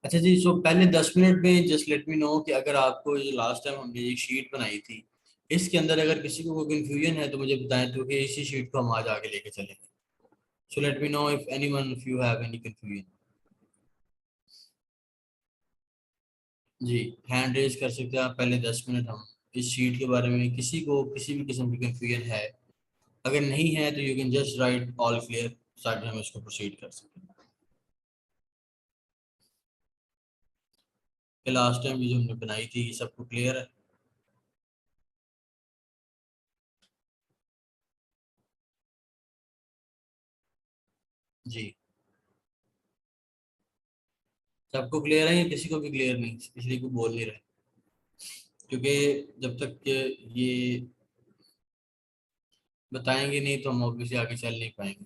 अच्छा जी, सो पहले 10 मिनट में जस्ट लेट मी नो कि अगर आपको जो लास्ट टाइम हमने एक शीट बनाई थी, इसके अंदर अगर किसी को कोई कंफ्यूजन है तो मुझे बताएं, तो कि इसी शीट को हम आज आगे लेके चलेंगे। So let me know if anyone, if you have any confusion. जी, हैंड रेज कर सकते हैं आप। पहले 10 मिनट हम इस शीट के बारे में किसी को किसी भी किस्म की कंफ्यूजन है, अगर नहीं है तो you can just right all clear, ताकि हम इसको प्रोसीड कर सकें। कि लास्ट टाइम जो हमने बनाई थी ये सबको क्लियर है? जी, सबको क्लियर है या किसी को भी क्लियर नहीं, किसी को बोल नहीं रहे? क्योंकि जब तक कि ये बताएंगे नहीं तो हम ऑब्वियसली आगे चल नहीं पाएंगे।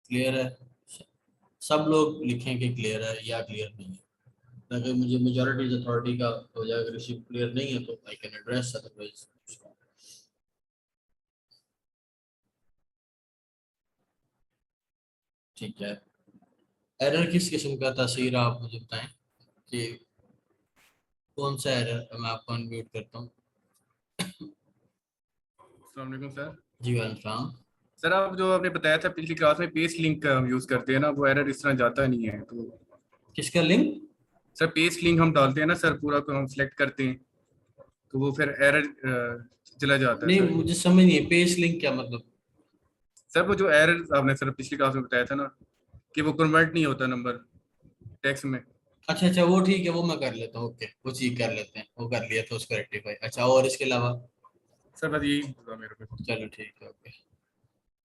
क्लियर है? सब लोग लिखें कि क्लियर है या क्लियर नहीं है, ताकि मुझे मेजॉरिटी अथॉरिटी का हो जाए। अगर इसी क्लियर नहीं है तो आई कैन एड्रेस, अदरवाइज। ठीक है। एरर किस किस्म का तासीर आप मुझे बताएं कि कौन सा एरर? मैं आपको अनम्यूट करता हूँ। अस्सलाम वालेकुम सर। जी वालेकुम। सर आप जो आपने बताया था पिछली क्लास में पेस्ट लिंक का हम यूज करते हैं ना, वो एरर इस तरह जाता नहीं है तो। किसका लिंक? सर पेस्ट लिंक हम डालते हैं ना सर, पूरा को हम सिलेक्ट करते हैं तो वो फिर एरर चला जाता है नहीं, सर। मुझे समझ नहीं है पेज लिंक क्या मतलब। सर वो जो एरर आपने सर पिछली क्लास में बताया था ना, कि वो कन्वर्ट नहीं होता नंबर टेक्स्ट में। अच्छा अच्छा, वो ठीक है, वो मैं कर लेता हूँ। ओके, वो चीज कर लेते हैं, वो कर लिया तो उसको रेक्टिफाई। अच्छा, और इसके अलावा? सर बस यही था मेरे को। चलो ठीक है, ओके।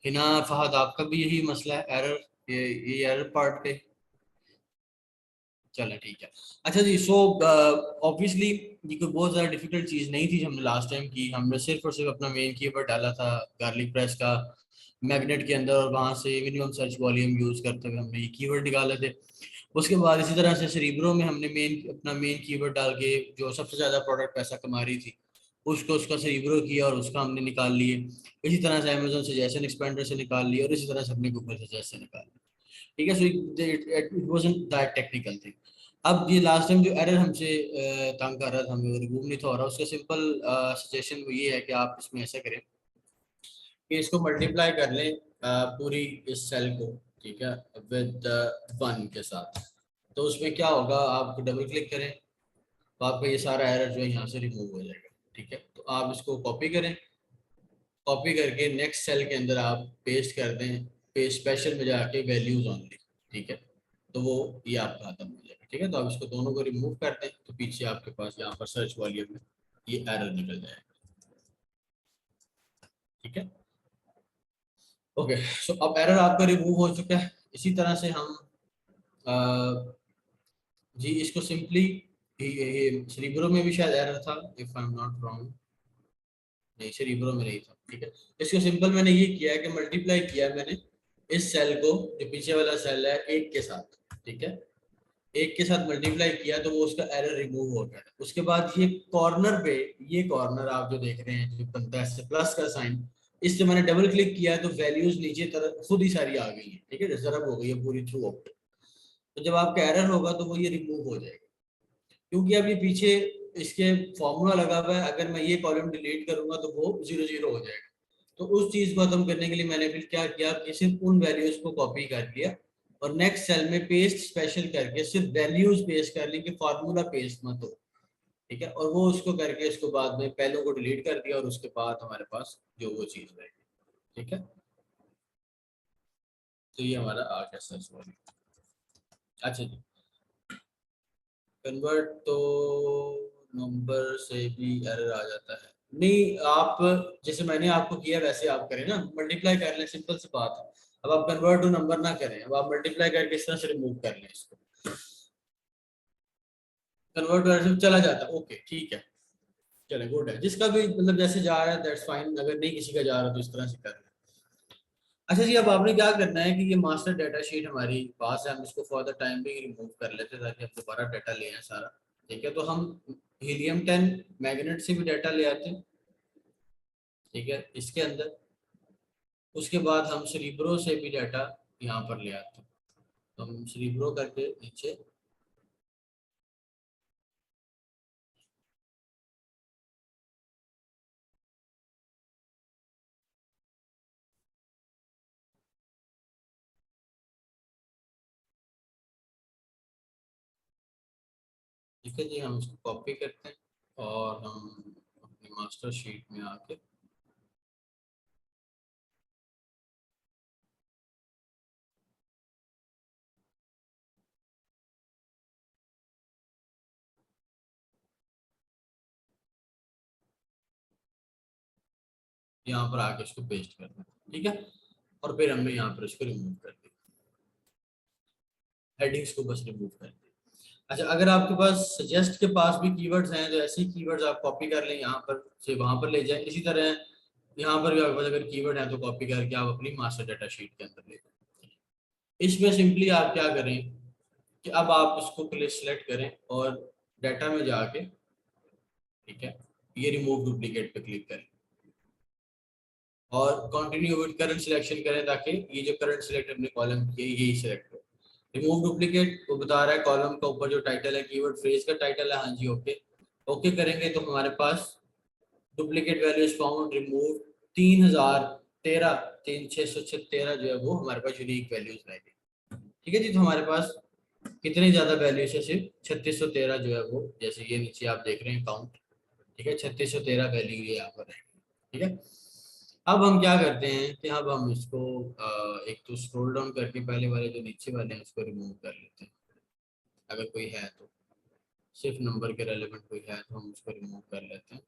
हिना, फहद, आपका भी यही मसला है, एरर? ये एरर पार्ट पे? चलो ठीक है। अच्छा जी, सो ऑब्वियसली ये कोई बहुत ज़्यादा डिफिकल्ट चीज़ नहीं थी जो हमने लास्ट टाइम की। हमने सिर्फ और सिर्फ अपना मेन कीवर्ड डाला था गार्लिक प्रेस का मैग्नेट के अंदर, और वहाँ से मिनिमम सर्च वॉल्यूम यूज़ करते हुए हमने ये कीवर्ड निकाले थे। उसके बाद इसी तरह से सेरिब्रो में हमने अपना मेन कीवर्ड डाल के जो सबसे ज़्यादा प्रोडक्ट पैसा कमा रही थी उसको उसका सेरिब्रो किया और उसका हमने निकाल लिए। इसी तरह से अमेजोन सजेशन एक्सपेंडर से निकाल लिया, और इसी तरह से अपने गूगल सजेशन से निकाल लिया। ठीक है, so it wasn't that technical thing. अब ये लास्ट टाइम जो एरर हमसे तंग कर रहा था, हमें रिमूव नहीं था हो रहा, उसका सिंपल सजेशन वो ये है कि आप इसमें ऐसा करें कि इसको मल्टीप्लाई कर लें पूरी इस सेल को, ठीक है, विद 1 के साथ। तो उसमें क्या होगा, आप डबल क्लिक करें तो आपका ये सारा एरर जो है यहाँ से रिमूव हो जाएगा। ठीक है, तो आप इसको कॉपी करें, कॉपी करके नेक्स्ट सेल के अंदर आप पेस्ट कर दें, पेस्ट स्पेशल में जाके वैल्यूज ओनली। ठीक है, तो वो ये आपका खत्म हो जाएगा। ठीक है, तो आप इसको दोनों को रिमूव कर दें तो पीछे आपके पास यहाँ पर सर्च वॉल्यूम में ये एरर निकल जाएगा। ठीक है, ओके। सो अब एरर आपका रिमूव हो चुका है। इसी तरह से हम अ, जी इसको सिंपली, ये सेरिब्रो में भी शायद एरर था, if I am not wrong. नहीं, सेरिब्रो में नहीं था। ठीक है, इसको सिंपल मैंने ये किया है कि मल्टीप्लाई किया है मैंने इस सेल को, जो पीछे वाला सेल है, एक के साथ। ठीक है, एक के साथ मल्टीप्लाई किया तो वो उसका एरर रिमूव हो गया। उसके बाद ये कॉर्नर पे, ये कॉर्नर आप जो देख रहे हैं जो बनता है प्लस का साइन, इससे मैंने डबल क्लिक किया है तो वैल्यूज नीचे तरफ खुद ही सारी आ गई है। ठीक है, रिजर्व हो गई है पूरी थ्रू आउट। तो जब आपका एरर होगा तो वो ये रिमूव हो जाएगा, क्योंकि अब ये पीछे इसके फॉर्मूला लगा हुआ है। अगर मैं ये कॉलम डिलीट करूंगा तो वो 0 0 हो जाएगा। तो उस चीज को खत्म करने के लिए मैंने फिर क्या किया कि सिर्फ उन वैल्यूज को कॉपी कर लिया और नेक्स्ट सेल में पेस्ट स्पेशल करके सिर्फ वैल्यूज पेस्ट कर ली कि फार्मूला पेस्ट मत हो। ठीक है, और वो उसको करके इसको बाद में पहलों को डिलीट कर दिया और उसके बाद हमारे पास जो वो चीज रहेगी। ठीक है, तो ये हमारा आ गया सर्च वॉल्यूम। अच्छा जी, कन्वर्ट तो नंबर से भी एरर आ जाता है? नहीं, आप जैसे मैंने आपको किया वैसे आप करें ना, मल्टीप्लाई कर लें, सिंपल सी बात है। अब आप कन्वर्ट टू नंबर ना करें, अब आप मल्टीप्लाई करके इस तरह से रिमूव कर लें इसको। कन्वर्ट वैसे चला जाता है, ओके ठीक है। चले, गुड है, जिसका भी मतलब जैसे जा रहा है दैट्स फाइन, अगर नहीं किसी का जा रहा तो इस तरह से कर लें। अच्छा जी, अब आपने क्या करना है कि ये मास्टर डाटा शीट हमारी पास है, हम इसको फॉर द टाइम भी रिमूव कर लेते हैं ताकि हम दोबारा डाटा ले आए सारा। ठीक है, तो हम हीलियम 10 मैग्नेट से भी डाटा ले आते हैं। ठीक है, इसके अंदर उसके बाद हम सेरिब्रो से भी डाटा यहाँ पर ले आते हैं, तो हम cerebro करके नीचे ठीक है जी, हम इसको कॉपी करते हैं और हम अपनी मास्टर शीट में आके यहाँ पर आके इसको पेस्ट करते हैं, ठीक है। और फिर हमने यहाँ पर इसको रिमूव कर दिया, हेडिंग्स को बस रिमूव कर दिया। अच्छा, अगर आपके पास सजेस्ट के पास भी कीवर्ड्स हैं तो ऐसे ही कीवर्ड्स आप कॉपी कर लें, यहाँ पर से वहां पर ले जाएं। इसी तरह यहाँ पर भी आपके पास अगर कीवर्ड है तो कॉपी करके आप अपनी मास्टर डाटा शीट के अंदर ले जाएं। इसमें सिंपली आप क्या करें कि अब आप इसको सिलेक्ट करें और डाटा में जाके, ठीक है, ये रिमूव डुप्लीकेट पे क्लिक करें और कंटिन्यू विद करंट सिलेक्शन करें ताकि ये जो करंट सिलेक्ट अपने कॉलम किए यही सिलेक्ट हो। रिमूव डुप्लीकेट वो बता रहा है कॉलम का ऊपर जो टाइटल है कीवर्ड फ्रेज का टाइटल है, हाँ जी ओके। ओके करेंगे तो हमारे पास डुप्लीकेट वैल्यूज फाउंड रिमूव 3013 3613 जो है वो हमारे पास यूनिक वैल्यूज रहेगी। ठीक है जी, तो हमारे पास कितनी ज्यादा वैल्यूज है, सिर्फ 3613 जो है वो, जैसे ये नीचे आप देख रहे हैं काउंट, ठीक है, 3613 वैल्यू ये यहाँ पर है, ठीक है। अब हम क्या करते हैं कि अब हम इसको एक तो स्क्रॉल डाउन करके पहले वाले जो नीचे वाले हैं उसको रिमूव कर लेते हैं, अगर कोई है तो, सिर्फ नंबर के रेलेवेंट कोई है तो हम उसको रिमूव कर लेते हैं।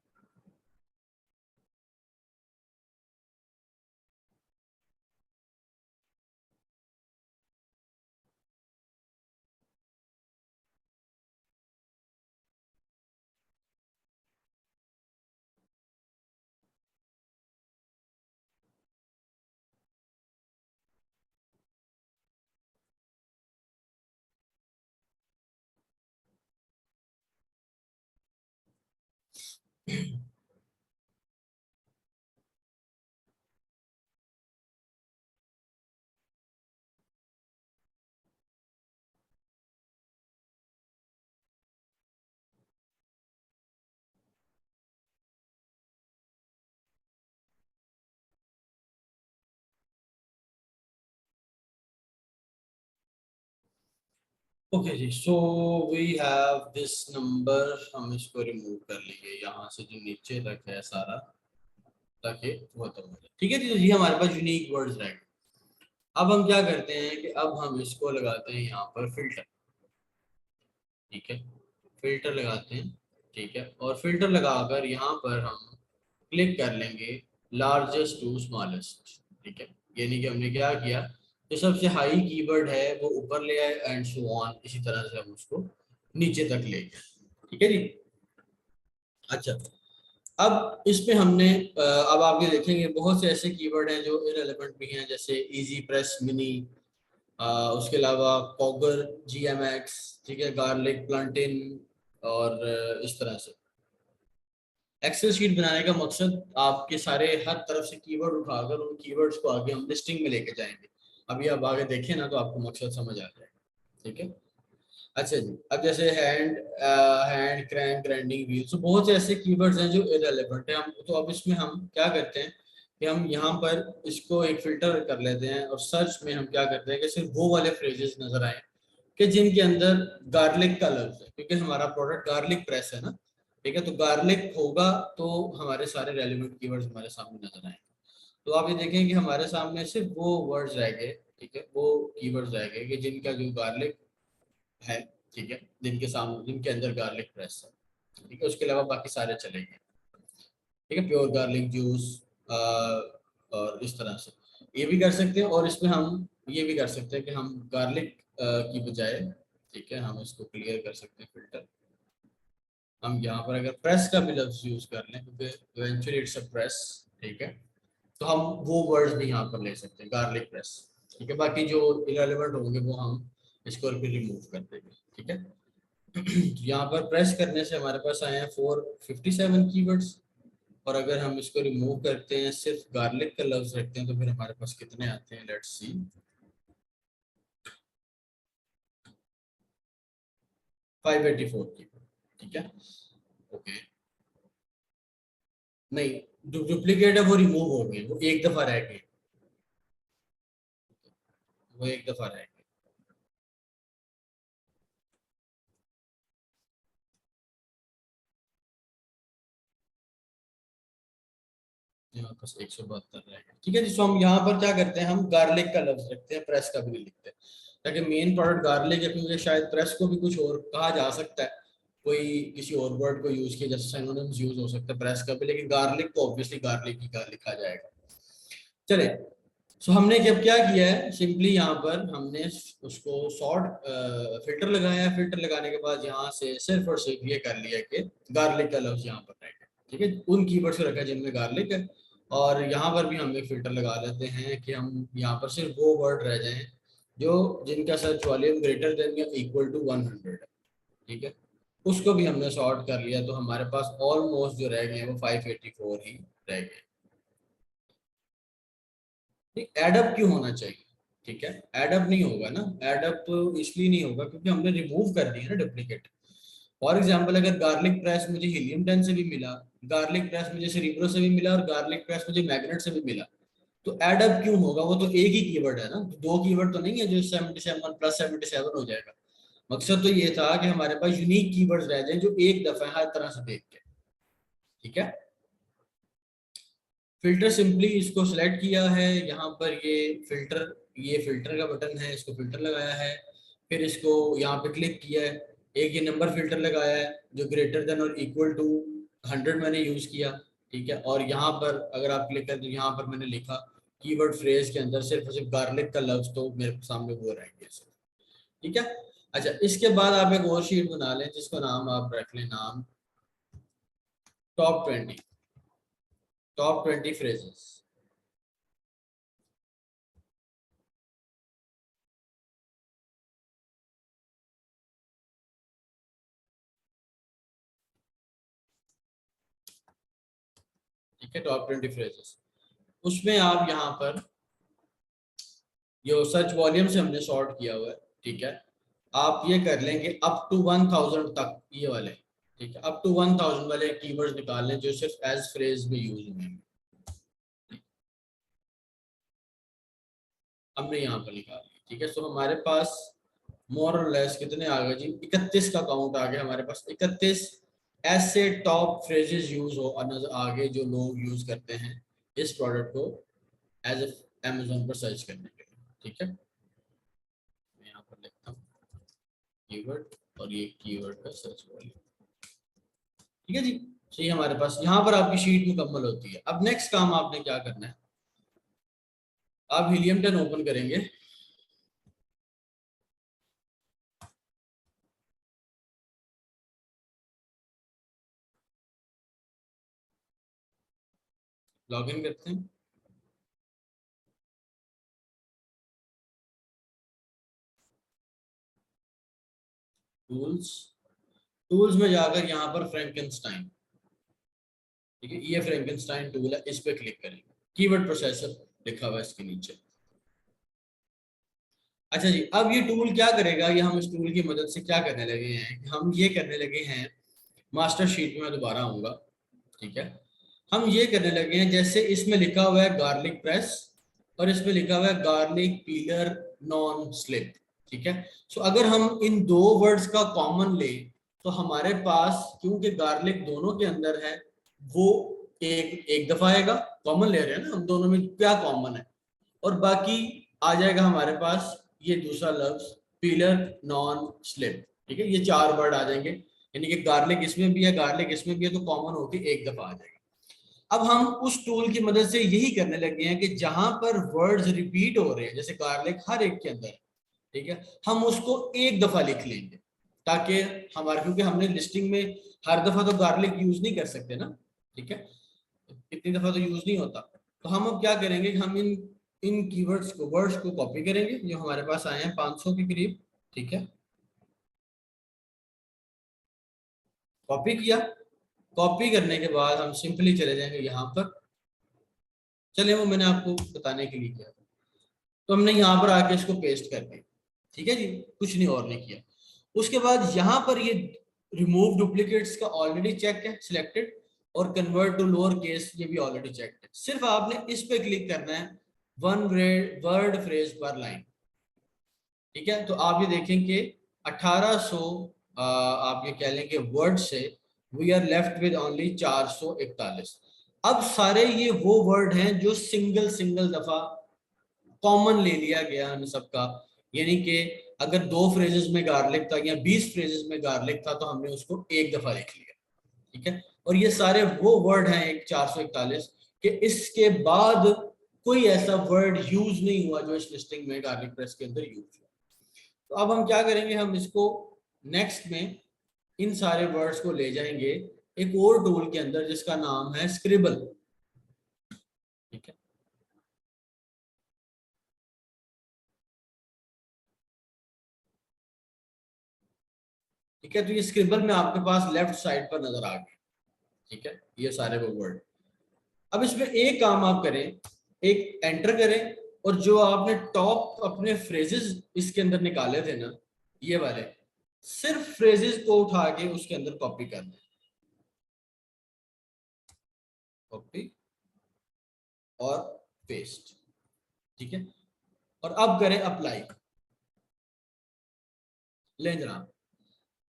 ओके जी, so we have this number, हम इसको रिमूव कर लेंगे यहाँ से जो नीचे तक है सारा, ताकि खत्म हो जाए। ठीक है जी, तो ये हमारे पास यूनिक वर्ड्स रहेंगे। अब हम क्या करते हैं कि अब हम इसको लगाते हैं यहाँ पर फिल्टर, ठीक है, फिल्टर लगाते हैं, ठीक है, और फिल्टर लगाकर यहाँ पर हम क्लिक कर लेंगे लार्जेस्ट टू स्मॉलेस्ट, ठीक है। यानी कि हमने क्या किया, जो सबसे हाई कीवर्ड है वो ऊपर ले आए एंड सो ऑन, इसी तरह से हम उसको नीचे तक ले गए, ठीक है जी। अच्छा, अब इसमें हमने अब आप ये देखेंगे बहुत से ऐसे कीवर्ड हैं जो इररिलेवेंट भी हैं, जैसे इजी प्रेस मिनी, उसके अलावा कॉगर जीएमएक्स, ठीक है, गार्लिक प्लांटिन, और इस तरह से एक्सेल शीट बनाने का मकसद आपके सारे हर तरफ से कीवर्ड उठाकर उन कीवर्ड्स को आगे हम लिस्टिंग में लेके जाएंगे। अभी आप आगे देखें ना तो आपको मकसद समझ आ जाएगा, ठीक है। अच्छा जी, अब जैसे हैंड क्रैंक ग्राइंडिंग व्हील, तो बहुत से ऐसे कीवर्ड्स हैं जो इररिलेवेंट है। हम तो अब इसमें हम क्या करते हैं कि हम यहाँ पर इसको एक फिल्टर कर लेते हैं और सर्च में हम क्या करते हैं कि सिर्फ वो वाले फ्रेजेस नजर आए कि जिनके अंदर गार्लिक का लफ्ज है, क्योंकि हमारा प्रोडक्ट गार्लिक प्रेस है ना, ठीक है, तो गार्लिक होगा तो हमारे सारे रेलिवेंट कीवर्ड्स हमारे सामने नजर आएंगे। तो आप ये देखें कि हमारे सामने सिर्फ वो वर्ड्स रह गए, ठीक है, वो कीवर्ड्स रह गए कि जिनका जो गार्लिक है, ठीक है, जिनके सामने जिनके अंदर गार्लिक प्रेस है, ठीक है, उसके अलावा बाकी सारे चलेंगे, ठीक है, प्योर गार्लिक जूस, और इस तरह से ये भी कर सकते हैं। और इसमें हम ये भी कर सकते हैं कि हम गार्लिक की बजाय, ठीक है, हम इसको क्लियर कर सकते हैं फिल्टर, हम यहाँ पर अगर प्रेस का भी लफ्ज यूज कर लें क्योंकि इवेंचुअली इट्स अ प्रेस, ठीक है, तो हम वो वर्ड्स भी यहाँ पर ले सकते हैं गार्लिक प्रेस, ठीक है, बाकी जो इरेलेवेंट होंगे वो हम इसको फिर रिमूव कर देंगे, ठीक है। तो यहाँ पर प्रेस करने से हमारे पास आए हैं 457 कीवर्ड्स, और अगर हम इसको रिमूव करते हैं सिर्फ गार्लिक का लफ्ज रखते हैं तो फिर हमारे पास कितने आते हैं, लेट्स सी। 584 की, ठीक है ओके। नहीं, जो डुप्लीकेट है वो रिमूव हो गए, वो एक दफा रह गए, वो एक दफा रह गए। यहाँ बस 172 रह गए, ठीक है जी। सो हम यहाँ पर क्या करते हैं, हम गार्लिक का लफ्ज रखते हैं, प्रेस का भी नहीं लिखते, ताकि मेन प्रोडक्ट गार्लिक है, क्योंकि शायद प्रेस को भी कुछ और कहा जा सकता है, कोई किसी और वर्ड को यूज किया, जैसे सिनोनिम्स यूज हो सकता है प्रेस का भी, लेकिन गार्लिक को ऑब्वियसली गार्लिक ही का लिखा जाएगा। चले, सो हमने जब क्या किया है, सिंपली यहाँ पर हमने उसको सॉर्ट फिल्टर लगाया है, फिल्टर लगाने के बाद यहाँ से सिर्फ और सिर्फ ये कर लिया कि गार्लिक का लफ्ज यहाँ पर रहेगा, ठीक है, उन कीवर्ड्स को रखा जिनमें गार्लिक है। और यहाँ पर भी हम एक फिल्टर लगा लेते हैं कि हम यहाँ पर सिर्फ वो वर्ड रह जाएं जो जिनका सर्च वॉल्यूम ग्रेटर देन या इक्वल टू 100 है, ठीक है, उसको भी हमने सॉर्ट कर लिया, तो हमारे पास ऑलमोस्ट जो रह गए हैं वो 584 ही रह गए। एडअप क्यों होना चाहिए, ठीक है, एडअप नहीं होगा ना, एडअप इसलिए नहीं होगा क्योंकि हमने रिमूव कर दिया ना डुप्लीकेट। फॉर एग्जांपल, अगर गार्लिक प्रेस मुझे हीलियम 10 से भी मिला, गार्लिक प्रेस मुझे सेरिब्रो से भी मिला, और गार्लिक प्रेस मुझे मैग्नेट से भी मिला, तो एडअप क्यों होगा, वो तो एक ही कीवर्ड है ना, दो कीवर्ड तो नहीं है जो 77 प्लस 77 हो जाएगा। मकसद तो ये था कि हमारे पास यूनिक कीवर्ड्स रह जाए जो एक दफा हर तरह से देख के, ठीक है। फिल्टर, सिंपली इसको सिलेक्ट किया है, यहाँ पर ये फिल्टर का बटन है, इसको फिल्टर लगाया है, फिर इसको यहाँ पे क्लिक किया है, एक ये नंबर फिल्टर लगाया है जो ग्रेटर देन और इक्वल टू 100 मैंने यूज किया, ठीक है। और यहाँ पर अगर आप क्लिक करें तो यहाँ पर मैंने लिखा कीवर्ड फ्रेज के अंदर सिर्फ और सिर्फ गार्लिक का लफ्ज, तो मेरे सामने वो रह गया, ठीक है। अच्छा, इसके बाद आप एक और शीट बना लें जिसको नाम आप रख लें, नाम टॉप 20, टॉप 20 फ्रेजेस, ठीक है, टॉप 20 फ्रेजेस। उसमें आप यहाँ पर जो सर्च वॉल्यूम से हमने सॉर्ट किया हुआ है, ठीक है, आप ये कर लेंगे अप टू 1000 तक, ये वाले, ठीक है, अप टू 1000 वाले कीवर्ड्स निकाल लें जो सिर्फ एज फ्रेज में यूज होंगे। हमने यहाँ पर निकाल लिया, ठीक है। सो हमारे पास मोर और लेस कितने आ गए जी, 31 का काउंट आ गया हमारे पास, 31 ऐसे टॉप फ्रेजेस यूज हो नजर आगे जो लोग यूज करते हैं इस प्रोडक्ट को एज अमेजोन पर सर्च करने के लिए, ठीक है। मैं यहाँ पर लिखता हूँ कीवर्ड, और ये कीवर्ड का सर्च वॉल्यूम, ठीक है जी। तो ये हमारे पास यहाँ पर आपकी शीट मुकम्मल होती है। अब नेक्स्ट काम आपने क्या करना है, आप हीलियम 10 ओपन करेंगे, लॉगिन करते हैं, टूल्स, टूल्स में जाकर यहाँ पर फ्रैंकेनस्टाइन, ठीक है, ये फ्रैंकेनस्टाइन टूल है, इस पे क्लिक करेंगे, कीवर्ड प्रोसेसर लिखा हुआ है इसके नीचे। अच्छा जी, अब ये टूल क्या करेगा, ये हम इस टूल की मदद से क्या करने लगे हैं, हम ये करने लगे हैं, मास्टर शीट में मैं दोबारा आऊंगा, ठीक है, हम ये करने लगे हैं, जैसे इसमें लिखा हुआ है गार्लिक प्रेस और इसमें लिखा हुआ है गार्लिक पीलर नॉन स्लिप, ठीक है। सो अगर हम इन दो वर्ड्स का कॉमन ले तो हमारे पास, क्योंकि गार्लिक दोनों के अंदर है, वो एक एक दफा आएगा, कॉमन ले रहे हैं ना हम, दोनों में क्या कॉमन है, और बाकी आ जाएगा हमारे पास ये दूसरा लफ्ज पीलर नॉन स्लिप, ठीक है, ये चार वर्ड आ जाएंगे, यानी कि गार्लिक इसमें भी है, गार्लिक इसमें भी है, तो कॉमन होके एक दफा आ जाएगा। अब हम उस टूल की मदद से यही करने लगे हैं कि जहां पर वर्ड्स रिपीट हो रहे हैं, जैसे गार्लिक हर एक के अंदर, ठीक है, हम उसको एक दफा लिख लेंगे, ताकि हमारे, क्योंकि हमने लिस्टिंग में हर दफा तो गार्लिक यूज नहीं कर सकते ना, ठीक है, इतनी दफा तो यूज नहीं होता। तो हम अब क्या करेंगे, हम इन इन कीवर्ड्स को, वर्ड्स को कॉपी करेंगे जो हमारे पास आए हैं 500 के करीब, ठीक है, कॉपी किया, कॉपी करने के बाद हम सिंपली चले जाएंगे यहाँ पर, चले वो मैंने आपको बताने के लिए किया था, तो हमने यहाँ पर आके इसको पेस्ट कर दिया, ठीक है जी, कुछ नहीं और नहीं किया। उसके बाद यहाँ पर ये रिमूव डुप्लीकेट्स का ऑलरेडी चेक है सिलेक्टेड, और कन्वर्ट टू लोअर केस ये भी ऑलरेडी चेक है। सिर्फ आपने इस पे क्लिक करना है, वन वर्ड फ्रेज पर लाइन, ठीक है। तो आप ये देखें कि 1800 आप ये कह लेंगे वर्ड से we are left with only 441। अब सारे ये वो वर्ड हैं जो सिंगल सिंगल दफा कॉमन ले लिया गया उन सबका, यानी कि अगर 2 फ्रेजेस में गार्लिक था या 20 फ्रेजेस में गार्लिक था तो हमने उसको एक दफा लिख लिया, ठीक है। और ये सारे वो वर्ड हैं एक 441 कि इसके बाद कोई ऐसा वर्ड यूज नहीं हुआ जो इस लिस्टिंग में गार्लिक प्रेस के अंदर यूज हुआ। तो अब हम क्या करेंगे, हम इसको नेक्स्ट में इन सारे वर्ड्स को ले जाएंगे एक और टूल के अंदर जिसका नाम है स्क्रिबल, ठीक है। ठीक है, तो ये स्क्रिबल में आपके पास लेफ्ट साइड पर नजर आ गया, ठीक है, ये सारे वो वर्ड। अब इसमें एक काम आप करें, एक एंटर करें, और जो आपने टॉप अपने फ्रेजेस इसके अंदर निकाले थे ना, ये वाले, सिर्फ फ्रेजेस को उठा के उसके अंदर कॉपी करना है, कॉपी और पेस्ट, ठीक है। और अब करें अप्लाई, ले जनाब।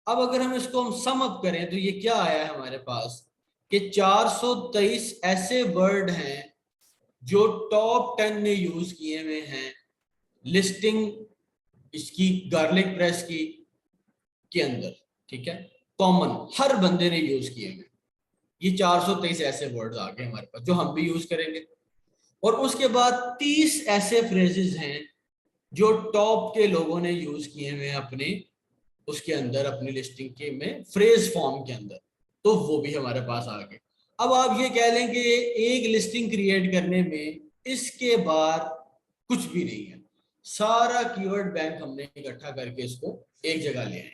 अब अगर हम इसको हम सम अप करें तो ये क्या आया है हमारे पास कि 423 ऐसे वर्ड हैं जो टॉप 10 में यूज किए हुए हैं लिस्टिंग इसकी गार्लिक प्रेस की के अंदर, ठीक है। कॉमन हर बंदे ने यूज किए हुए ये 423 ऐसे वर्ड्स आ गए हमारे पास जो हम भी यूज करेंगे। और उसके बाद 30 ऐसे फ्रेजेस हैं जो टॉप के लोगों ने यूज किए हुए हैं अपने उसके अंदर, अपनी लिस्टिंग के में फ्रेज फॉर्म के अंदर, तो वो भी हमारे पास आ गए। अब आप ये कह लें कि एक लिस्टिंग क्रिएट करने में इसके बाद कुछ भी नहीं है, सारा कीवर्ड बैंक हमने इकट्ठा करके इसको एक जगह ले आए,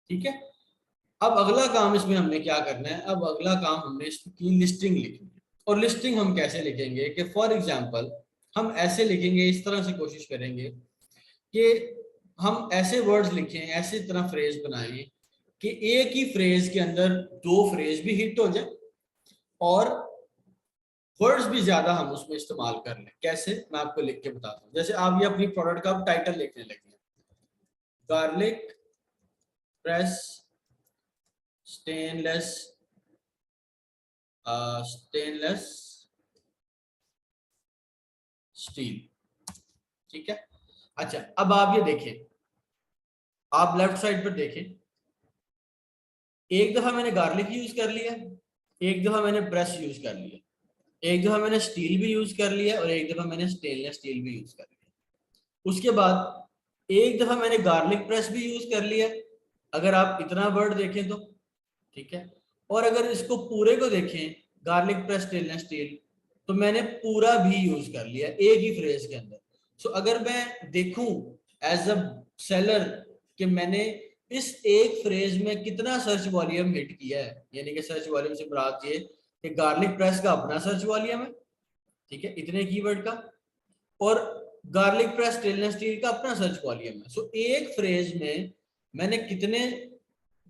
ठीक है। अब अगला काम इसमें हमने क्या करना है, अब अगला काम हमने इसकी लिस्टिंग लिखनी है। और लिस्टिंग हम कैसे लिखेंगे कि फॉर एग्जांपल हम ऐसे लिखेंगे, इस तरह से कोशिश करेंगे कि हम ऐसे वर्ड्स लिखें, ऐसी तरह फ्रेज बनाएं कि एक ही फ्रेज के अंदर 2 फ्रेज भी हिट हो जाए और वर्ड्स भी ज्यादा हम उसमें इस्तेमाल कर लें। कैसे, मैं आपको लिख के बताता हूँ। जैसे आप ये अपनी प्रोडक्ट का टाइटल लिखने लगे, गार्लिक प्रेस स्टेनलेस स्टील, ठीक है। अच्छा, अब आप ये देखें, आप लेफ्ट साइड पर देखें, एक दफा मैंने गार्लिक यूज कर लिया, एक दफा मैंने प्रेस यूज कर लिया, एक दफा मैंने स्टील भी यूज कर लिया, और एक दफा मैंने स्टेनलेस स्टील भी यूज कर लिया। उसके बाद एक दफा मैंने गार्लिक प्रेस भी यूज कर लिया, अगर आप इतना वर्ड देखें तो, ठीक है। और अगर इसको पूरे को देखें, गार्लिक प्रेस स्टेनलेस स्टील, तो मैंने पूरा भी यूज कर लिया एक ही फ्रेज के अंदर। सो अगर मैं देखूं एज अ सेलर कि मैंने इस एक फ्रेज में कितना सर्च वॉल्यूम हिट किया है, यानी कि सर्च वॉल्यूम से मुराद ये कि गार्लिक प्रेस का अपना सर्च वॉल्यूम है, ठीक है, इतने कीवर्ड का, और गार्लिक प्रेस स्टेनलेस स्टील का अपना सर्च वॉल्यूम है। सो एक फ्रेज में मैंने कितने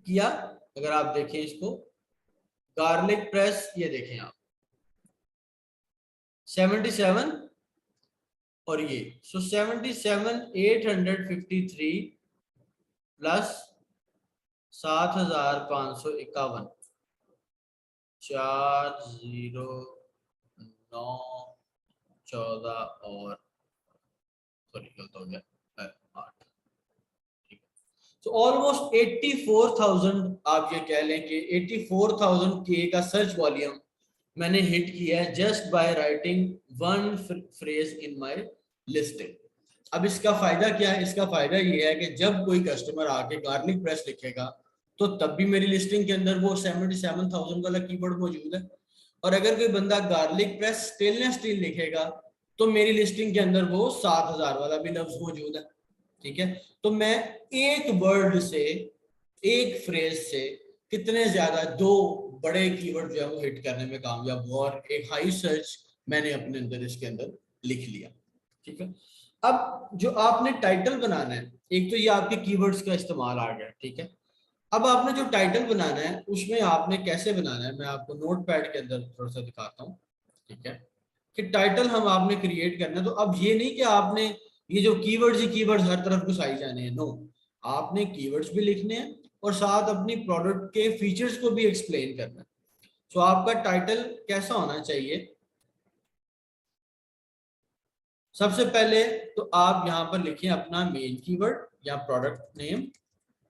किया, अगर आप देखें इसको, गार्लिक प्रेस, ये देखें आप 77, और ये सो 77,853 प्लस 7,551, 40914 और सॉरी गलत हो गया 8, ठीक है। तो ऑलमोस्ट 84,000 आप ये कह लें कि 84,000 के का सर्च वॉल्यूम मैंने हिट किया है just by writing one phrase in my listing. अब इसका फायदा क्या है, इसका फायदा ये है कि जब कोई कस्टमर आके गार्लिक प्रेस लिखेगा तो तब भी मेरी लिस्टिंग के अंदर वो 77,000 वाला कीवर्ड मौजूद है, और अगर कोई बंदा गार्लिक प्रेस स्टेनलेस स्टील लिखेगा तो मेरी लिस्टिंग के अंदर वो 7,000 वाला भी लफ्ज मौजूद है, ठीक है। तो मैं एक वर्ड से, एक फ्रेज से कितने ज्यादा 2 बड़े कीवर्ड जो है वो हिट करने में कामयाब हुआ, और एक हाई सर्च मैंने अपने अंदर इसके अंदर लिख लिया, ठीक है। अब जो आपने टाइटल बनाना है, एक तो ये आपके कीवर्ड्स का इस्तेमाल आ गया, ठीक है। अब आपने जो टाइटल बनाना है उसमें आपने कैसे बनाना है, मैं आपको नोटपैड के अंदर थोड़ा सा दिखाता हूँ, ठीक है। कि टाइटल हम आपने क्रिएट करना है, तो अब ये नहीं कि आपने ये जो कीवर्ड्स ही कीवर्ड्स हर तरफ घुसाई जाने हैं, नो, आपने कीवर्ड्स भी लिखने हैं और साथ अपनी प्रोडक्ट के फीचर्स को भी एक्सप्लेन करना है। सो आपका टाइटल कैसा होना चाहिए, सबसे पहले तो आप यहाँ पर लिखें अपना मेन कीवर्ड या प्रोडक्ट नेम,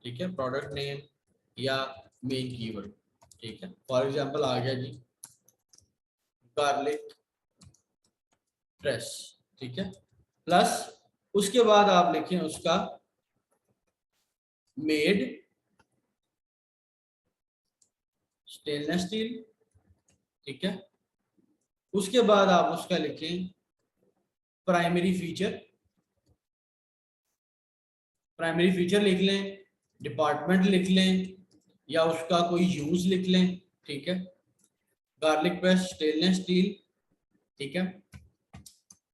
ठीक है, प्रोडक्ट नेम या मेन कीवर्ड, ठीक है। फॉर एग्जांपल आ गया जी गार्लिक प्रेस, ठीक है, प्लस उसके बाद आप लिखें उसका मेड स्टेनलेस स्टील, ठीक है। उसके बाद आप उसका लिखें प्राइमरी फीचर, प्राइमरी फीचर लिख लें, डिपार्टमेंट लिख लें या उसका कोई यूज लिख लें, ठीक है। गार्लिक प्रेस स्टेनलेस स्टील, ठीक है,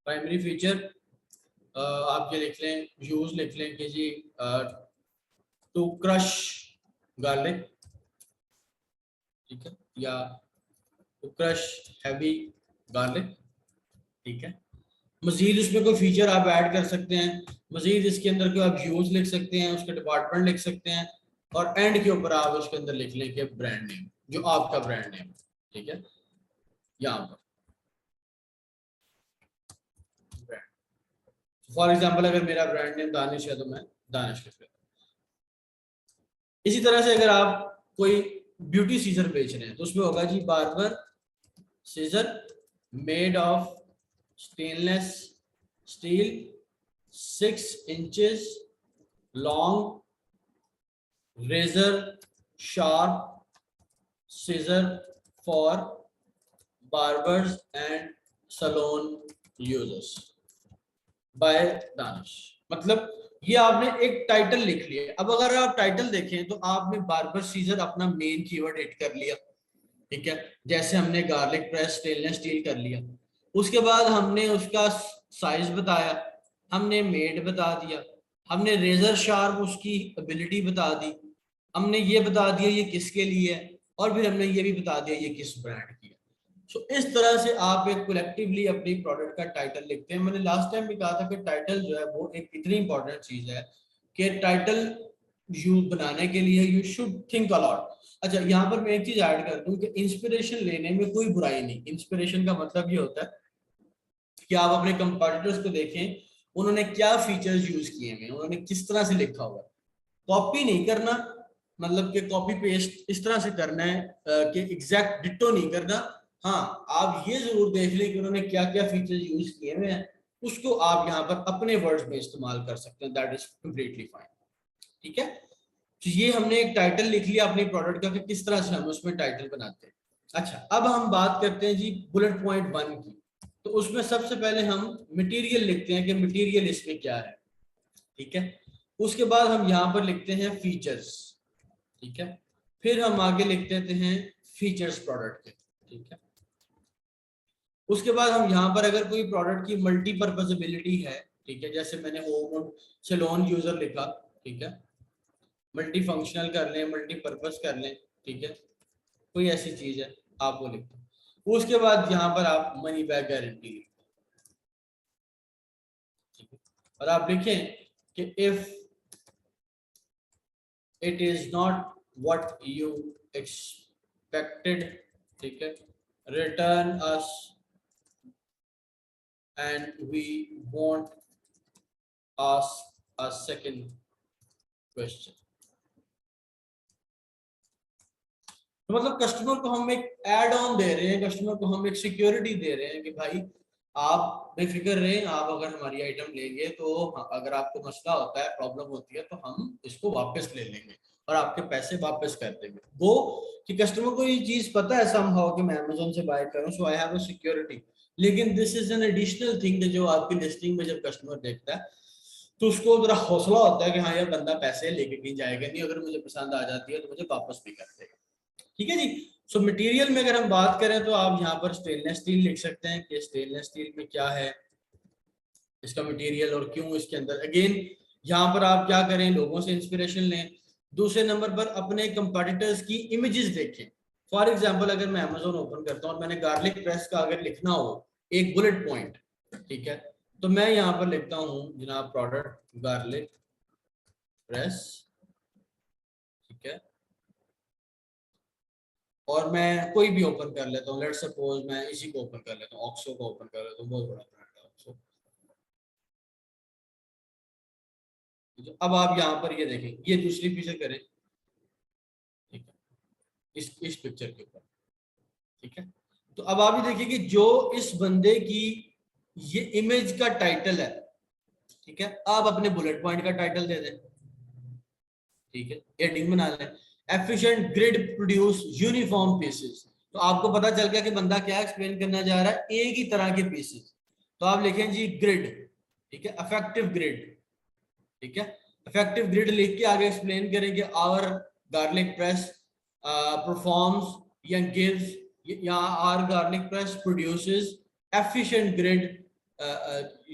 प्राइमरी फीचर आप ये लिख लें, यूज लिख लें कि जी टू क्रश गार्लिक, ठीक है, या टू क्रश हैवी गार्लिक, ठीक है। मजीद उसमें कोई फीचर आप ऐड कर सकते हैं, मजीद इसके अंदर कोई आप यूज लिख सकते हैं, उसका डिपार्टमेंट लिख सकते हैं और एंड के ऊपर आप उसके अंदर लिख लें कि ब्रांड नेम, जो आपका ब्रांड नेम, ठीक है, यहाँ पर फॉर एग्जांपल अगर मेरा ब्रांड नेम दानिश है तो मैं दानिश लिख लेता हूँ। इसी तरह से अगर आप कोई ब्यूटी सीजर बेच रहे हैं तो उसमें होगा जी barber scissor made of stainless steel 6 inches long razor sharp scissor for barbers and salon users by Danish. मतलब ये आपने एक टाइटल लिख लिया। अब अगर आप टाइटल देखें तो आपने बार्बर सीजर अपना मेन कीवर्ड हिट कर लिया, ठीक है, जैसे हमने गार्लिक प्रेस स्टेनलेस स्टील कर लिया। उसके बाद हमने उसका साइज बताया, हमने मेड बता दिया, हमने रेजर शार्प उसकी एबिलिटी बता दी, हमने ये बता दिया ये किसके लिए है, और फिर हमने ये भी बता दिया ये किस ब्रांड की है। सो इस तरह से आप एक कलेक्टिवली अपनी प्रोडक्ट का टाइटल लिखते हैं। मैंने लास्ट टाइम भी कहा था कि टाइटल जो है वो एक इतनी इंपॉर्टेंट चीज है कि टाइटल यू बनाने के लिए यू शुड थिंक अलॉट। अच्छा, यहाँ पर मैं एक चीज ऐड कर दूं कि इंस्पिरेशन लेने में कोई बुराई नहीं। इंस्पिरेशन का मतलब ये होता है कि आप अपने कंपटीटर्स को देखें, उन्होंने क्या फीचर्स यूज किए हैं, उन्होंने किस तरह से लिखा हुआ है। कॉपी नहीं करना, मतलब कि कॉपी पेस्ट इस तरह से करना है कि एग्जैक्ट डिट्टो नहीं करना। हाँ, आप ये जरूर देख लें कि उन्होंने क्या क्या फीचर्स यूज किए हुए हैं, उसको आप यहाँ पर अपने वर्ड्स में इस्तेमाल कर सकते हैं, दैट इज कंप्लीटली फाइन, ठीक है। तो ये हमने एक टाइटल लिख लिया अपनी प्रोडक्ट का कि किस तरह से हम उसमें टाइटल बनाते हैं। अच्छा, अब हम बात करते हैं जी बुलेट पॉइंट 1 की। तो उसमें सबसे पहले हम मटेरियल लिखते हैं कि मटेरियल इसमें क्या है, ठीक है। उसके बाद हम यहाँ पर लिखते हैं फीचर्स, ठीक है। फिर हम आगे लिख देते हैं फीचर्स प्रोडक्ट के, ठीक है। उसके बाद हम यहाँ पर अगर कोई प्रोडक्ट की मल्टीपर्पजेबिलिटी है, ठीक है, जैसे मैंने होम सैलून यूजर लिखा, ठीक है, मल्टी फंक्शनल कर लें, मल्टीपर्पज कर लें, ठीक है, कोई ऐसी चीज है आप वो लिखते हैं। उसके बाद यहाँ पर आप मनी बैक गारंटी लिखते हैं और आप लिखें कि if it is not what you expected, ठीक है, return us and we won't ask a second question। तो मतलब कस्टमर को हम एक एड ऑन दे रहे हैं, कस्टमर को हम एक सिक्योरिटी दे रहे हैं कि भाई आप बेफिक्र रहें, आप अगर हमारी आइटम लेंगे तो अगर आपको मसला होता है, प्रॉब्लम होती है, तो हम इसको वापस ले लेंगे और आपके पैसे वापस कर देंगे। वो कि कस्टमर को ये चीज पता है समहाउ कि मैं अमेज़न से बाय कर रहा हूं, सो आई हैव अ सिक्योरिटी। लेकिन this is an additional thing जो आपकी लिस्टिंग में जब कस्टमर देखता है तो उसको जरा हौसला होता है कि हाँ यार बंदा पैसे लेके कहीं जाएगा नहीं, अगर मुझे पसंद आ जाती है तो मुझे वापस भी कर देगा, ठीक है जी। सो मटेरियल में अगर हम बात करें तो आप यहाँ पर स्टेनलेस स्टील लिख सकते हैं कि स्टेनलेस स्टील में क्या है, इसका मटेरियल और क्यों इसके अंदर। अगेन यहाँ पर आप क्या करें, लोगों से इंस्पिरेशन लें। दूसरे नंबर पर अपने कंपटीटर्स की इमेजेस देखें। फॉर एग्जांपल अगर मैं अमेज़न ओपन करता हूँ और मैंने गार्लिक प्रेस का अगर लिखना हो एक बुलेट पॉइंट, ठीक है, तो मैं यहाँ पर लिखता हूँ जनाब प्रोडक्ट गार्लिक प्रेस, ठीक है, और मैं कोई भी ओपन कर लेता हूँ। लेट्स सपोज मैं इसी को ओपन कर लेता हूँ, ऑक्सो को ओपन कर लेता हूँ, बहुत बड़ा ब्रांड है ऑक्सो। अब आप यहाँ पर ये देखें, ये दूसरी पिक्चर करें, ठीक है, इस पिक्चर के ऊपर, ठीक है। तो अब आप ये देखिए कि जो इस बंदे की ये इमेज का टाइटल है, ठीक है, आप अपने बुलेट पॉइंट का टाइटल दे दें, ठीक है, हेडिंग बना लें, efficient grid produce uniform pieces. तो आपको पता चल गया कि बंदा क्या एक्सप्लेन करना चाह रहा है, एक ही तरह के पीसेस। तो आप लिखें जी ग्रिड, ठीक है, इफेक्टिव ग्रिड, ठीक है, इफेक्टिव ग्रिड लिख के आगे एक्सप्लेन करेंगे आवर गार्लिक प्रेस परफॉर्म्स या गिव्स, या our garlic press produces efficient grid,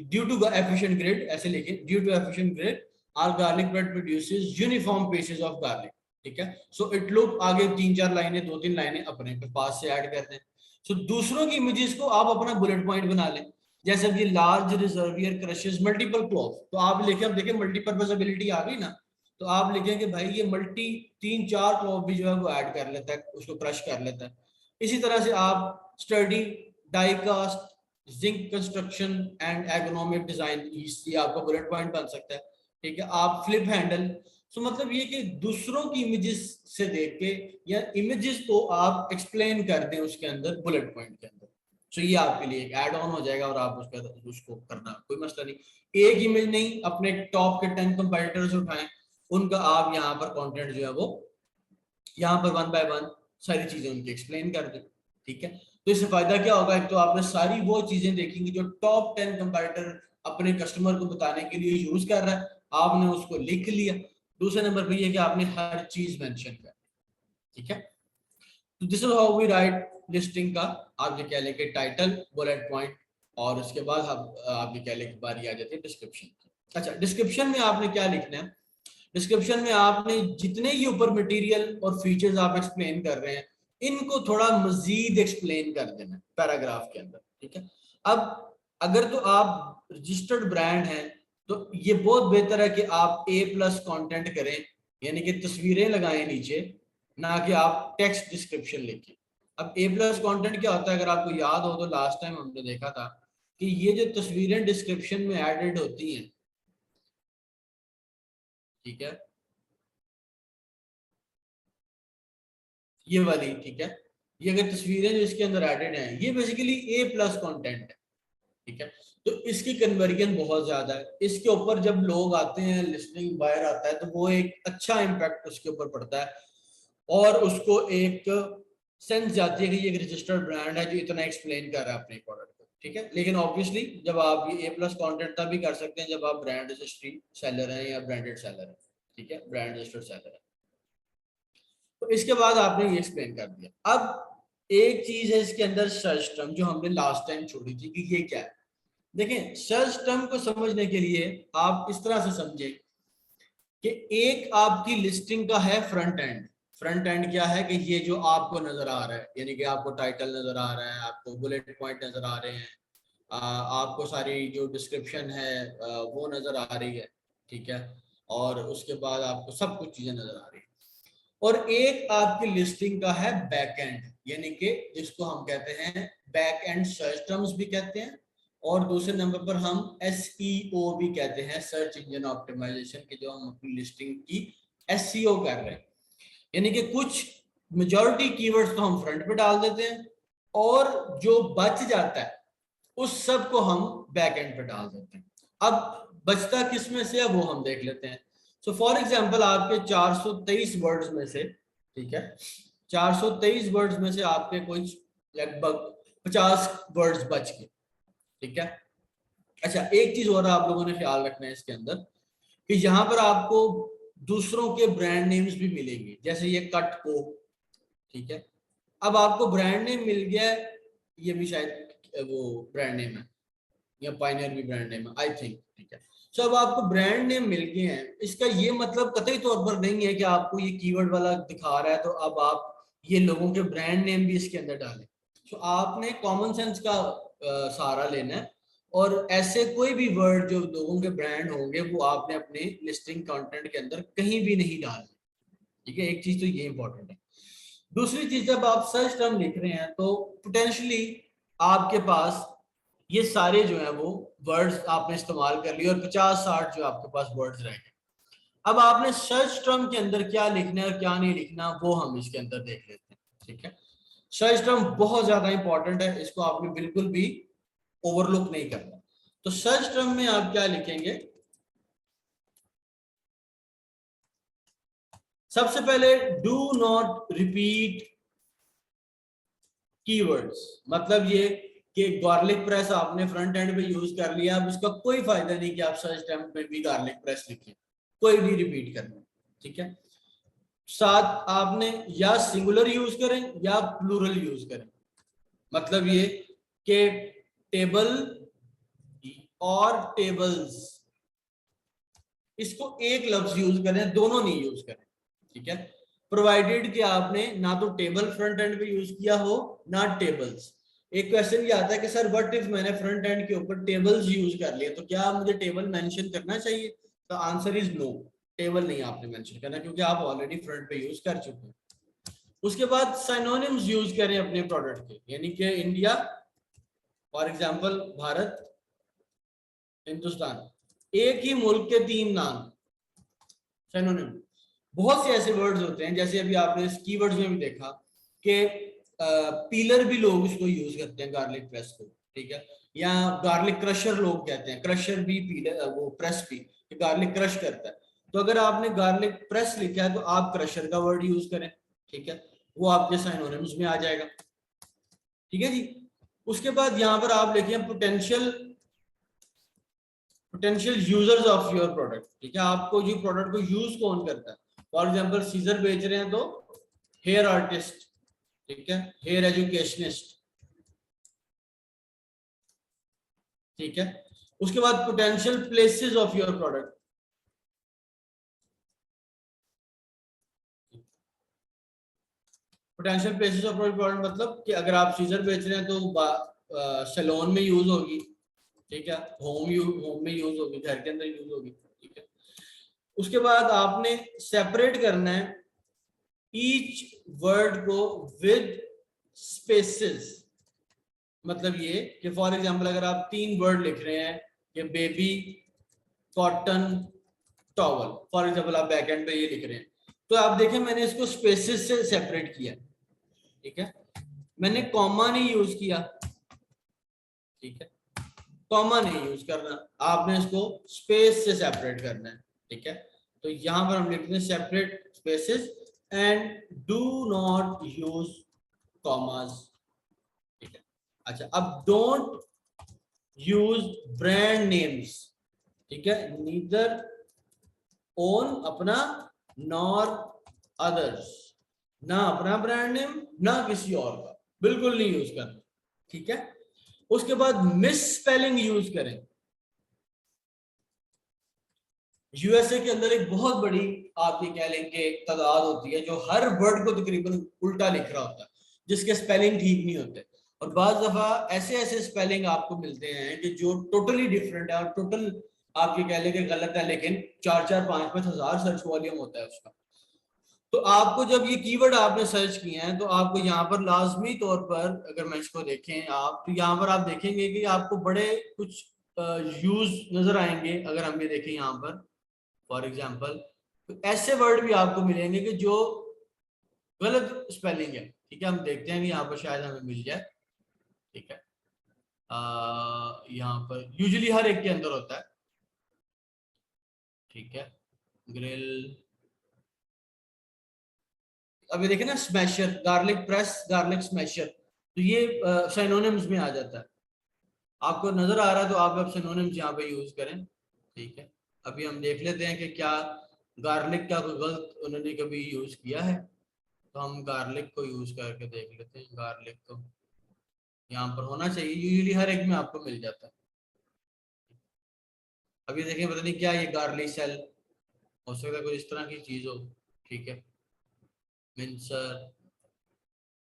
due to efficient grid, ऐसे लिखें, due to efficient grid our garlic bread produces uniform pieces of garlic, ठीक है। सो इट लुक, आगे 3-4 लाइनें, 2-3 लाइनें अपने पास से ऐड करते हैं। सो दूसरों की इमेजेस को आप अपना बुलेट पॉइंट बना लें, जैसे कि large reservoir crushes multiple cloth, तो आप लिखें, अब देखिए मल्टीपर्पज एबिलिटी आ गई ना, तो आप लिखें कि भाई ये मल्टी 3-4 क्लॉथ भी जो है वो ऐड कर लेता है, उसको क्रश कर लेता है। इसी तरह से आप study die cast zinc construction and ergonomic design, ये आपका बुलेट पॉइंट बन सकता है, ठीक है। आप फ्लिप हैंडल, सो मतलब ये कि दूसरों की इमेजेस से देख के या इमेजेस को आप एक्सप्लेन कर दें उसके अंदर बुलेट पॉइंट के अंदर, सो ये आपके लिए एक ऐड ऑन हो जाएगा और आप उसको करना कोई मसला नहीं। एक इमेज नहीं, अपने टॉप के 10 कंपैरेटर्स उठाएं, उनका आप यहाँ पर कंटेंट जो है वो यहाँ पर 1 बाय 1 सारी चीजें उनकी एक्सप्लेन कर दें, ठीक है। तो इससे फायदा क्या होगा, एक तो आपने सारी वो चीजें देखेंगी जो टॉप 10 कंपैरेटर अपने कस्टमर को बताने के लिए यूज कर रहा है, आपने उसको लिख लिया। दूसरे नंबर पे ये कि आपने हर चीज मेंशन कर, ठीक है। तो this is how we write listing का। आप ये कह लें कि टाइटल, बुलेट पॉइंट, और उसके बाद आप ये कह लें कि बारी आ जाती है डिस्क्रिप्शन। अच्छा, डिस्क्रिप्शन में आपने क्या लिखना है, डिस्क्रिप्शन में आपने जितने ही ऊपर मटेरियल और फीचर्स आप एक्सप्लेन कर रहे हैं, इनको थोड़ा मजीद एक्सप्लेन कर देना पैराग्राफ के अंदर, ठीक है। अब अगर तो आप रजिस्टर्ड ब्रांड हैं तो ये बहुत बेहतर है कि आप A+ कंटेंट करें, यानी कि तस्वीरें लगाएं नीचे, ना कि आप टेक्स्ट डिस्क्रिप्शन लिखें। अब A+ कंटेंट क्या होता है, अगर आपको याद हो तो लास्ट टाइम हमने देखा था कि ये जो तस्वीरें डिस्क्रिप्शन में एडेड होती हैं, ठीक है, ये वाली, ठीक है, ये अगर तस्वीरें जो इसके अंदर एडेड हैं, ये बेसिकली A+ कंटेंट है, ठीक है। तो इसकी कन्वर्जन बहुत ज्यादा है, इसके ऊपर जब लोग आते हैं, लिस्टिंग बायर आता है, तो वो एक अच्छा इम्पैक्ट उसके ऊपर पड़ता है और उसको एक सेंस जाती है कि ये एक रजिस्टर्ड ब्रांड है जो इतना एक्सप्लेन कर रहा है अपने प्रोडक्ट को, ठीक है। लेकिन ऑब्वियसली जब आप ये A+ कंटेंट तभी कर सकते हैं जब आप ब्रांड रजिस्ट्री सेलर हैं या ब्रांडेड सेलर हैं, ठीक है, ब्रांड रजिस्टर्ड सेलर है। तो इसके बाद आपने ये एक्सप्लेन कर दिया। अब एक चीज है इसके अंदर, सर्च टर्म, जो हमने लास्ट टाइम छोड़ी थी कि ये क्या है। देखें, सर्च टर्म को समझने के लिए आप इस तरह से समझें कि एक आपकी लिस्टिंग का है फ्रंट एंड। फ्रंट एंड क्या है कि ये जो आपको नजर आ रहा है, यानी कि आपको टाइटल नजर आ रहा है, आपको बुलेट पॉइंट नजर आ रहे हैं, आपको सारी जो डिस्क्रिप्शन है वो नजर आ रही है, ठीक है, और उसके बाद आपको सब कुछ चीजें नजर आ रही है। और एक आपकी लिस्टिंग का है बैक एंड, यानी कि जिसको हम कहते हैं बैक एंड सर्च टर्म्स भी कहते हैं, और दूसरे नंबर पर हम SEO भी कहते हैं, सर्च इंजन ऑप्टिमाइजेशन के, जो हम अपनी लिस्टिंग की SEO कर रहे हैं। यानी कि कुछ मेजॉरिटी कीवर्ड्स तो हम फ्रंट पे डाल देते हैं और जो बच जाता है उस सब को हम बैक एंड पे डाल देते हैं। अब बचता किस में से है वो हम देख लेते हैं। सो फॉर एग्जांपल आपके 423 वर्ड्स में से, ठीक है, 423 वर्ड्स में से आपके कुछ लगभग 50 वर्ड्स बच गए, ठीक है। अच्छा, एक चीज और आप लोगों ने ख्याल रखना है इसके अंदर कि यहाँ पर आपको दूसरों के ब्रांड नेम्स भी मिलेंगे, जैसे ये कट को, ठीक है। अब आपको ब्रांड नेम मिल गया है, ये भी शायद वो ब्रांड नेम है, या पायनियर भी ब्रांड नेम है आई थिंक, ठीक है। सो अब आपको ब्रांड नेम मिल गए हैं, इसका ये मतलब कतई तौर पर नहीं है कि आपको ये कीवर्ड वाला दिखा रहा है तो अब आप ये लोगों के ब्रांड नेम भी इसके अंदर डालें। सो आपने कॉमन सेंस का सहारा लेना है, और ऐसे कोई भी वर्ड जो लोगों के ब्रांड होंगे वो आपने अपने लिस्टिंग कंटेंट के अंदर कहीं भी नहीं डालना, ठीक है। एक चीज तो ये इंपॉर्टेंट है। दूसरी चीज, जब आप सर्च टर्म लिख रहे हैं तो पोटेंशियली आपके पास ये सारे जो है वो वर्ड्स आपने इस्तेमाल कर लिए और 50-60 जो आपके पास वर्ड्स रह गए। अब आपने सर्च टर्म के अंदर क्या लिखना है और क्या नहीं लिखना वो हम इसके अंदर देख लेते हैं, ठीक है। सर्च टर्म बहुत ज्यादा इंपॉर्टेंट है, इसको आपने बिल्कुल भी ओवरलुक नहीं करना। तो सर्च टर्म में आप क्या लिखेंगे, सबसे पहले डू नॉट रिपीट कीवर्ड्स। मतलब ये कि गार्लिक प्रेस आपने फ्रंट एंड पे यूज कर लिया, अब उसका कोई फायदा नहीं कि आप सर्च टर्म पे भी गार्लिक प्रेस लिखें, कोई भी रिपीट करना, ठीक है। साथ आपने या सिंगुलर यूज करें या प्लूरल यूज करें। मतलब ये कि टेबल और टेबल्स, इसको एक लफ्ज यूज करें, दोनों नहीं यूज करें, ठीक है। प्रोवाइडेड कि आपने ना तो टेबल फ्रंट एंड पे यूज किया हो ना टेबल्स। एक क्वेश्चन ये आता है कि सर व्हाट इफ मैंने फ्रंट एंड के ऊपर टेबल्स यूज कर लिए, तो क्या मुझे टेबल मेंशन करना चाहिए? तो आंसर इज नो, टेबल नहीं आपने मेंशन करना क्योंकि आप ऑलरेडी फ्रंट पे यूज कर चुके हैं। उसके बाद सिनोनिम्स यूज करें अपने प्रोडक्ट के, यानी कि India, for example Bharat, Hindustan, एक ही मुल्क के 3 नाम, सिनोनिम। बहुत से ऐसे वर्ड्स होते हैं, जैसे अभी आपने इस कीवर्ड्स में भी देखा कि पीलर भी लोग इसको यूज करते हैं गार्लिक प्रेस को, ठीक है। या गार्लिक क्रशर लोग कहते हैं, क्रशर भी पीलर, वो प्रेस भी, गार्लिक क्रश करता है। तो अगर आपने गार्लिक प्रेस लिखा है तो आप क्रशर का वर्ड यूज करें, ठीक है, वो आपके सिनोनिम्स में आ जाएगा, ठीक है जी। उसके बाद यहाँ पर आप लिखें potential users of your product, ठीक है। आपको जो प्रोडक्ट को यूज कौन करता है, फॉर एग्जांपल सीजर बेच रहे हैं तो हेयर आर्टिस्ट, ठीक है, हेयर एजुकेशनिस्ट, ठीक है। उसके बाद potential places of your product, potential places of your product मतलब कि अगर आप सीजर बेच रहे हैं तो सैलून में यूज होगी, ठीक है, होम में यूज होगी, घर के अंदर यूज होगी, ठीक है। उसके बाद आपने सेपरेट करना है ईच वर्ड को विद स्पेसेस। मतलब ये कि फॉर एग्जांपल अगर आप 3 वर्ड लिख रहे हैं कि baby, cotton, towel, for example आप बैक एंड पे ये लिख रहे हैं, तो आप देखें मैंने इसको स्पेसेस से सेपरेट किया, ठीक है। मैंने कॉमा नहीं यूज किया, ठीक है, कॉमा नहीं यूज करना, आपने इसको स्पेस से सेपरेट करना है, ठीक है। तो यहां पर हम लिखते हैं separate spaces and do not use commas, ठीक है। अच्छा, अब डोंट यूज ब्रांड नेम्स, ठीक है, नीदर ओन अपना नॉर अदर्स, ना अपना ब्रांड नेम ना किसी और का, बिल्कुल नहीं यूज करना, ठीक है। उसके बाद मिस स्पेलिंग यूज करें। यूएसए के अंदर एक बहुत बड़ी आप ये कह लें कि तादाद होती है जो हर वर्ड को तकरीबन उल्टा लिख रहा होता है, जिसके स्पेलिंग ठीक नहीं होते, और बाज दफा ऐसे ऐसे स्पेलिंग आपको मिलते हैं कि जो टोटली डिफरेंट है और टोटल आप ये कह लें कि गलत है, लेकिन 4-4 5-5 हजार सर्च वॉल्यूम होता है उसका। तो आपको जब ये कीवर्ड आपने सर्च किए हैं तो आपको यहाँ पर लाजमी तौर पर, अगर मैं इसको देखें आप, तो यहाँ पर आप देखेंगे कि आपको बड़े कुछ यूज नजर आएंगे। अगर हम ये देखें यहाँ पर फॉर एग्जाम्पल, तो ऐसे वर्ड भी आपको मिलेंगे कि जो गलत स्पेलिंग है, ठीक है। हम देखते हैं कि यहाँ पर शायद हमें मिल जाए, ठीक है। यहाँ पर यूजुअली हर एक के अंदर होता है, ठीक है, ग्रिल। अभी देखें ना, smasher, garlic press, garlic smasher, तो ये सिनोनिम्स में आ जाता है। आपको नजर आ रहा है तो आप अब सिनोनिम्स यहाँ पे यूज करें, ठीक है। अभी हम देख लेते हैं कि क्या गार्लिक का कोई गलत उन्होंने कभी यूज किया है, तो हम गार्लिक को यूज करके देख लेते हैं। गार्लिक तो यहाँ पर होना चाहिए, यूजुअली हर एक में आपको मिल जाता है, अभी देखें पता नहीं क्या ये गार्लिक सेल, हो सकता है कोई इस तरह की चीज हो, ठीक है, मिंसर,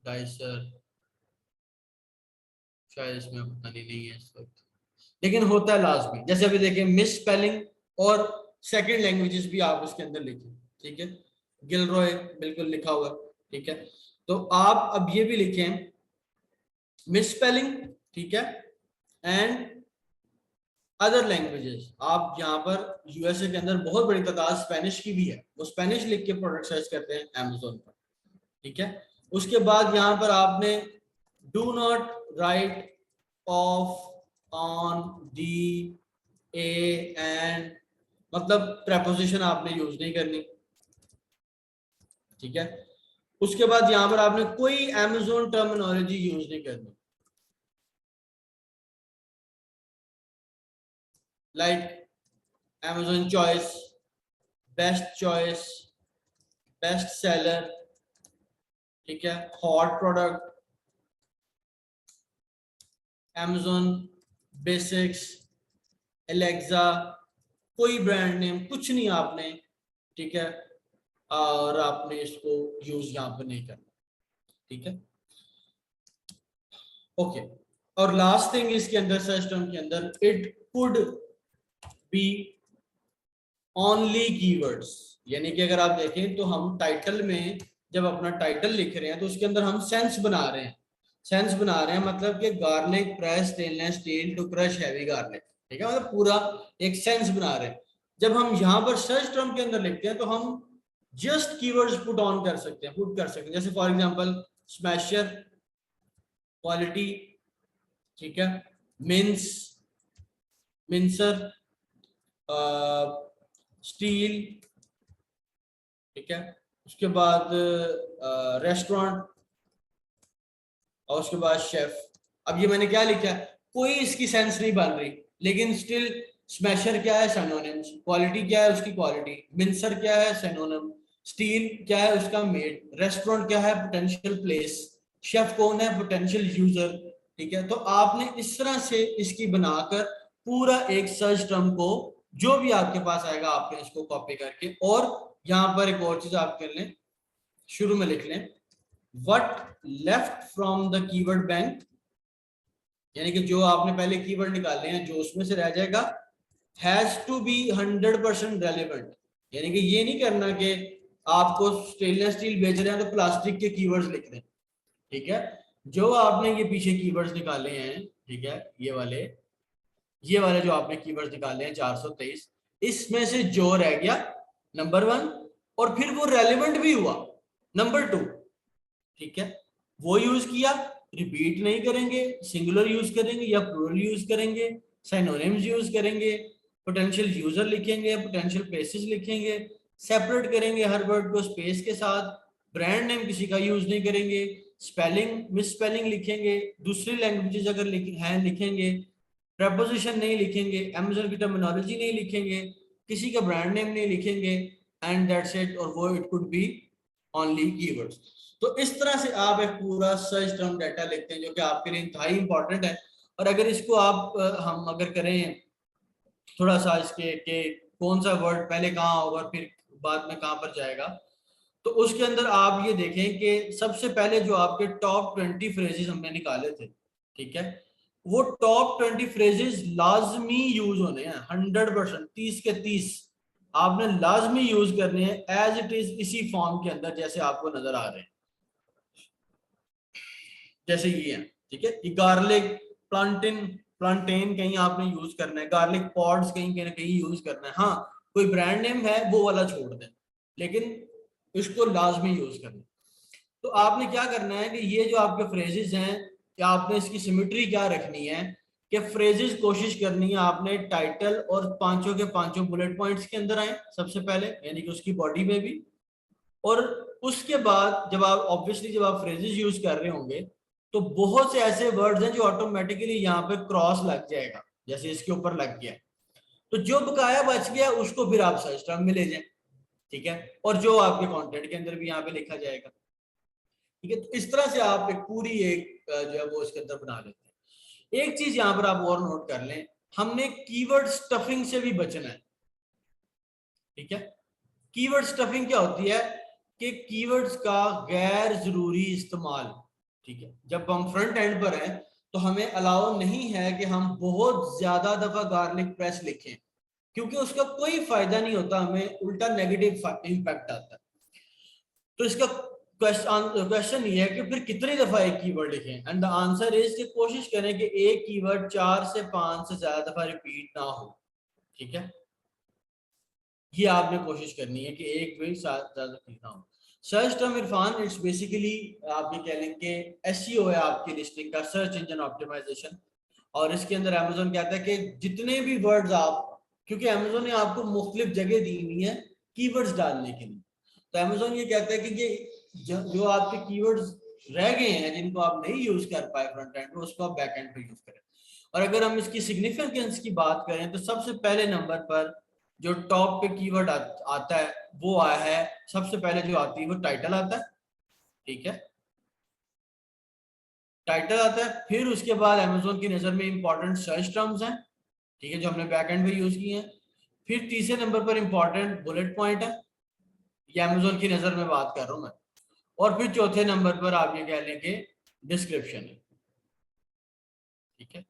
डाइसर, शायद इसमें पता नहीं है इस वक्त, लेकिन होता है लाजमी। जैसे अभी देखिए मिस स्पेलिंग और सेकंड लैंग्वेजेस भी आप उसके अंदर लिखें, ठीक है, गिलरॉय बिल्कुल लिखा हुआ है, ठीक है। तो आप अब ये भी लिखें मिस स्पेलिंग, ठीक है, एंड अदर लैंग्वेजेस। आप यहाँ पर यूएसए के अंदर बहुत बड़ी तादाद स्पेनिश की भी है, वो स्पेनिश लिख के प्रोडक्ट सर्च करते हैं अमेज़न पर, ठीक है। उसके बाद यहाँ पर आपने do not right of on the A and, मतलब प्रेपोजिशन आपने यूज नहीं करनी, ठीक है। उसके बाद यहां पर आपने कोई अमेज़न टर्मिनोलॉजी यूज नहीं करनी, like Amazon choice, best seller, ठीक है, hot product, Amazon basics, Alexa, कोई ब्रांड नेम कुछ नहीं आपने, ठीक है, और आपने इसको यूज यहाँ पर नहीं करना, ठीक है, ओके। और लास्ट थिंग इसके अंदर सर्च टर्म के अंदर, it could be only keywords, यानी कि अगर आप देखें तो हम टाइटल में जब अपना टाइटल लिख रहे हैं तो उसके अंदर हम सेंस बना रहे हैं, मतलब कि garlic press stainless steel to crush heavy garlic, ठीक है, मतलब पूरा एक सेंस बना रहे हैं। जब हम यहाँ पर सर्च टर्म के अंदर लिखते हैं तो हम जस्ट कीवर्ड्स पुट कर सकते हैं, जैसे फॉर एग्जांपल स्मैशर, क्वालिटी, ठीक है, मिंस, मिंसर, स्टील, ठीक है, उसके बाद रेस्टोरेंट, और उसके बाद शेफ। अब ये मैंने क्या लिखा है, कोई इसकी सेंस नहीं बन रही, लेकिन स्टिल स्मैशर क्या है, सिनोनिम्स, क्वालिटी क्या है उसकी क्वालिटी, मिंसर क्या है सिनोनिम, स्टील क्या है उसका मेड, रेस्टोरेंट क्या है पोटेंशियल प्लेस, शेफ कौन है पोटेंशियल यूजर, ठीक है। तो आपने इस तरह से इसकी बनाकर पूरा एक सर्च टर्म को जो भी आपके पास आएगा आपने इसको कॉपी करके, और यहाँ पर एक और चीज आप कर लें, शुरू में लिख लें what left from the keyword bank, यानी कि जो आपने पहले कीवर्ड निकाले हैं जो उसमें से रह जाएगा, हैज टू बी 100% रेलिवेंट, यानी कि ये नहीं करना कि आपको स्टेनलेस स्टील बेच रहे हैं तो प्लास्टिक के कीवर्ड्स लिख दें, ठीक है। जो आपने ये पीछे कीवर्ड्स निकाले हैं, ठीक है, ये वाले जो आपने कीवर्ड्स निकाले हैं 423, इसमें से जो रह गया नंबर 1, और फिर वो रेलिवेंट भी हुआ नंबर 2, ठीक है, वो यूज किया, रिपीट नहीं करेंगे, सिंगुलर यूज करेंगे या प्लूरल यूज करेंगे, सिनोनिम्स यूज करेंगे, पोटेंशियल यूजर लिखेंगे, पोटेंशियल प्लेसेस लिखेंगे, सेपरेट करेंगे हर वर्ड को स्पेस के साथ, ब्रांड नेम किसी का यूज नहीं करेंगे, स्पेलिंग मिस स्पेलिंग लिखेंगे, दूसरी लैंग्वेजेस अगर हैं लिखेंगे, प्रपोजिशन नहीं लिखेंगे, अमेज़न की टर्मिनोलॉजी नहीं लिखेंगे, किसी का ब्रांड नेम नहीं लिखेंगे, एंड दैट्स इट, और वो it could be only keywords. तो इस तरह से आप एक पूरा सर्च टर्म डाटा लिखते हैं जो कि आपके लिए इंतहाई इंपॉर्टेंट है। और अगर इसको आप हम अगर करें थोड़ा सा इसके कि कौन सा वर्ड पहले कहाँ होगा फिर बाद में कहाँ पर जाएगा, तो उसके अंदर आप ये देखें कि सबसे पहले जो आपके टॉप 20 फ्रेजेस हमने निकाले थे, ठीक है, वो टॉप 20 फ्रेजेस लाजमी यूज होने हैं 100%, 30 के 30 आपने लाजमी यूज करने हैं एज इट इज, इसी फॉर्म के अंदर जैसे आपको नजर आ रहे हैं, जैसे ये है, ठीक है। ये गार्लिक प्लांटेन कहीं आपने यूज करना है, गार्लिक पॉड्स कहीं ना कहीं यूज करना है, हाँ कोई ब्रांड नेम है वो वाला छोड़ दें, लेकिन इसको लाजमी यूज करना है। तो आपने क्या करना है कि ये जो आपके फ्रेजेस हैं, या आपने इसकी सिमेट्री क्या रखनी है कि फ्रेजेस कोशिश करनी है आपने टाइटल और पांचों के पांचों बुलेट पॉइंट्स के अंदर आए सबसे पहले, यानी कि उसकी बॉडी में भी, और उसके बाद जब आप ऑब्वियसली जब आप फ्रेजेस यूज कर रहे होंगे तो बहुत से ऐसे वर्ड्स हैं जो ऑटोमेटिकली यहाँ पे क्रॉस लग जाएगा, जैसे इसके ऊपर लग गया, तो जो बकाया बच गया उसको फिर आप सर्च टर्म में ले जाएं, ठीक है, और जो आपके कंटेंट के अंदर भी यहाँ पे लिखा जाएगा, ठीक है। तो इस तरह से आप एक पूरी एक जो है वो इसके अंदर बना लेते हैं। एक चीज यहाँ पर आप और नोट कर लें, हमने कीवर्ड स्टफिंग से भी बचना है, ठीक है। कीवर्ड स्टफिंग क्या होती है कि कीवर्ड्स का गैर जरूरी इस्तेमाल, ठीक है। जब हम फ्रंट एंड पर हैं तो हमें अलाउ नहीं है कि हम बहुत ज्यादा दफा गार्लिक प्रेस लिखें, क्योंकि उसका कोई फायदा नहीं होता, हमें उल्टा नेगेटिव इम्पैक्ट आता है। तो इसका क्वेश्चन ये है कि फिर कितनी दफा एक कीवर्ड लिखें, एंड द आंसर इज कि कोशिश करें कि एक कीवर्ड 4 से 5 से ज्यादा दफा रिपीट ना हो, ठीक है। ये आपने कोशिश करनी है कि एक भी ज्यादा लिखना हो। Search term Irfan, it's basically आप ये कह लें कि एसईओ है आपकी लिस्टिंग का, सर्च इंजन ऑप्टिमाइजेशन। और इसके अंदर अमेजोन कहता है कि जितने भी वर्ड्स आप, क्योंकि अमेजोन ने आपको मुख्तलिफ जगह दी हुई है कीवर्ड्स डालने के लिए, तो अमेजोन ये कहता है कि ये जो आपके कीवर्ड्स रह गए हैं जिनको आप नहीं यूज कर पाए फ्रंट एंड पे, उसको आप बैक एंड पे यूज करें। और अगर हम इसकी सिग्निफिकेंस की बात करें तो सबसे पहले नंबर पर जो टॉप पे कीवर्ड आता है वो आया है, सबसे पहले जो आती है वो टाइटल आता है, ठीक है। टाइटल आता है, फिर उसके बाद अमेजोन की नजर में इंपॉर्टेंट सर्च टर्म्स हैं, ठीक है, जो हमने बैक एंड पे यूज किए हैं। फिर तीसरे नंबर पर इंपॉर्टेंट बुलेट पॉइंट है, ये अमेजोन की नजर में बात कर रहा हूं मैं। और फिर चौथे नंबर पर आप ये कह लेंगे डिस्क्रिप्शन है, ठीक है।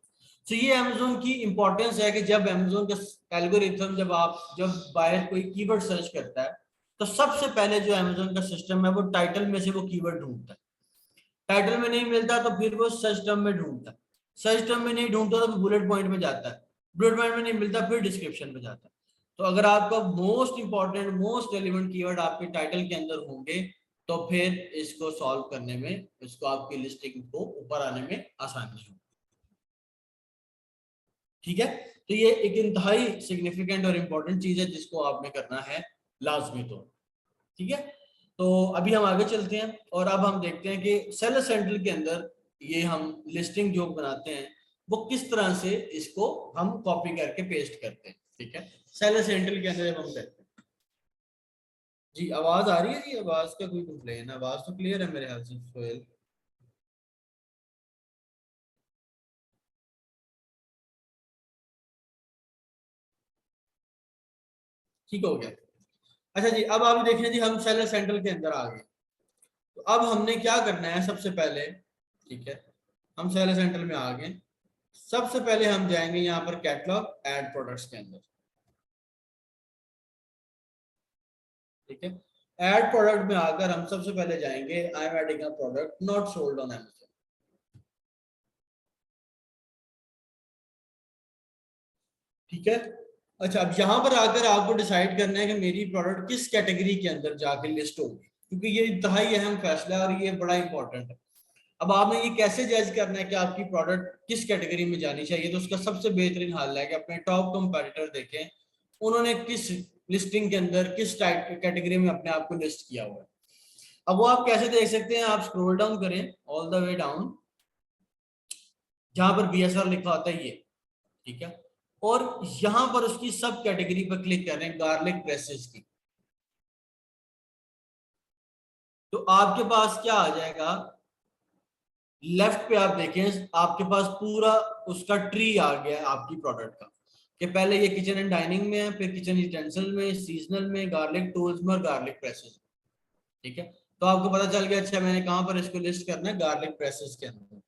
तो ये अमेजोन की इंपॉर्टेंस है कि जब अमेजोन का एल्गोरिथम, जब बायर कोई कीवर्ड सर्च करता है तो सबसे पहले जो अमेजोन का सिस्टम है वो टाइटल में से वो कीवर्ड ढूंढता है। टाइटल में नहीं मिलता तो फिर वो सर्च टर्म में ढूंढता है, सर्च टर्म में नहीं ढूंढता तो बुलेट पॉइंट में जाता है, बुलेट पॉइंट में नहीं मिलता फिर डिस्क्रिप्शन में जाता है। तो अगर आपका most important most relevant keyword आपके टाइटल के अंदर होंगे तो फिर इसको सॉल्व करने में, इसको आपकी लिस्टिंग को ऊपर आने में आसानी होगी, ठीक है। तो ये एक इंतहाई सिग्निफिकेंट और इंपॉर्टेंट चीज है जिसको आपने करना है लाजमी तौर, ठीक है। तो अभी हम आगे चलते हैं और अब हम देखते हैं कि सेलर सेंट्रल के अंदर ये हम लिस्टिंग जो बनाते हैं वो किस तरह से इसको हम कॉपी करके पेस्ट करते हैं, ठीक है। सेलर सेंट्रल के अंदर हम करते हैं। जी आवाज आ रही है जी, आवाज का कोई कंप्लेन? आवाज तो क्लियर है मेरे ख्याल से सोहेल। ठीक हो गया। अच्छा जी, अब आप देखें जी, हम सेलर सेंट्रल के अंदर आ गए। तो अब हमने क्या करना है सबसे पहले, ठीक है, हम सेलर सेंट्रल में आ गए। सबसे पहले हम जाएंगे यहाँ पर कैटलॉग एड प्रोडक्ट्स के अंदर, ठीक है। एड प्रोडक्ट में आकर हम सबसे पहले जाएंगे I am adding a product not sold on Amazon, ठीक है। अच्छा, अब यहाँ पर आकर आपको डिसाइड करना है कि मेरी प्रोडक्ट किस कैटेगरी के अंदर जाके लिस्ट होगी, क्योंकि ये इंतहाई अहम फैसला है और ये बड़ा इंपॉर्टेंट है। अब आपने ये कैसे जज करना है कि आपकी प्रोडक्ट किस कैटेगरी में जानी चाहिए, तो उसका सबसे बेहतरीन हल है कि अपने टॉप कंपैटिटर देखें उन्होंने किस लिस्टिंग के अंदर किस टाइप कैटेगरी में अपने आप को लिस्ट किया हुआ है। अब वो आप कैसे देख सकते हैं, आप स्क्रॉल डाउन करें ऑल द वे डाउन, जहां पर बीएसआर लिखा होता है ये, ठीक है। और यहां पर उसकी सब कैटेगरी पर क्लिक करें गार्लिक प्रेसेस की, तो आपके पास क्या आ जाएगा, लेफ्ट पे आप देखें आपके पास पूरा उसका ट्री आ गया है आपकी प्रोडक्ट का, कि पहले ये किचन एंड डाइनिंग में है, फिर किचन यूटेंसिल में, सीजनल में, गार्लिक टूल्स में और गार्लिक प्रेसेस, ठीक है। तो आपको पता चल गया अच्छा मैंने कहां पर इसको लिस्ट करना है, गार्लिक प्रेसेस के अंदर।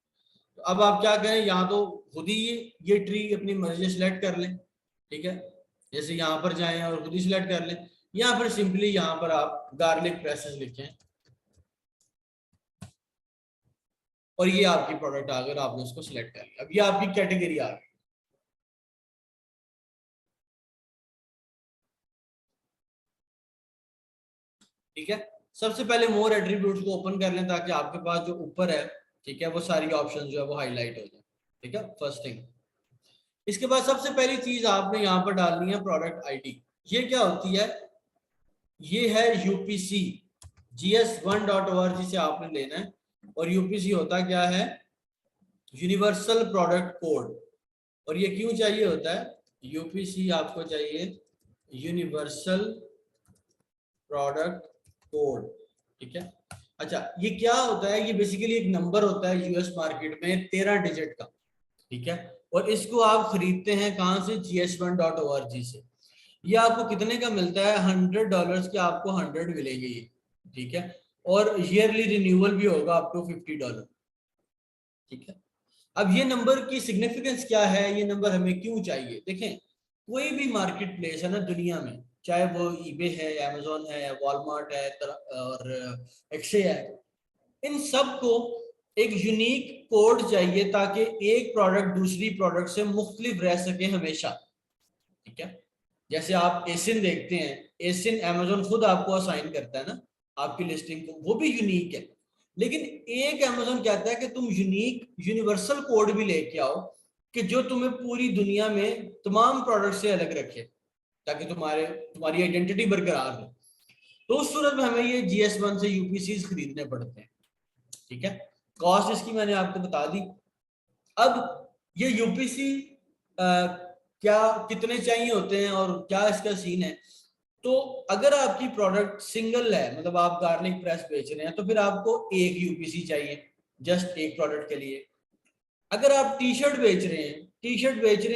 तो अब आप क्या करें, यहाँ तो खुद ही ये ट्री अपनी मर्जी से सिलेक्ट कर लें, ठीक है। जैसे यहाँ पर जाएं और खुद ही सिलेक्ट कर लें, या फिर सिंपली यहाँ पर आप गार्लिक प्रेसेस लिखें और ये आपकी प्रोडक्ट आ गई, आपने उसको सिलेक्ट कर लिया, अब ये आपकी कैटेगरी आ गई, ठीक है। सबसे पहले मोर एट्रीब्यूट्स को ओपन कर लें ताकि आपके पास जो ऊपर है, ठीक है, वो सारी ऑप्शन जो है वो हाईलाइट हो जाए, ठीक है, फर्स्ट थिंग। इसके बाद सबसे पहली चीज आपने यहाँ पर डालनी है प्रोडक्ट आईडी। ये क्या होती है, ये है यूपीसी, GS1.org से आपने लेना है। और यूपीसी होता क्या है, यूनिवर्सल प्रोडक्ट कोड। और ये क्यों चाहिए होता है, यूपीसी आपको चाहिए यूनिवर्सल प्रोडक्ट कोड, ठीक है। अच्छा, ये क्या होता है, ये बेसिकली एक नंबर होता है यूएस मार्केट में 13 डिजिट का, ठीक है। और इसको आप खरीदते हैं कहाँ से, gs1.org से। ये आपको कितने का मिलता है, $100 के आपको 100 मिलेंगे ये, ठीक है। और ईयरली रिन्यूअल भी होगा अप टू $50, ठीक है। अब ये नंबर की सिग्निफिकेंस क्या है, ये नंबर हमें क्यों चाहिए? देखें, कोई भी मार्केट प्लेस है ना दुनिया में, चाहे वो ईबे है, अमेजोन है, वॉलमार्ट है और एक्से है, इन सबको एक यूनिक कोड चाहिए ताकि एक प्रोडक्ट दूसरी प्रोडक्ट से मुख्तलिफ रह सके हमेशा, ठीक है। जैसे आप एसिन देखते हैं, एसिन अमेजोन खुद आपको असाइन करता है ना आपकी लिस्टिंग को, वो भी यूनिक है। लेकिन एक अमेजोन कहता है कि तुम यूनिक यूनिवर्सल कोड भी लेके आओ कि जो तुम्हें पूरी दुनिया में तमाम प्रोडक्ट से अलग रखे, ताकि तुम्हारी आइडेंटिटी बरकरार हो। तो उस सूरत में हमें ये GS1 से यूपीसी खरीदने पड़ते हैं, ठीक है। कॉस्ट इसकी मैंने आपको बता दी। अब ये यूपीसी क्या कितने चाहिए होते हैं और क्या इसका सीन है? तो अगर आपकी प्रोडक्ट सिंगल है, मतलब आप गार्लिक प्रेस बेच रहे हैं, तो फिर आपको एक यूपीसी चाहिए जस्ट एक प्रोडक्ट के लिए। अगर आप टी शर्ट बेच रहे हैं,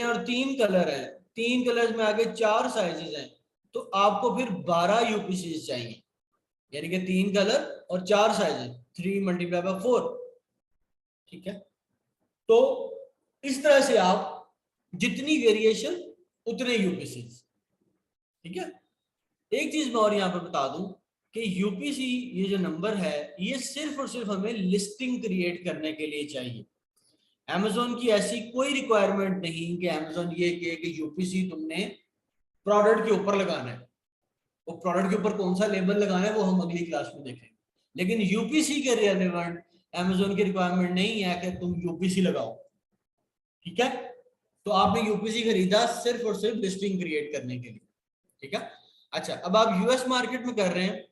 और 3 कलर हैं, 3 कलर्स में आगे 4 साइजेस हैं, तो आपको फिर 12 यूपीसी चाहिए, यानी कि 3 कलर और 4 साइजेस, 3 × 4, ठीक है। तो इस तरह से आप जितनी वेरिएशन उतने यूपीसी, ठीक है। एक चीज मैं और यहाँ पर बता दूं कि यूपीसी ये जो नंबर है, ये सिर्फ और सिर्फ हमें लिस्टिंग क्रिएट करने के लिए चाहिए। अमेजोन की ऐसी कोई रिक्वायरमेंट नहीं कि अमेजोन ये कहे कि यूपीसी तुमने प्रोडक्ट के ऊपर लगाना है। वो प्रोडक्ट के ऊपर कौन सा लेबल लगाना है वो हम अगली क्लास में देखेंगे, लेकिन यूपीसी के रिलेवेंट अमेजोन की रिक्वायरमेंट नहीं है कि तुम यूपीसी लगाओ, ठीक है। तो आपने यूपीसी खरीदा सिर्फ और सिर्फ लिस्टिंग क्रिएट करने के लिए, ठीक है। अच्छा, अब आप यूएस मार्केट में कर रहे हैं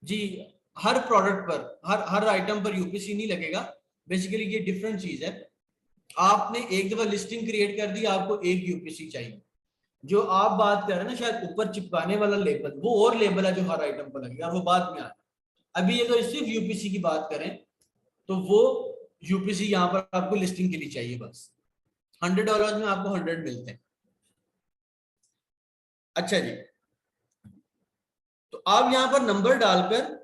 जी, हर प्रोडक्ट पर, हर आइटम पर यूपीसी नहीं लगेगा। बेसिकली ये डिफरेंट चीज है। आपने एक दफा लिस्टिंग क्रिएट कर दी, आपको एक यूपीसी चाहिए। जो आप बात कर रहे हैं ना शायद ऊपर चिपकाने वाला लेबल, वो और लेबल है जो हर आइटम पर लगेगा, वो बाद में आए। अभी अगर सिर्फ यूपीसी की बात करें तो वो यूपीसी यहाँ पर आपको लिस्टिंग के लिए चाहिए बस। $100 में आपको 100 मिलते हैं। अच्छा जी, तो आप यहां पर नंबर डालकर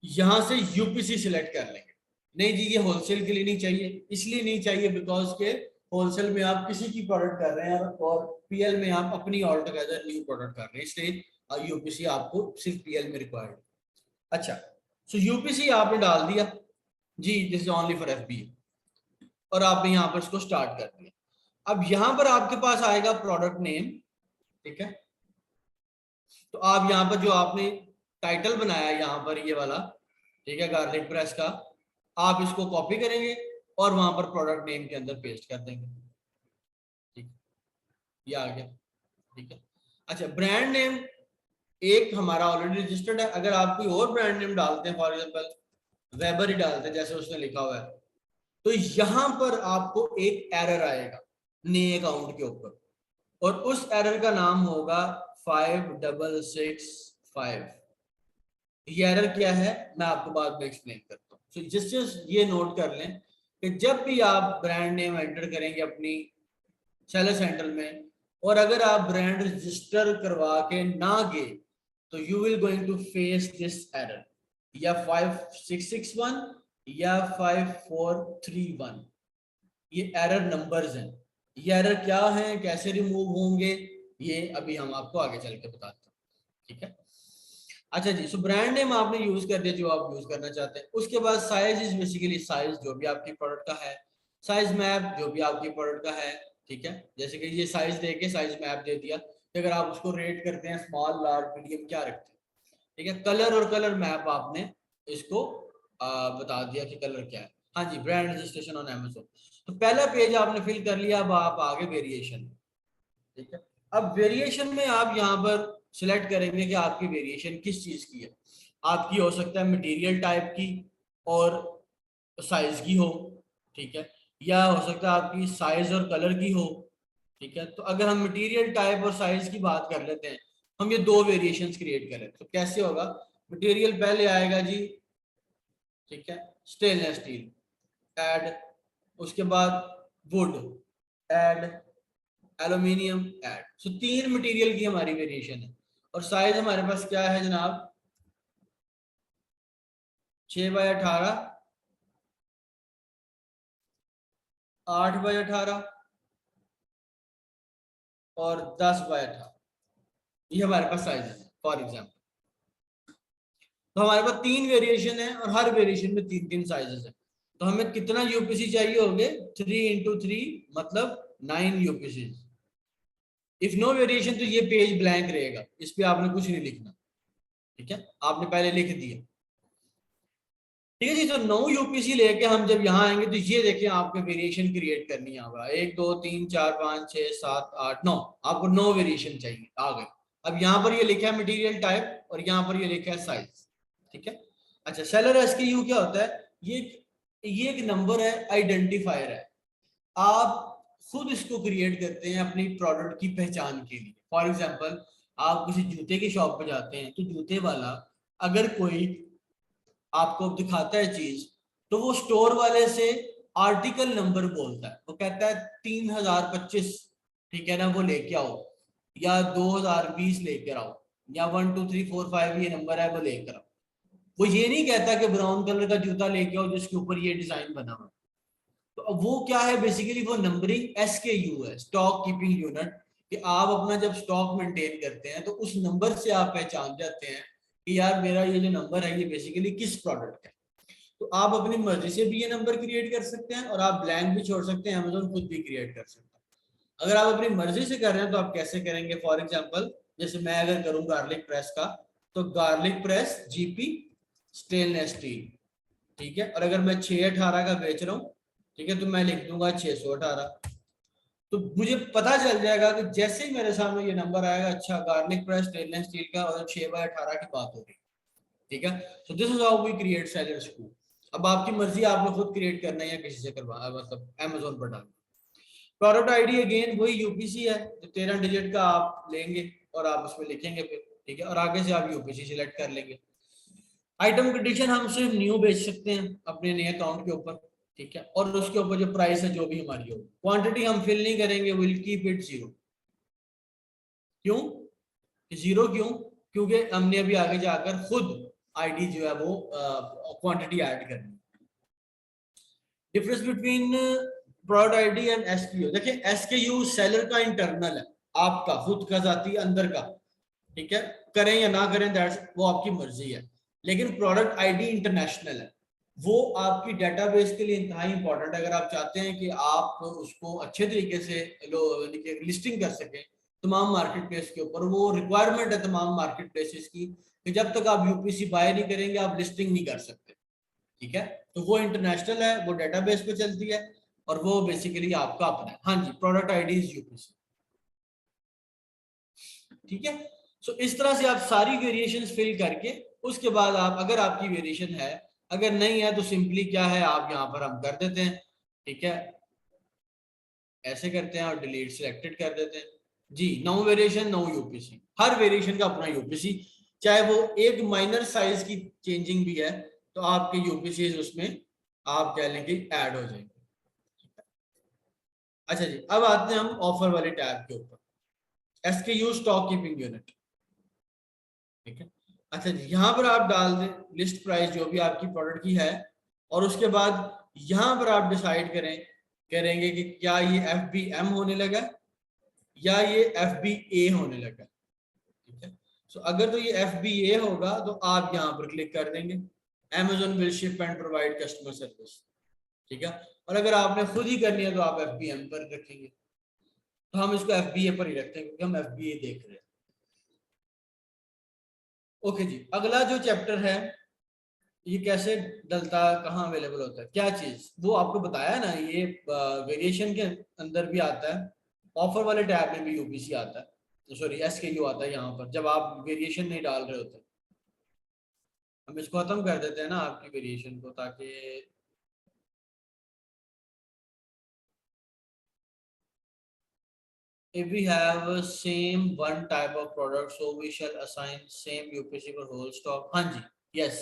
यहां से यूपीसी सिलेक्ट कर लेंगे। नहीं जी, ये होलसेल के लिए नहीं चाहिए, इसलिए नहीं चाहिए बिकॉज के होलसेल में आप किसी की प्रोडक्ट कर रहे हैं और पीएल में आप अपनी ऑल टुगेदर न्यू प्रोडक्ट कर रहे हैं, इसलिए यूपीसी आपको सिर्फ पीएल में रिक्वायर्ड। अच्छा, सो यूपीसी आपने डाल दिया जी, this is only for FB, और आपने यहाँ पर इसको स्टार्ट कर दिया। अब यहाँ पर आपके पास आएगा प्रोडक्ट नेम, ठीक है। तो आप यहाँ पर जो आपने टाइटल बनाया यहाँ पर ये वाला, ठीक है, गार्लिक प्रेस का, आप इसको कॉपी करेंगे और वहां पर प्रोडक्ट नेम के अंदर पेस्ट कर देंगे, ठीक, ये आ गया, ठीक है। अच्छा, ब्रांड नेम एक हमारा ऑलरेडी रजिस्टर्ड है। अगर आप कोई और ब्रांड नेम डालते हैं, फॉर एग्जांपल वेबर ही डालते हैं जैसे उसने लिखा हुआ है, तो यहां पर आपको एक एरर आएगा नए अकाउंट के ऊपर, और उस एरर का नाम होगा 5665। ये एरर क्या है मैं आपको बाद में एक्सप्लेन करता हूँ। तो जस्ट ये नोट कर लें कि जब भी आप ब्रांड नेम एंटर करेंगे अपनी सेलर सेंटर में, और अगर आप ब्रांड रजिस्टर करवा के ना गए, तो you will going to face this error, या 5661 या 5431। ये एरर नंबर्स हैं। ये एरर क्या है, कैसे रिमूव होंगे, ये अभी हम आपको आगे चल के बताते हैं, ठीक है। अच्छा जी, सो ब्रांड नेम आपने यूज कर दिया जो आप यूज करना चाहते हैं। उसके बाद साइज इज बेसिकली साइज जो भी आपकी प्रोडक्ट का है, साइज मैप जो भी आपकी प्रोडक्ट का है, ठीक है। जैसे कि ये साइज दे के साइज मैप दे दिया, तो अगर आप उसको रेट करते हैं स्मॉल लार्ज मीडियम क्या रखते हैं, ठीक है। कलर और कलर मैप आपने इसको बता दिया कि कलर क्या है। हाँ जी, ब्रांड रजिस्ट्रेशन ऑन अमेज़न, तो पहला पेज आपने फिल कर लिया। अब आप आगे वेरिएशन, ठीक है। अब वेरिएशन में आप यहाँ पर सिलेक्ट करेंगे कि आपकी वेरिएशन किस चीज की है। आपकी हो सकता है मटेरियल टाइप की और साइज की हो, ठीक है, या हो सकता है आपकी साइज और कलर की हो, ठीक है। तो अगर हम मटेरियल टाइप और साइज की बात कर लेते हैं, हम ये दो वेरिएशंस क्रिएट करें तो कैसे होगा। मटेरियल पहले आएगा जी, ठीक है, स्टेनलेस स्टील, ऐड उसके बाद would add, aluminium add. So 3 material की हमारी वेरिएशन है। और साइज हमारे पास क्या है जनाब, 6x18, 8x18 और 10x18। ये हमारे पास साइज है फॉर एग्जाम्पल। तो हमारे पास 3 वेरिएशन है और हर वेरिएशन में 3 साइजेस है। तो हमें कितना यूपीसी चाहिए होंगे, 3 × 3 मतलब 9 यूपीसी। इफ नो वेरिएशन तो ये पेज ब्लैंक रहेगा, इस पे आपने कुछ नहीं लिखना, ठीक है, आपने पहले लिख दिया। ठीक है जी। तो 9 यूपीसी लेके हम जब यहाँ आएंगे तो ये देखिए आपको वेरिएशन क्रिएट करनी होगा, 1 2 3 4 5 6 7 8 9, आपको 9 वेरिएशन चाहिए, आ गए। अब यहाँ पर ये लिखा है मटेरियल टाइप और यहाँ पर ये लिखा है साइज, ठीक है। अच्छा, सेलर एसकेयू क्या होता है, ये एक नंबर है, आइडेंटिफायर है। आप खुद इसको क्रिएट करते हैं अपनी प्रोडक्ट की पहचान के लिए। फॉर एग्जांपल, आप किसी जूते की शॉप पे जाते हैं तो जूते वाला अगर कोई आपको दिखाता है चीज, तो वो स्टोर वाले से आर्टिकल नंबर बोलता है, वो कहता है 3025, ठीक है ना, वो लेके आओ, या 2020 लेकर आओ, या 1 2 3 4 5 ये नंबर है वो लेकर आओ। वो ये नहीं कहता कि ब्राउन कलर का जूता लेके आओ जिसके ऊपर ये डिजाइन बना हुआ। तो अब वो क्या है, बेसिकली वो नंबरिंग एसकेयू है, स्टॉक कीपिंग यूनिट। कि आप अपना जब स्टॉक मेंटेन करते हैं तो उस नंबर से आप पहचान जाते हैं कि यार मेरा ये जो नंबर है ये बेसिकली किस प्रोडक्ट का है। तो आप अपनी मर्जी से भी ये नंबर क्रिएट कर सकते हैं और आप ब्लैंक भी छोड़ सकते हैं, अमेजोन खुद भी क्रिएट कर सकता है। अगर आप अपनी मर्जी से कर रहे हैं तो आप कैसे करेंगे, फॉर एग्जांपल जैसे मैं अगर करूं गार्लिक प्रेस का, तो garlic press GP stainless steel, ठीक है। और अगर मैं 618 का बेच रहा हूँ, ठीक है, तो मैं लिख दूंगा 618। तो मुझे पता चल जाएगा कि जैसे ही मेरे सामने ये नंबर आएगा, अच्छा गार्लिक प्रेस स्टेनलेस स्टील का और 6x18 की बात हो रही, ठीक है। So this is how we create seller scoop. अब आपकी मर्जी, आपने खुद क्रिएट करना है या किसी से करवा, मतलब अमेजोन पर डालना। प्रोडक्ट आईडी अगेन वही यूपीसी है, तो 13 डिजिट का आप लेंगे और आप उसमें लिखेंगे फिर, ठीक है, और आगे से आप यूपीसी सिलेक्ट कर लेंगे। आइटम कंडीशन हम सिर्फ न्यू बेच सकते हैं अपने नए अकाउंट के ऊपर, ठीक है, और उसके ऊपर जो प्राइस है जो भी हमारी हो। क्वांटिटी हम फिल नहीं करेंगे, विल कीप इट 0। क्यों 0? क्यों? क्योंकि हमने अभी आगे जाकर खुद आईडी जो है वो क्वांटिटी ऐड करनी। Difference between product ID and SKU, देखिए एसकेयू सेलर का इंटरनल है, आपका खुद का जाती अंदर का, ठीक है, करें या ना करें दैट्स वो आपकी मर्जी है। लेकिन प्रोडक्ट आईडी इंटरनेशनल है, वो आपकी डेटाबेस के लिए इंतहाई इंपॉर्टेंट है। अगर आप चाहते हैं कि आप उसको अच्छे तरीके से लिस्टिंग कर सकें तमाम मार्केट प्लेस के ऊपर, वो रिक्वायरमेंट है तमाम मार्केट प्लेसेस की कि जब तक आप यूपीसी बाय नहीं करेंगे आप लिस्टिंग नहीं कर सकते, ठीक है। तो वो इंटरनेशनल है, वो डेटाबेस पे चलती है और वो बेसिकली आपका अपना है। हाँ जी, प्रोडक्ट आईडी इज यूपीसी, ठीक है। सो इस तरह से आप सारी वेरिएशंस फिल करके उसके बाद आप, अगर आपकी वेरिएशन है, अगर नहीं है तो सिंपली क्या है, आप यहाँ पर हम कर देते हैं, ठीक है, ऐसे करते हैं और डिलीट सिलेक्टेड कर देते हैं जी। नो वेरिएशन नो यूपीसी, हर वेरिएशन का अपना यूपीसी, चाहे वो एक माइनर साइज की चेंजिंग भी है तो आपके यूपीसी उसमें आप कह लेंगे ऐड हो जाएंगे। अच्छा जी, अब आते हैं हम ऑफर वाले टैब के ऊपर, एसकेयू स्टॉक कीपिंग यूनिट, ठीक है। अच्छा जी, यहाँ पर आप डाल दें लिस्ट प्राइस जो भी आपकी प्रोडक्ट की है, और उसके बाद यहाँ पर आप डिसाइड करेंगे कि क्या ये FBM होने लगा या ये FBA होने लगा, ठीक है। सो अगर तो ये FBA होगा तो आप यहाँ पर क्लिक कर देंगे, Amazon will ship and provide customer service, ठीक है। और अगर आपने खुद ही करनी है तो आप FBM पर रखेंगे। तो हम इसको FBA पर ही रखते हैं क्योंकि हम FBA देख रहे हैं। ओके जी, अगला जो चैप्टर है, ये कैसे डलता है, कहाँ अवेलेबल होता है, क्या चीज, वो आपको बताया ना, ये वेरिएशन के अंदर भी आता है, ऑफर वाले टैब में भी यूपीसी आता है, सॉरी एसकेयू आता है यहाँ पर जब आप वेरिएशन नहीं डाल रहे होते। हम इसको खत्म कर देते हैं ना आपकी वेरिएशन को, ताकि if we have same one type of product so we shall assign same UPC for whole stock। हाँ जी, yes,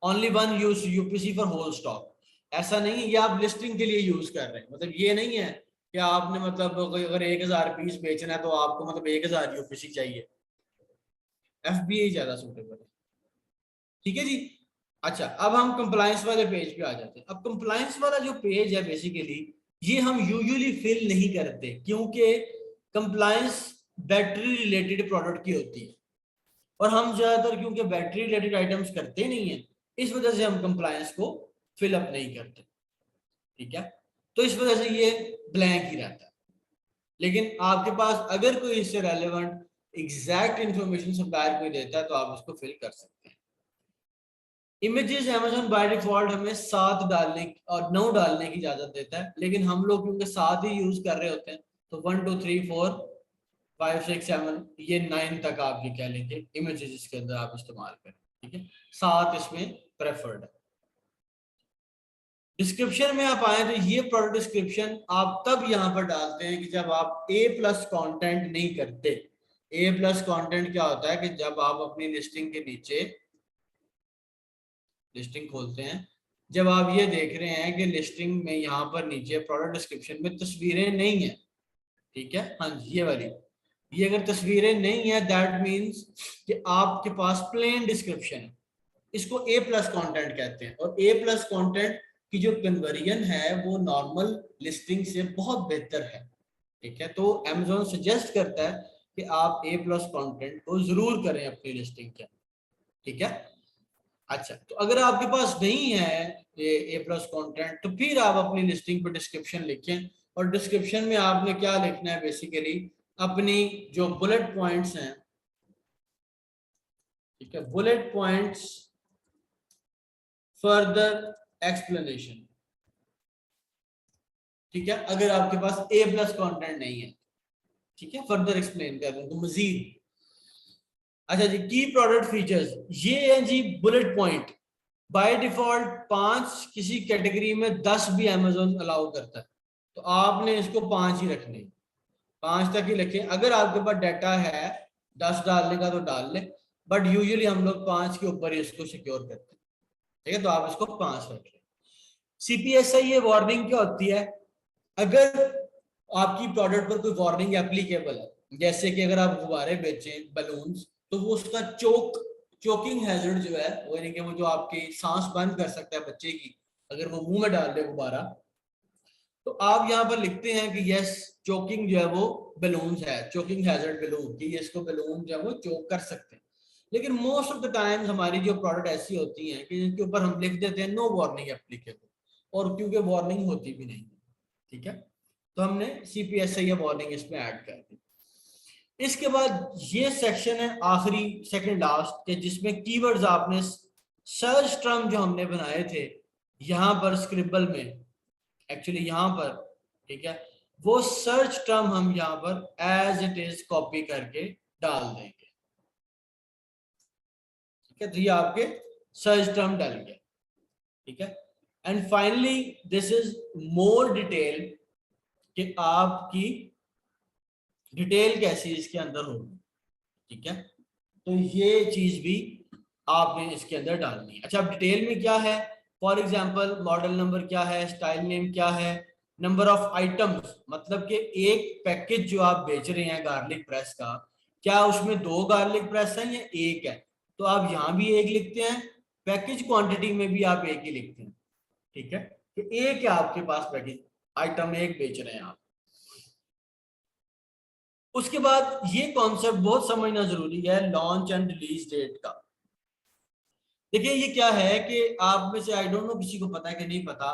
only one use UPC for whole stock। ऐसा नहीं है, ये आप लिस्टिंग के लिए यूज कर रहे हैं, मतलब ये नहीं है कि आपने मतलब अगर 1000 पीस बेचना है तो आपको मतलब 1000 यूपीसी चाहिए, एफबीआई ज्यादा सूटेबल है। ठीक है जी। अच्छा, अब हम कंप्लायंस वाले पेज पे आ जाते हैं। अब कंप्लायंस वाला जो पेज है बेसिकली ये हम यूजुअली फिल नहीं करते, क्योंकि कंप्लायंस बैटरी रिलेटेड प्रोडक्ट की होती है और हम ज्यादातर क्योंकि बैटरी रिलेटेड आइटम्स करते नहीं है, इस वजह से हम कंप्लायंस को फिलअप नहीं करते। ठीक है, तो इस वजह से ये ब्लैंक ही रहता है। लेकिन आपके पास अगर कोई इससे रेलेवेंट एग्जैक्ट इंफॉर्मेशन सप्लायर कोई देता है तो आप उसको फिल कर सकते हैं। इमेजेस अमेज़न बाय डिफॉल्ट हमें 7 डालने और 9 डालने की इजाजत देता है, लेकिन हम लोग क्योंकि 7 ही यूज कर रहे होते हैं तो 1 2 3 4 5 6 7 ये 9 तक आप ये कह लेंगे इमेजेस इसके अंदर आप इस्तेमाल करें। ठीक है, 7 इसमें प्रेफर्ड है। डिस्क्रिप्शन में आप आए तो ये प्रोडक्ट डिस्क्रिप्शन आप तब यहाँ पर डालते हैं कि जब आप A+ कंटेंट नहीं करते। A+ कंटेंट क्या होता है कि जब आप अपनी लिस्टिंग के नीचे लिस्टिंग खोलते हैं, जब आप ये देख रहे हैं कि लिस्टिंग में यहाँ पर नीचे प्रोडक्ट डिस्क्रिप्शन में तस्वीरें नहीं है। ठीक है, हाँ जी, ये वाली, ये अगर तस्वीरें नहीं है दैट मीन्स कि आपके पास प्लेन डिस्क्रिप्शन है। इसको A+ कंटेंट कहते हैं और A+ कंटेंट की जो कन्वर्जन है वो नॉर्मल लिस्टिंग से बहुत बेहतर है। ठीक है, तो Amazon सजेस्ट करता है कि आप A+ कंटेंट को जरूर करें अपनी लिस्टिंग के। ठीक है, अच्छा, तो अगर आपके पास नहीं है ये A+ कंटेंट तो फिर आप अपनी लिस्टिंग पर डिस्क्रिप्शन लिखें और डिस्क्रिप्शन में आपने क्या लिखना है बेसिकली अपनी जो बुलेट पॉइंट्स हैं। ठीक है, बुलेट पॉइंट्स फर्दर एक्सप्लेनेशन। ठीक है, अगर आपके पास A+ कंटेंट नहीं है, ठीक है, फर्दर एक्सप्लेन कर दूं तो मजीद। अच्छा जी, की प्रोडक्ट फीचर्स ये है जी, बुलेट पॉइंट बाय डिफॉल्ट 5, किसी कैटेगरी में 10 भी Amazon अलाउ करता है, तो आपने इसको 5 ही रखने, 5 तक ही रखें। अगर आपके पास डाटा है 10 डालने का तो डाल ले, बट यूजुअली हम लोग 5 के ऊपर ही इसको सिक्योर करते हैं। ठीक है, तो आप इसको 5 रख लें। CPSI ये वार्निंग क्या होती है, अगर आपकी प्रोडक्ट पर कोई वार्निंग एप्लीकेबल है, जैसे कि अगर आप गुब्बारे बेचें बलून्स, तो वो उसका चोकिंग हैजर्ड जो है वो, यानी कि वो जो आपकी सांस बंद कर सकता है बच्चे की अगर वो मुंह में डाल दे गुब्बारा, तो आप यहाँ पर लिखते हैं कि यस चोकिंग जो है वो बलून्स है, चोकिंग हैजर्ड बलून की, इसको बलून जो है वो चोक कर सकते हैं। लेकिन मोस्ट ऑफ द टाइम्स हमारी जो प्रोडक्ट ऐसी होती हैं कि जिनके ऊपर हम लिख देते हैं नो वार्निंग एप्लीकेबल, और क्योंकि वार्निंग होती भी नहीं। ठीक है, तो हमने CPSI या वार्निंग इसमें ऐड कर दी। इसके बाद ये सेक्शन है आखिरी, सेकंड लास्ट के, जिसमें कीवर्ड्स आपने सर्च टर्म जो हमने बनाए थे यहां पर स्क्रिबल में, एक्चुअली यहां पर, ठीक है, वो सर्च टर्म हम यहां पर एज इट इज कॉपी करके डाल देंगे। ठीक है, तो ये आपके सर्च टर्म डल गया। ठीक है, and finally this is more detail कि आपकी डिटेल कैसी इसके अंदर होगी। ठीक है, तो ये चीज भी आपने इसके अंदर डालनी है। अच्छा, अब डिटेल में क्या है, फॉर एग्जांपल मॉडल नंबर क्या है, स्टाइल नेम क्या है, नंबर ऑफ आइटम्स, मतलब कि एक पैकेज जो आप बेच रहे हैं गार्लिक प्रेस का, क्या उसमें 2 गार्लिक प्रेस हैं या 1 है, तो आप यहाँ भी 1 लिखते हैं, पैकेज क्वांटिटी में भी आप 1 ही लिखते हैं। ठीक है, कि 1 है आपके पास पैकेज, आइटम 1 बेच रहे हैं आप। उसके बाद ये कॉन्सेप्ट बहुत समझना जरूरी है लॉन्च एंड रिलीज डेट का। देखिए ये क्या है कि आप में से आई डोंट नो किसी को पता है कि नहीं पता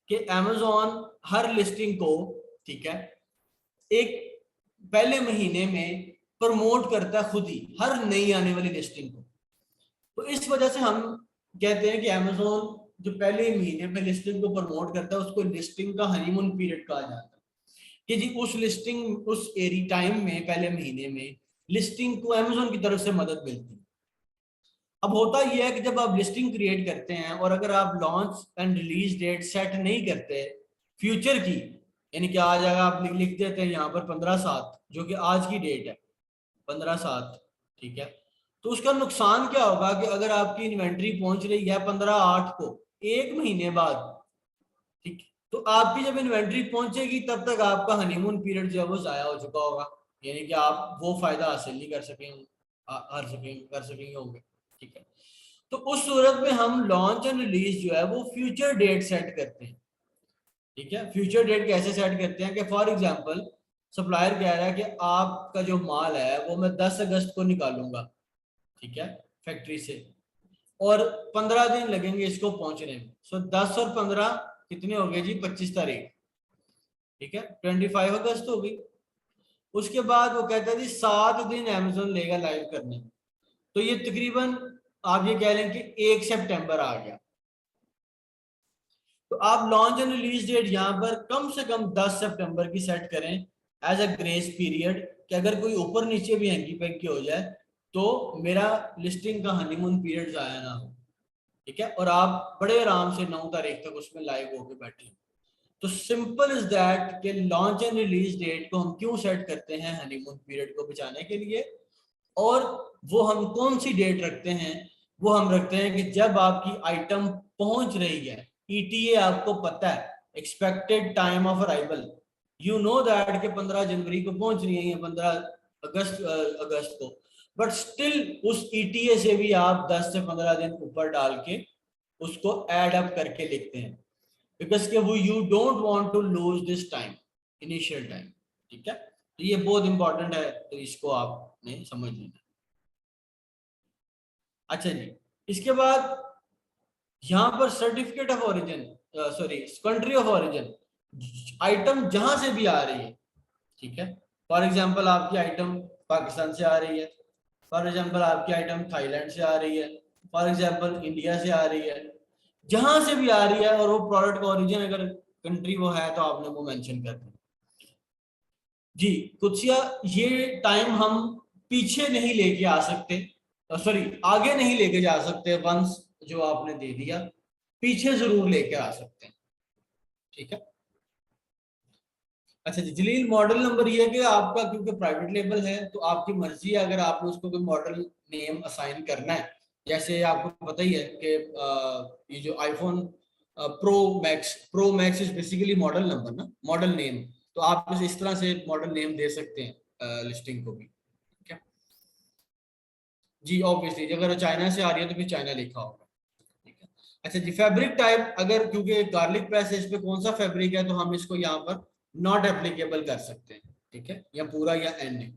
कि Amazon हर लिस्टिंग को, ठीक है, एक पहले महीने में प्रमोट करता है खुद ही हर नई आने वाली लिस्टिंग को। तो इस वजह से हम कहते हैं कि Amazon जो पहले महीने में लिस्टिंग को प्रमोट करता है उसको लिस्टिंग का हनीमून पीरियड कहा जाता है, कि जी उस लिस्टिंग उस एरी टाइम में पहले महीने में लिस्टिंग को Amazon की तरफ से मदद मिलती है। अब होता यह है कि जब आप लिस्टिंग क्रिएट करते हैं और अगर आप launch and release date set नहीं करते फ्यूचर की, यानी कि आज अगर आप लिख देते हैं यहाँ पर 15/7 जो कि आज की डेट है 15/7, ठीक है, तो उसका नुकसान क्या होगा कि अगर आपकी इन्वेंट्री पहुंच रही है 15/8 को, 1 महीने बाद, ठीक है, तो आपकी जब इन्वेंट्री पहुंचेगी तब तक आपका हनीमून पीरियड जो है वो जाया हो चुका होगा, यानी कि आप वो फायदा हासिल नहीं कर सकेंगे, कर सकेंगे होंगे। ठीक है, तो उस सूरत में हम लॉन्च एंड रिलीज जो है वो फ्यूचर डेट सेट करते हैं। ठीक है, फ्यूचर डेट कैसे सेट करते हैं कि फॉर एग्जांपल सप्लायर कह रहा है कि आपका जो माल है वो मैं 10 अगस्त को निकालूंगा, ठीक है, फैक्ट्री से, और 15 दिन लगेंगे इसको पहुंचने में। सो 10 और 15 कितने हो गए जी, 25 तारीख। ठीक है, 25 अगस्त हो गई। उसके बाद वो कहता है जी 7 दिन अमेजोन लेगा लाइव करने में, तो ये तकरीबन आप ये कह लें कि 1 सितंबर आ गया। तो आप लॉन्च एंड रिलीज डेट यहाँ पर कम से कम 10 सितंबर की सेट करें एज अ ग्रेस पीरियड, कि अगर कोई ऊपर नीचे भी हैंकी पैंकी हो जाए तो मेरा लिस्टिंग का हनीमून पीरियड जाया ना हो। ठीक है, और आप बड़े आराम से 9 तारीख तक उसमें लाइव होके बैठे। तो सिंपल इज दैट कि लॉन्च एंड रिलीज डेट को हम क्यों सेट करते हैं हनीमून पीरियड को बचाने के लिए, और वो हम कौन सी डेट रखते हैं, वो हम रखते हैं कि जब आपकी आइटम पहुंच रही है। ईटीए आपको पता है, expected time of arrival, you know that के 15 जनवरी को पहुंच रही है या 15 अगस्त को, बट स्टिल उस ईटीए से भी आप 10 से 15 दिन ऊपर डाल के उसको एड अप करके लिखते हैं, बिकॉज के वो you don't want to lose this time, initial time. ठीक है, तो ये बहुत इंपॉर्टेंट है, तो इसको आपने समझ लेना। अच्छा जी, इसके बाद यहाँ पर certificate of origin, sorry country of origin, item जहां से भी आ रही है। ठीक है, फॉर एग्जांपल आपकी आइटम पाकिस्तान से आ रही है, फॉर एग्जांपल आपकी आइटम थाईलैंड से आ रही है, फॉर एग्जांपल इंडिया से आ रही है, जहां से भी आ रही है, और वो प्रोडक्ट का ओरिजिन अगर कंट्री वो है तो आपने वो मेंशन कर दिया जी। कुछिया ये टाइम हम पीछे नहीं लेके आ सकते, सॉरी आगे नहीं लेके जा सकते, वंस जो आपने दे दिया पीछे जरूर लेके आ सकते हैं। ठीक है, अच्छा जी, जलील मॉडल नंबर ये है कि आपका क्योंकि प्राइवेट लेबल है तो आपकी मर्जी है, अगर आपने उसको कोई मॉडल नेम असाइन करना है, जैसे आपको पता ही है कि ये जो iPhone pro max is basically model number ना, मॉडल नेम, तो आप इस तरह से मॉडल नेम दे सकते हैं लिस्टिंग को भी। ठीक है जी, ऑब्वियसली अगर चाइना से आ रही है तो फिर चाइना लिखा होगा। ठीक है, अच्छा जी, फैब्रिक टाइप, अगर क्योंकि गार्लिक प्रेस है इस पे कौन सा फैब्रिक है तो हम इसको यहाँ पर नॉट एप्लीकेबल कर सकते हैं। ठीक है, या पूरा या एंड।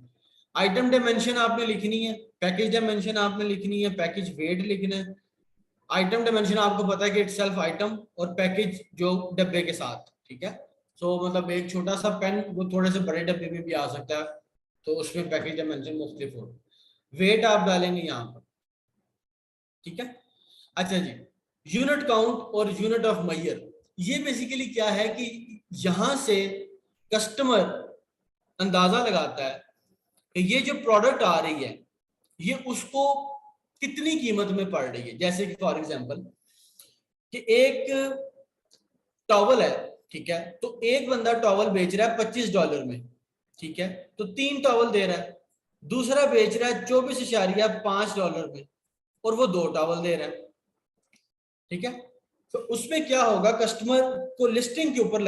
आइटम डायमेंशन आपने लिखनी है, पैकेज डायमेंशन आपने लिखनी है, पैकेज वेट लिखना है। आइटम डायमेंशन आपको पता है कि इटसेल्फ आइटम और पैकेज जो डब्बे के साथ। ठीक है, सो मतलब एक छोटा सा पेन वो थोड़े से बड़े डब्बे में भी आ सकता है, तो उसमें पैकेज डायमेंशन मुख्तलिफ हो। वेट आप डालेंगे यहाँ पर। ठीक है, अच्छा जी, यूनिट काउंट और यूनिट ऑफ मेजर, ये बेसिकली क्या है कि यहां से कस्टमर अंदाजा लगाता है कि ये जो प्रोडक्ट आ रही है ये उसको कितनी कीमत में पड़ रही है। जैसे कि फॉर एग्जांपल कि एक टॉवल है, ठीक है, तो एक बंदा टॉवल बेच रहा है $25 में, ठीक है, तो 3 टॉवल दे रहा है। दूसरा बेच रहा है $24.5 में और वो 2 टॉवल दे रहा है। ठीक है, तो उसमें क्या होगा, कस्टमर को लिस्टिंग के ऊपर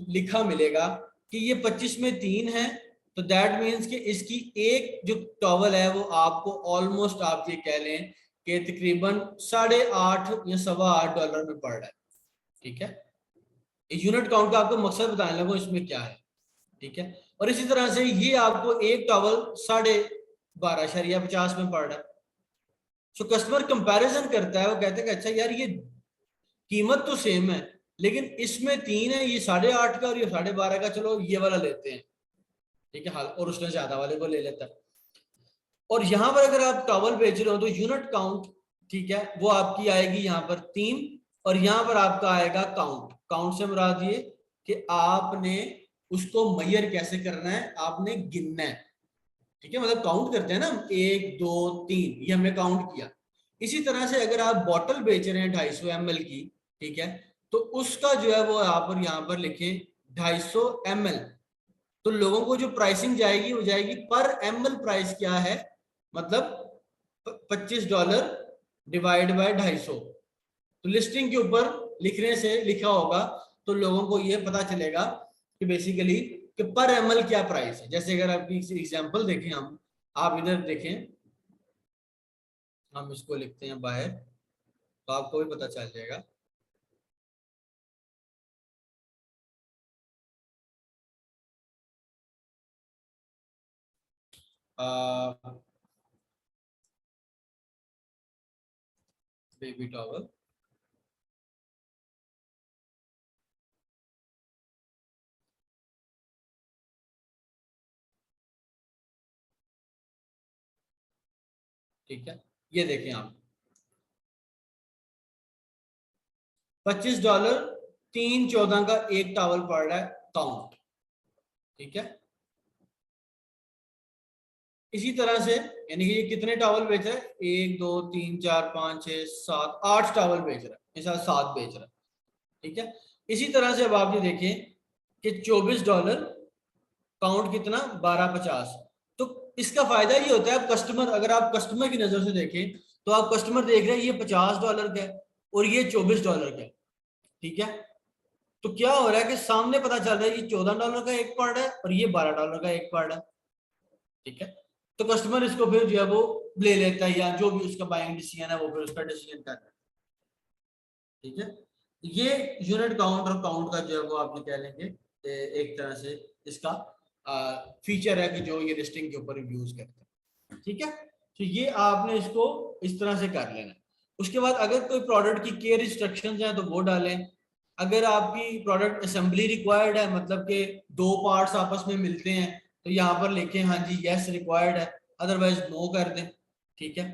लिखा मिलेगा कि ये 25 में 3 है, तो दैट मीन्स कि इसकी एक जो टॉवल है वो आपको ऑलमोस्ट आप ये कह लें कि तकरीबन $8.5 या $8.25 में पड़ रहा है। ठीक है, यूनिट काउंट का आपको मकसद बताने लगो इसमें क्या है। ठीक है, और इसी तरह से ये आपको एक टॉवल 12.50 में पड़ रहा है। सो कस्टमर कंपैरिजन करता है, वो कहते हैं कि अच्छा यार ये कीमत तो सेम है लेकिन इसमें 3 है, ये 8.5 का और ये 12.5 का, चलो ये वाला लेते हैं। ठीक है, हाल और उसने ज्यादा वाले को ले लेता है। और यहाँ पर अगर आप टॉवल बेच रहे हो तो यूनिट काउंट, ठीक है, वो आपकी आएगी यहाँ पर 3, और यहाँ पर आपका आएगा काउंट। काउंट से मुराद ये कि आपने उसको मेजर कैसे करना है, आपने गिनना है। ठीक है, मतलब काउंट करते हैं ना, 1 2 3, ये हमने काउंट किया। इसी तरह से अगर आप बॉटल बेच रहे हैं 250 ml की, ठीक है, तो उसका जो है वो यहाँ पर लिखे 250 ml। तो लोगों को जो प्राइसिंग जाएगी वो जाएगी पर ml प्राइस क्या है, मतलब $25 डिवाइड बाय 250। तो लिस्टिंग के ऊपर लिखने से लिखा होगा तो लोगों को ये पता चलेगा कि बेसिकली कि पर एमएल क्या प्राइस है। जैसे अगर आपकी एग्जांपल देखें हम, आप इधर देखें, हम इसको लिखते हैं बाहर तो आपको भी पता चल जाएगा। बेबी टॉवल, ठीक है, ये देखें आप, $25 3.14 का एक टॉवल पड़ रहा है काउंट, ठीक है। इसी तरह से यानी कि ये कितने टॉवल बेच रहा है, 1 2 3 4 5 6 7 8 टॉवल बेच रहा है, इस 7 बेच रहा है, ठीक है। इसी तरह से अब आप ये देखें कि $24 काउंट कितना 12.50। तो इसका फायदा ये होता है, आप कस्टमर, अगर आप कस्टमर की नजर से देखें तो आप कस्टमर देख रहे हैं ये $50 का है और ये $24 का है, ठीक है। तो क्या हो रहा है कि सामने पता चल रहा है ये $14 का एक पार्ट है और ये $12 का एक पार्ट है, ठीक है। तो कस्टमर इसको फिर जो है वो ले लेता है, या जो भी उसका बाइंग डिसीजन है वो फिर उसका डिसीजन करता है, ठीक है। ये यूनिट काउंट और काउंट का जो है वो आप कह लेंगे एक तरह से इसका फीचर है कि जो ये लिस्टिंग के ऊपर यूज करते हैं, ठीक है। तो ये आपने इसको इस तरह से कर लेना है। उसके बाद अगर कोई प्रोडक्ट की केयर इंस्ट्रक्शंस हैं तो वो डालें। अगर आपकी प्रोडक्ट असेंबली रिक्वायर्ड है, मतलब कि 2 पार्ट्स आपस में मिलते हैं, तो यहाँ पर लिखें हाँ जी यस रिक्वायर्ड है, अदरवाइज नो कर दें, ठीक है।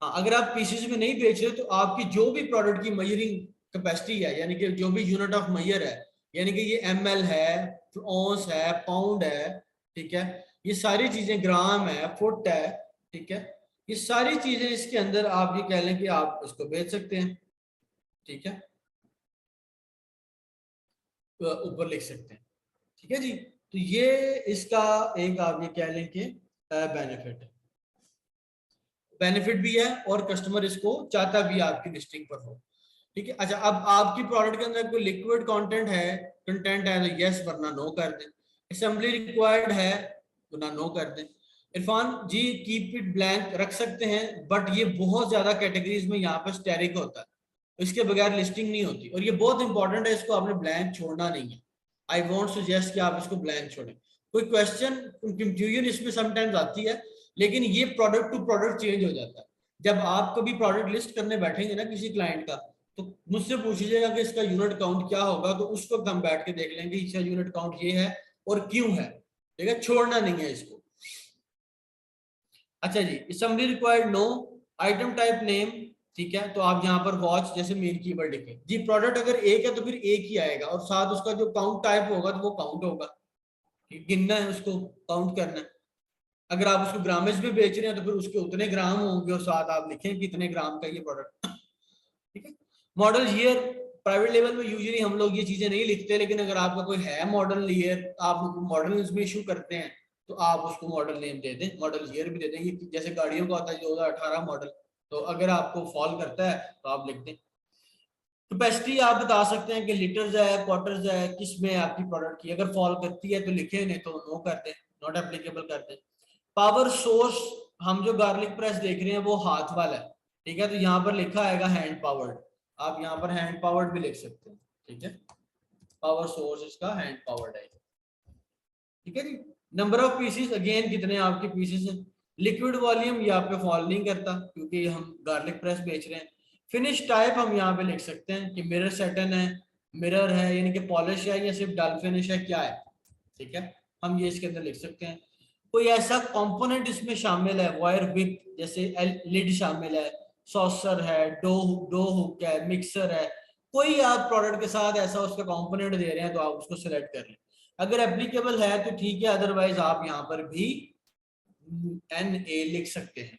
हाँ, अगर आप पीसेस में नहीं बेच रहे तो आपकी जो भी प्रोडक्ट की मेजरिंग कैपेसिटी है, यानी कि जो भी यूनिट ऑफ मेजर है, यानी कि ये ml है, ऑन्स है, पाउंड है, ठीक है, ये सारी चीजें, ग्राम है, फुट है, ठीक है, ये सारी चीजें इसके अंदर आप ये कह लें कि आप इसको बेच सकते हैं, ठीक है, ऊपर लिख सकते हैं, ठीक है जी। तो ये इसका एक आप ये कह लें कि बेनिफिट है, बेनिफिट भी है और कस्टमर इसको चाहता भी आपकी लिस्टिंग पर हो, ठीक है। अच्छा, अब आपकी प्रोडक्ट के अंदर कोई लिक्विड कंटेंट है तो यस, वरना नो कर दें। असेंबली रिक्वायर्ड है वरना नो कर दें। इरफान जी कीप इट ब्लैंक रख सकते हैं, बट ये बहुत ज्यादा कैटेगरीज में यहाँ पर स्टेरिक होता है, इसके बगैर लिस्टिंग नहीं होती, और ये बहुत इंपॉर्टेंट है, इसको आपने ब्लैंक छोड़ना नहीं है। आई वॉन्ट सजेस्ट कि आप इसको ब्लैंक छोड़ें। कोई क्वेश्चन कंफ्यूजन इसमें समटाइम्स आती है, लेकिन ये प्रोडक्ट टू प्रोडक्ट चेंज हो जाता है। जब आप कभी प्रोडक्ट लिस्ट करने बैठेंगे ना किसी क्लाइंट का, तो मुझसे पूछिएगा कि इसका यूनिट काउंट क्या होगा, तो उस वक्त हम बैठ के देख लेंगे इसका यूनिट काउंट ये है और क्यों है, ठीक है, छोड़ना नहीं है इसको। अच्छा जी, assembly required no, item type name, ठीक है, तो आप यहाँ पर वॉच जैसे मेन कीवर्ड लिखें जी। प्रोडक्ट अगर एक है तो फिर एक ही आएगा, और साथ उसका जो काउंट टाइप होगा तो वो काउंट होगा, गिनना है उसको, काउंट करना है। अगर आप उसको ग्रामेज में बेच रहे हैं तो फिर उसके उतने ग्राम होंगे और साथ आप लिखें कितने ग्राम का ये प्रोडक्ट, ठीक है। मॉडल ईयर, प्राइवेट लेवल में यूजुअली हम लोग ये चीजें नहीं लिखते, लेकिन अगर आपका कोई है मॉडल ईयर, आप मॉडल में इशू करते हैं तो आप उसको मॉडल नेम दे दें, मॉडल ईयर भी दे दें। ये जैसे गाड़ियों का होता है 2018 मॉडल, तो अगर आपको फॉल करता है तो आप लिख दें। कैपेसिटी आप बता सकते हैं कि लीटर्स है, क्वार्टर्स है, किस में आपकी प्रोडक्ट की, अगर फॉल करती है तो लिखे, नहीं तो नो कर दें, नॉट एप्लीकेबल कर दें। पावर सोर्स, हम जो गार्लिक प्रेस देख रहे हैं वो हाथ वाला है, ठीक है, तो यहाँ पर लिखा आएगा हैंड पावर्ड, आप यहाँ पर हैंड पावर्ड भी लिख सकते हैं, ठीक है। पावर सोर्स इसका हैंड पावर्ड है, ठीक है जी। नंबर ऑफ पीसेस, अगेन कितने आपके पीसेस हैं। लिक्विड वॉल्यूम ये आप पे फॉल नहीं करता क्योंकि हम गार्लिक प्रेस बेच रहे हैं। फिनिश टाइप हम यहाँ पे लिख सकते हैं कि मिरर सेटन है, मिरर है, यानी कि पॉलिश है या सिर्फ डल फिनिश है, क्या है, ठीक है, हम ये इसके अंदर लिख सकते हैं। कोई ऐसा कंपोनेंट इसमें शामिल है, वायर विक जैसे लिड शामिल है, सॉसर है, डो हुक है, मिक्सर है, कोई आप प्रोडक्ट के साथ ऐसा उसका कंपोनेंट दे रहे हैं तो आप उसको सिलेक्ट कर लें, अगर एप्लीकेबल है तो ठीक है, अदरवाइज आप यहाँ पर भी NA लिख सकते हैं,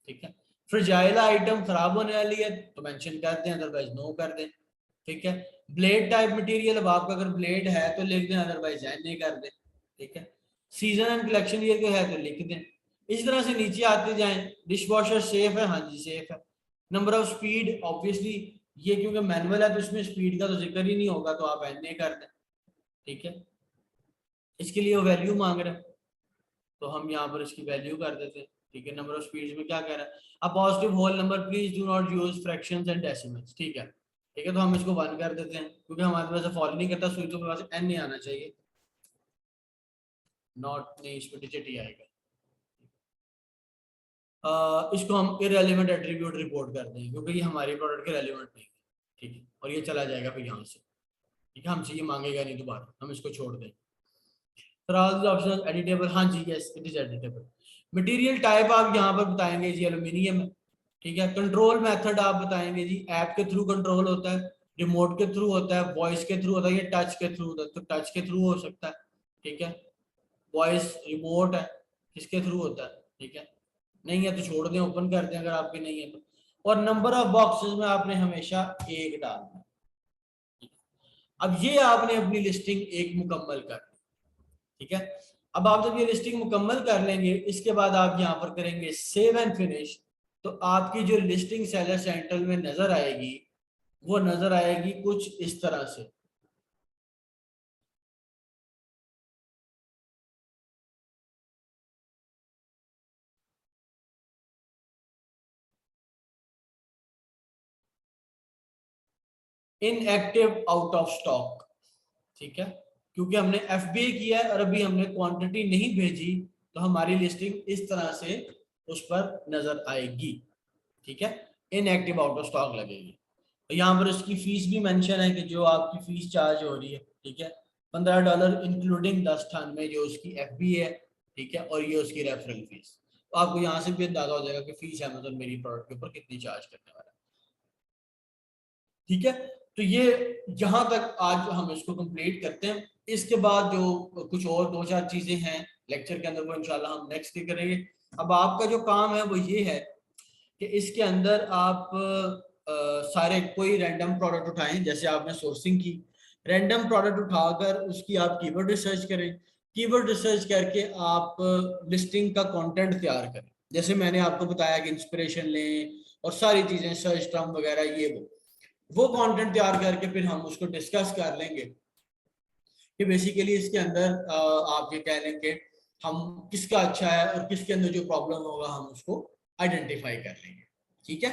ठीक है। फ्रिजाइल आइटम खराब होने वाली है तो मेंशन कर दें, अदरवाइज नो कर दें, ठीक है। ब्लेड टाइप मटेरियल, अब आपका अगर ब्लेड है तो लिख दें, अदरवाइज NA कर दें, ठीक है। सीजन एंड कलेक्शन ईयर को है तो लिख दें। इस तरह से नीचे आते जाएं। डिश वॉशर सेफ है, हाँ जी सेफ है। नंबर ऑफ स्पीड, ऑब्वियसली ये क्योंकि मैनुअल है तो इसमें स्पीड का तो जिक्र ही नहीं होगा, तो आप NA कर दें, ठीक है। इसके लिए वो वैल्यू मांग रहा है, तो हम यहाँ पर इसकी वैल्यू कर देते हैं, ठीक है। नंबर ऑफ स्पीड्स में क्या कह रहा है, a positive whole number please do not use fractions and decimals, ठीक है। ठीक है, तो हम इसको 1 कर देते हैं क्योंकि हमारे पास फॉलो नहीं करता सुई, तो मेरे पास NA आना चाहिए, नॉट नहीं, इसमें डिजिट ही आएगा। इसको हम इररेलेवेंट एट्रीब्यूट रिपोर्ट करते हैं क्योंकि ये हमारे प्रोडक्ट के रेलेवेंट नहीं है, ठीक है। और ये चला जाएगा फिर यहाँ से, ठीक है, हमसे ये मांगेगा नहीं दोबारा, हम इसको छोड़ दें। फिर ऑल द ऑप्शंस एडिटेबल, हाँ जी yes it is editable. Material type आप यहाँ पर बताएंगे जी एल्यूमिनियम है, ठीक है। कंट्रोल मेथड आप बताएंगे जी ऐप के थ्रू कंट्रोल होता है, रिमोट के थ्रू होता है, वॉइस के थ्रू होता है, या टच के थ्रू होता है, तो टच के थ्रू हो सकता है, ठीक है। वॉइस रिमोट है, किसके थ्रू होता है, ठीक है। नहीं है तो छोड़ दें, ओपन कर दें अगर आपके नहीं है तो। और नंबर ऑफ बॉक्सेस में आपने हमेशा 1 डालना है। अब ये आपने अपनी लिस्टिंग एक मुकम्मल कर ली, ठीक है। अब आप जब ये लिस्टिंग मुकम्मल कर लेंगे, इसके बाद आप यहाँ पर करेंगे सेव एंड फिनिश, तो आपकी जो लिस्टिंग सेलर सेंट्रल में नजर आएगी वो नजर आएगी कुछ इस तरह से। इनएक्टिव आउट ऑफ स्टॉक, ठीक है, क्योंकि हमने FBA किया है और अभी हमने क्वांटिटी नहीं भेजी, तो हमारी लिस्टिंग इस तरह से उस पर नजर आएगी, ठीक है। इनएक्टिव आउट ऑफ स्टॉक लगेगी। तो यहाँ पर इसकी फीस भी मेंशन है कि जो आपकी फीस चार्ज हो रही है, ठीक है, $15 इंक्लूडिंग 10 टन में जो उसकी FBA है, ठीक है, और ये उसकी रेफरल फीस। तो आपको यहाँ से भी अंदाजा हो जाएगा कि फीस अमेज़न मेरी प्रोडक्ट के ऊपर कितनी चार्ज करने वाला है, ठीक है। तो ये जहां तक आज हम इसको कंप्लीट करते हैं, इसके बाद जो कुछ और 2-4 चीजें हैं लेक्चर के अंदर वो इंशाल्लाह हम नेक्स्ट डे करेंगे। अब आपका जो काम है वो ये है कि इसके अंदर आप सारे कोई रैंडम प्रोडक्ट उठाएं, जैसे आपने सोर्सिंग की, रैंडम प्रोडक्ट उठाकर उसकी आप कीवर्ड रिसर्च करें, कीवर्ड रिसर्च करके आप लिस्टिंग का कंटेंट तैयार करें। जैसे मैंने आपको बताया कि इंस्पिरेशन लें और सारी चीजें सर्च टर्म वगैरह, ये वो कंटेंट तैयार करके फिर हम उसको डिस्कस कर लेंगे कि बेसिकली इसके अंदर आप ये कह लें कि हम किसका अच्छा है और किसके अंदर जो प्रॉब्लम होगा हम उसको आइडेंटिफाई कर लेंगे, ठीक है।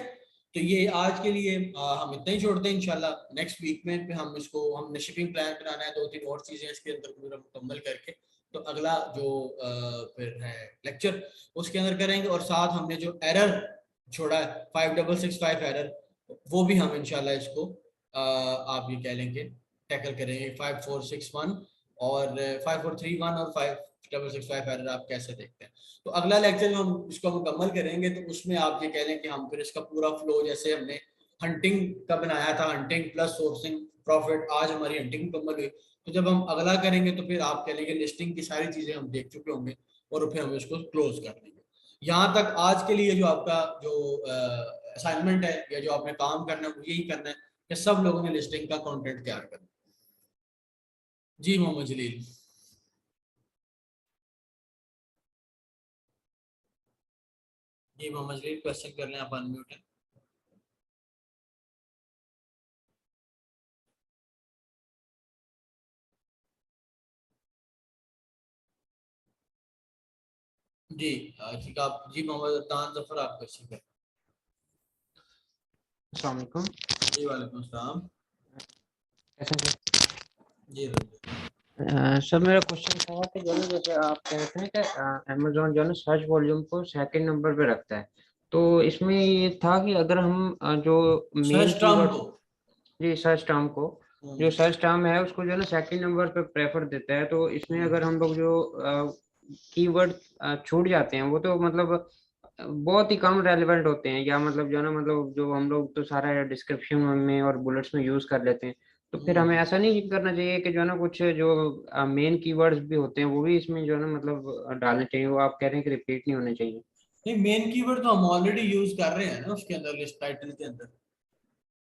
तो ये आज के लिए हम इतना ही छोड़ते हैं, इंशाल्लाह नेक्स्ट वीक में फिर हम इसको, हमने शिपिंग प्लान बनाना है, 2-3 और चीजें इसके अंदर पूरा मुकम्मल करके, तो अगला जो फिर है लेक्चर उसके अंदर करेंगे। और साथ हमने जो एरर छोड़ा है 5665 एरर, वो भी हम इंशाल्लाह इसको आप ये कह लेंगे टैकल करेंगे, 5461 और 5431 और 5665 एरर आप कैसे देखते हैं। तो अगला लेक्चर जो हम इसको मुकम्मल करेंगे तो उसमें आप ये कह लें कि हम फिर इसका पूरा फ्लो, जैसे हमने हंटिंग का बनाया था, हंटिंग प्लस सोर्सिंग प्रॉफिट, आज हमारी हंटिंग मुकम्मल हुई, तो जब हम अगला करेंगे तो फिर आप कह लेंगे लिस्टिंग की सारी चीजें हम देख चुके होंगे और फिर हम इसको क्लोज कर देंगे। यहाँ तक आज के लिए जो आपका जो असाइनमेंट है या जो आपने काम करना है वो यही करना है कि सब लोगों ने लिस्टिंग का कंटेंट तैयार करना। जी मोहम्मद जलील। जी मोहम्मद जलील क्वेश्चन कर लें, आप अनम्यूट हैं। जी ठीक, आप जी मोहम्मद अदनान जफर आप क्वेश्चन करें। अस्सलाम वालेकुम। जी वालेकुम अस्सलाम। कैसे जी सर, मेरा क्वेश्चन था कि जो है जैसे आप कहते हैं कि अमेजोन जो है ना सर्च वॉल्यूम को सेकंड नंबर पे रखता है, तो इसमें ये था कि अगर हम जो मेन सर्च टर्म कीवर्ड, को। जी सर्च टर्म को, जो हम्म, सर्च टर्म है उसको जो है ना सेकंड नंबर पे प्रेफर देता है, तो इसमें अगर हम लोग जो कीवर्ड छूट जाते हैं वो तो मतलब बहुत ही कम रेलेवेंट होते हैं, या मतलब जो है ना मतलब जो हम लोग तो सारा डिस्क्रिप्शन में और बुलेट्स में यूज कर लेते हैं, तो फिर हमें ऐसा नहीं करना चाहिए कि जो है ना कुछ जो मेन कीवर्ड्स भी होते हैं वो भी इसमें जो है ना मतलब डालने चाहिए, वो आप कह रहे हैं कि रिपीट नहीं होने चाहिए। नहीं, मेन कीवर्ड तो हम ऑलरेडी यूज कर रहे हैं ना उसके अंदर, लिस्ट टाइटल के अंदर।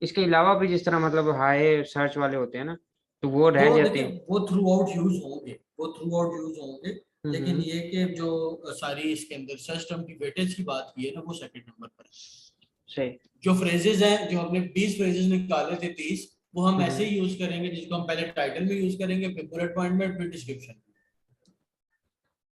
इसके अलावा भी जिस तरह मतलब हाई सर्च वाले होते हैं ना, तो वो वो रह जाते देखिए हैं। वो थ्रू आउट यूज होंगे, वो थ्रू आउट यूज होंगे, लेकिन हम्म। ये कि जो सारी इसके अंदर सर्च टर्म की वेटेज की बात की है ना, वो सेकंड नंबर पर है। सही। जो फ्रेजेस हैं, जो हमने 20 फ्रेजेस निकाले थे 30, वो हम ऐसे हम्म। ही यूज करेंगे, जिसको हम पहले टाइटल में यूज करेंगे, फिर बुलेट पॉइंट में, फिर डिस्क्रिप्शन।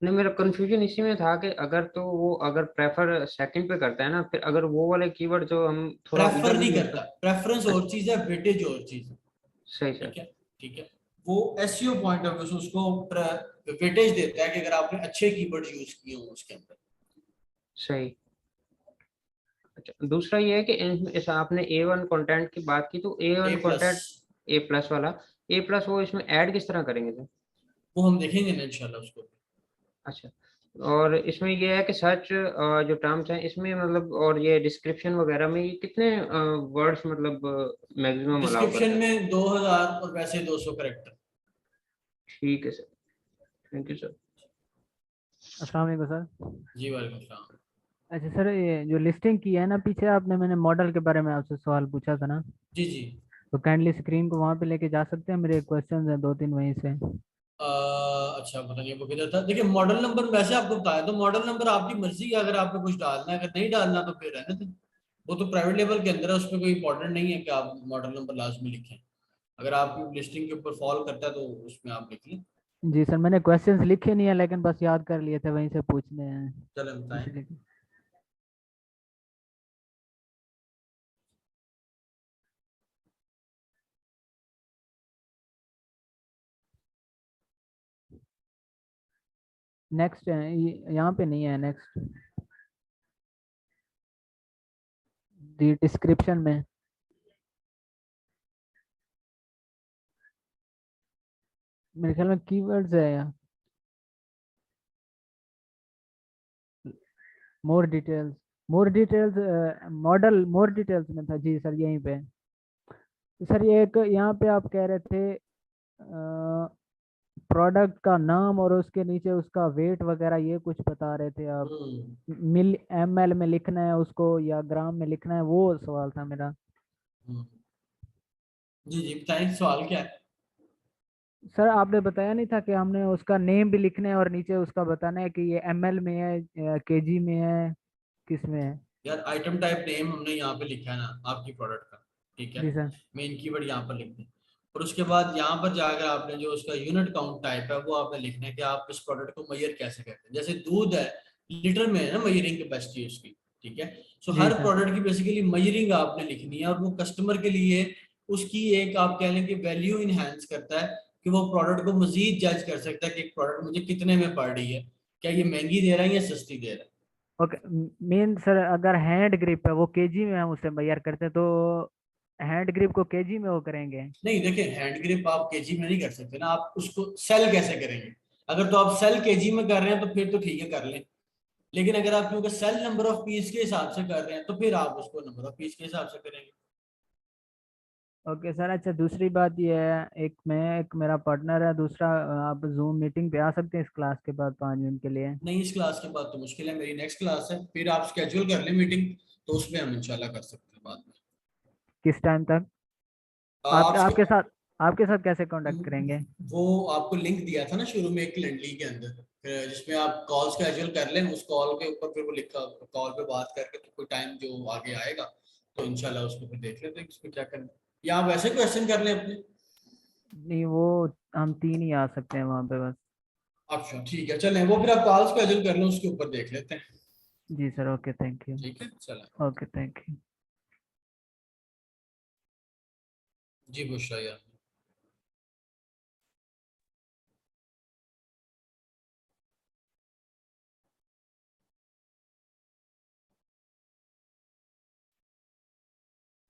नहीं, मेरा कंफ्यूजन इसी में था कि अगर तो वो अगर प्रेफर सेकंड पे करता है ना, फिर अगर वो वाले कीवर्ड जो हम थोड़ा प्रेफर इधर नहीं भी यूज करता, कर। प्रेफरेंस अच्छा। और चीज है, वेटेज और चीज है। सही सर। ठीक है, ठीक है। वो एसईओ पॉइंट ऑफ व्यू से उसको वेटेज देता है कि अगर आपने अच्छे कीवर्ड यूज किए हो उसके अंदर। सही। अच्छा, दूसरा ये है कि इस आपने A1 कंटेंट की बात की, तो ए A1 प्लस, कंटेंट A+ वाला, A+ वो इसमें ऐड किस तरह करेंगे सर? वो हम देखेंगे ना इंशाल्लाह उसको। अच्छा। और इसमें ये है कि सर्च जो टर्म्स हैं इसमें मतलब, और ये डिस्क्रिप्शन वगैरह में ये कितने वर्ड्स मतलब मैक्सिमम अलाउ करता डिस्क्रिप्शन है? में 2000 और वैसे 200 करेक्टर। ठीक है सर। Thank you sir. अस्सलाम वालेकुम सर। जी वालेकुम सलाम। अच्छा सर, ये जो लिस्टिंग की है ना पीछे आपने, मैंने मॉडल के बारे में आपसे सवाल पूछा था ना, जी जी। तो काइंडली स्क्रीन को वहाँ पे लेके जा सकते हैं, मेरे क्वेश्चंस हैं दो तीन वहीं से। अच्छा बताइए वो किधर था। देखिए मॉडल नंबर वैसे आपको बताया, तो मॉडल नंबर आपकी मर्जी है, अगर आपको कुछ डालना है, अगर नहीं डालना तो फिर रहने दें। वो तो प्राइवेट लेवल के अंदर है, उसमें कोई इंपॉर्टेंट नहीं है कि आप मॉडल नंबर लाजमी लिखें। अगर आपकी लिस्टिंग के ऊपर फॉलो करता है तो उसमें आप लिख लें। जी सर, मैंने क्वेश्चंस लिखे नहीं है लेकिन बस याद कर लिए थे, वहीं से पूछने हैं चलें बताएं। इसलिए। नेक्स्ट है, यहाँ पे नहीं है नेक्स्ट, दी डिस्क्रिप्शन में। मेरे ख्याल में कीवर्ड्स है यहाँ, more details, more details, model more details में था जी सर, यहीं पे। सर ये एक यहाँ पे आप कह रहे थे प्रोडक्ट का नाम और उसके नीचे उसका वेट वगैरह, ये कुछ बता रहे थे आप। हम्म। मिल ml में लिखना है उसको या ग्राम में लिखना है, वो सवाल था मेरा। हम्म। जी जी बताएं सवाल क्या है। सर आपने बताया नहीं था कि हमने उसका नेम भी लिखना है और नीचे उसका बताना है कि ये ml में है, केजी में है, किस में है? यार आइटम टाइप नेम हमने यहाँ पे लिखा है ना आपकी प्रोडक्ट का, ठीक है। जी सर। मेन कीवर्ड यहाँ पर लिख दें, और उसके बाद यहाँ पर जाकर आपने जो उसका यूनिट काउंट टाइप है वो आपने लिखना है कि आप इस प्रोडक्ट को मेजर कैसे करते हैं। जैसे दूध है, लीटर में है ना मेजरिंग कैपेसिटी उसकी, ठीक है। सो जी हर सर। प्रोडक्ट की बेसिकली मेजरिंग आपने लिखनी है, और वो कस्टमर के लिए उसकी एक आप कह लें कि वैल्यू इनहेंस करता है, कि वो प्रोडक्ट को मजीद जज कर सकता है कि एक प्रोडक्ट मुझे कितने में पड़ रही है, क्या ये महंगी दे रहा है या सस्ती दे रहा है। ओके। मेन सर, अगर हैंड ग्रिप है वो केजी में हम उसे मेजर करते हैं, तो हैंड ग्रिप को केजी में वो करेंगे? नहीं देखिए, हैंड ग्रिप आप केजी में नहीं कर सकते ना, आप उसको सेल कैसे करेंगे। अगर तो आप सेल केजी में कर रहे हैं तो फिर तो ठीक है कर लें, लेकिन अगर आप क्योंकि सेल नंबर ऑफ पीस के हिसाब से कर रहे हैं तो फिर आप उसको नंबर ऑफ पीस के हिसाब से करेंगे। Okay sir. अच्छा, दूसरी बात ये है, एक मेरा पार्टनर है दूसरा, आप जूम मीटिंग पे आ सकते हैं इस क्लास के बाद 5 मिनट के लिए? नहीं इस क्लास के बाद तो मुश्किल है, मेरी नेक्स्ट क्लास है, फिर आप स्केड्यूल कर लें मीटिंग, तो उसमें हम इंशाल्लाह कर सकते हैं बाद में। किस टाइम तक? आप आप आपके साथ कैसे कांटेक्ट करेंगे? वो आपको लिंक दिया था ना शुरू में एक कैलेंडरी के अंदर, जिसमें आप कॉल स्केड्यूल कर लें, उस कॉल के ऊपर फिर वो लिखा, कॉल पे बात करके तो कोई टाइम जो आगे आएगा तो इंशाल्लाह उसको फिर देख लेते हैं इसमें क्या करना है। या आप वैसे क्वेश्चन कर लें अपने। नहीं, वो हम 3 ही आ सकते हैं वहाँ पे बस। अच्छा ठीक है चलें, वो फिर आप कॉल स्केड्यूल कर लें, उसके ऊपर देख लेते हैं। जी सर, ओके थैंक यू। ठीक है चलें। Okay thank you. जी बुशरा यार।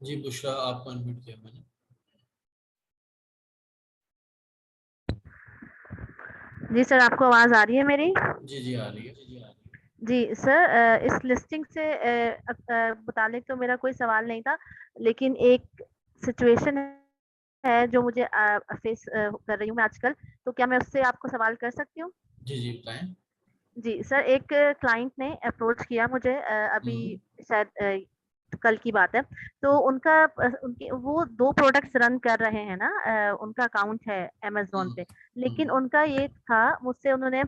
जी बुशरा आपको अनम्यूट किया मैंने। जी सर, आपको आवाज़ आ रही है मेरी? जी जी आ रही है, जी आ रही जी सर, इस लिस्टिंग से मुतालिक तो मेरा कोई सवाल नहीं था, लेकिन एक सिचुएशन है जो मुझे फेस कर रही हूँ मैं आजकल, तो क्या मैं उससे आपको सवाल कर सकती हूँ? है। जी जी बताएं। जी सर, एक क्लाइंट ने अप्रोच किया मुझे अभी हम्म। शायद कल की बात है। तो उनका उनके वो 2 प्रोडक्ट्स रन कर रहे हैं ना, उनका अकाउंट है अमेज़न हम्म। पे। लेकिन हम्म। उनका ये था, मुझसे उन्होंने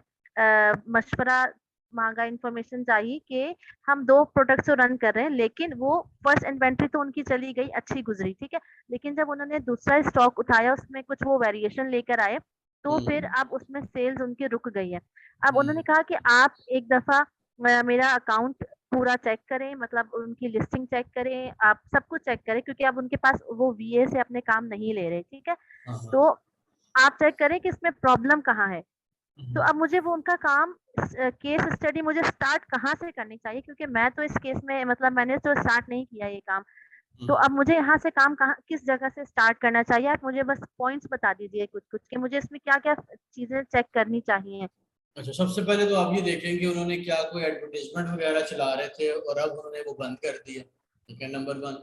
मशवरा मांगा इंफॉर्मेशन चाहिए कि हम 2 प्रोडक्ट्स तो रन कर रहे हैं, लेकिन वो फर्स्ट इन्वेंट्री तो उनकी चली गई, अच्छी गुजरी, ठीक है। लेकिन जब उन्होंने दूसरा स्टॉक उठाया, उसमें कुछ वो वेरिएशन लेकर आए, तो फिर अब उसमें सेल्स उनकी रुक गई है। अब उन्होंने कहा कि आप एक दफा मेरा अकाउंट पूरा चेक करें, मतलब उनकी लिस्टिंग चेक करें, आप सब कुछ चेक करें, क्योंकि अब उनके पास वो वीए से अपने काम नहीं ले रहे, ठीक है। तो आप चेक करें कि इसमें प्रॉब्लम कहाँ है। तो अब मुझे वो उनका काम केस स्टडी मुझे स्टार्ट कहाँ से करनी चाहिए, क्योंकि मैं तो इस केस में मतलब मैंने तो स्टार्ट नहीं किया ये काम। तो अब मुझे यहाँ से काम कहाँ किस जगह से स्टार्ट करना चाहिए, आप मुझे बस पॉइंट्स बता दीजिए कुछ कुछ कि मुझे इसमें क्या क्या चीजें चेक करनी चाहिए। अच्छा, सबसे पहले तो आप ये देखें कि उन्होंने क्या कोई एडवर्टाइजमेंट वगैरह चला रहे थे और अब उन्होंने वो बंद कर दिया, ठीक है, नंबर 1।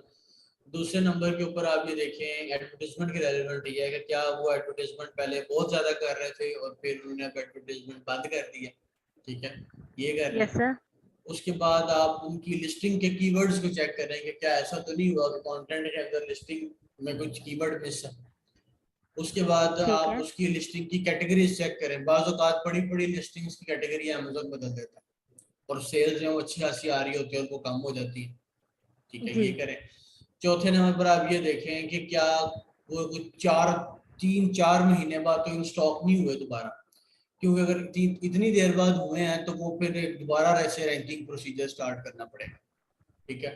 दूसरे नंबर के ऊपर आप ये देखें एडवर्टाइजमेंट की रेलेवेंट ये है कि क्या वो एडवर्टाइजमेंट पहले बहुत ज्यादा कर रहे थे और फिर उन्होंने अब एडवर्टाइजमेंट बंद कर दिया, ठीक है, ये कर रहे यस हैं। सर। उसके बाद आप उनकी लिस्टिंग के कीवर्ड्स को चेक करेंगे, क्या ऐसा तो नहीं हुआ कि कंटेंट के अंदर लिस्टिंग में कुछ कीवर्ड मिस है। उसके बाद ठीक आप है। उसकी लिस्टिंग की कैटेगरीज चेक करें, बाज़ औक़ात बड़ी बड़ी लिस्टिंग्स की कैटेगरी अमेज़न बदल देता है और सेल्स जो अच्छी खासी आ रही होती है और वो कम हो जाती है, ठीक है, जी। ये करें। चौथे नंबर पर आप ये देखें कि क्या वो कुछ 3-4 महीने बाद तो इन स्टॉक नहीं हुए दोबारा, क्योंकि अगर इतनी देर बाद हुए हैं तो वो फिर दोबारा ऐसे रैंकिंग प्रोसीजर स्टार्ट करना पड़ेगा, ठीक है।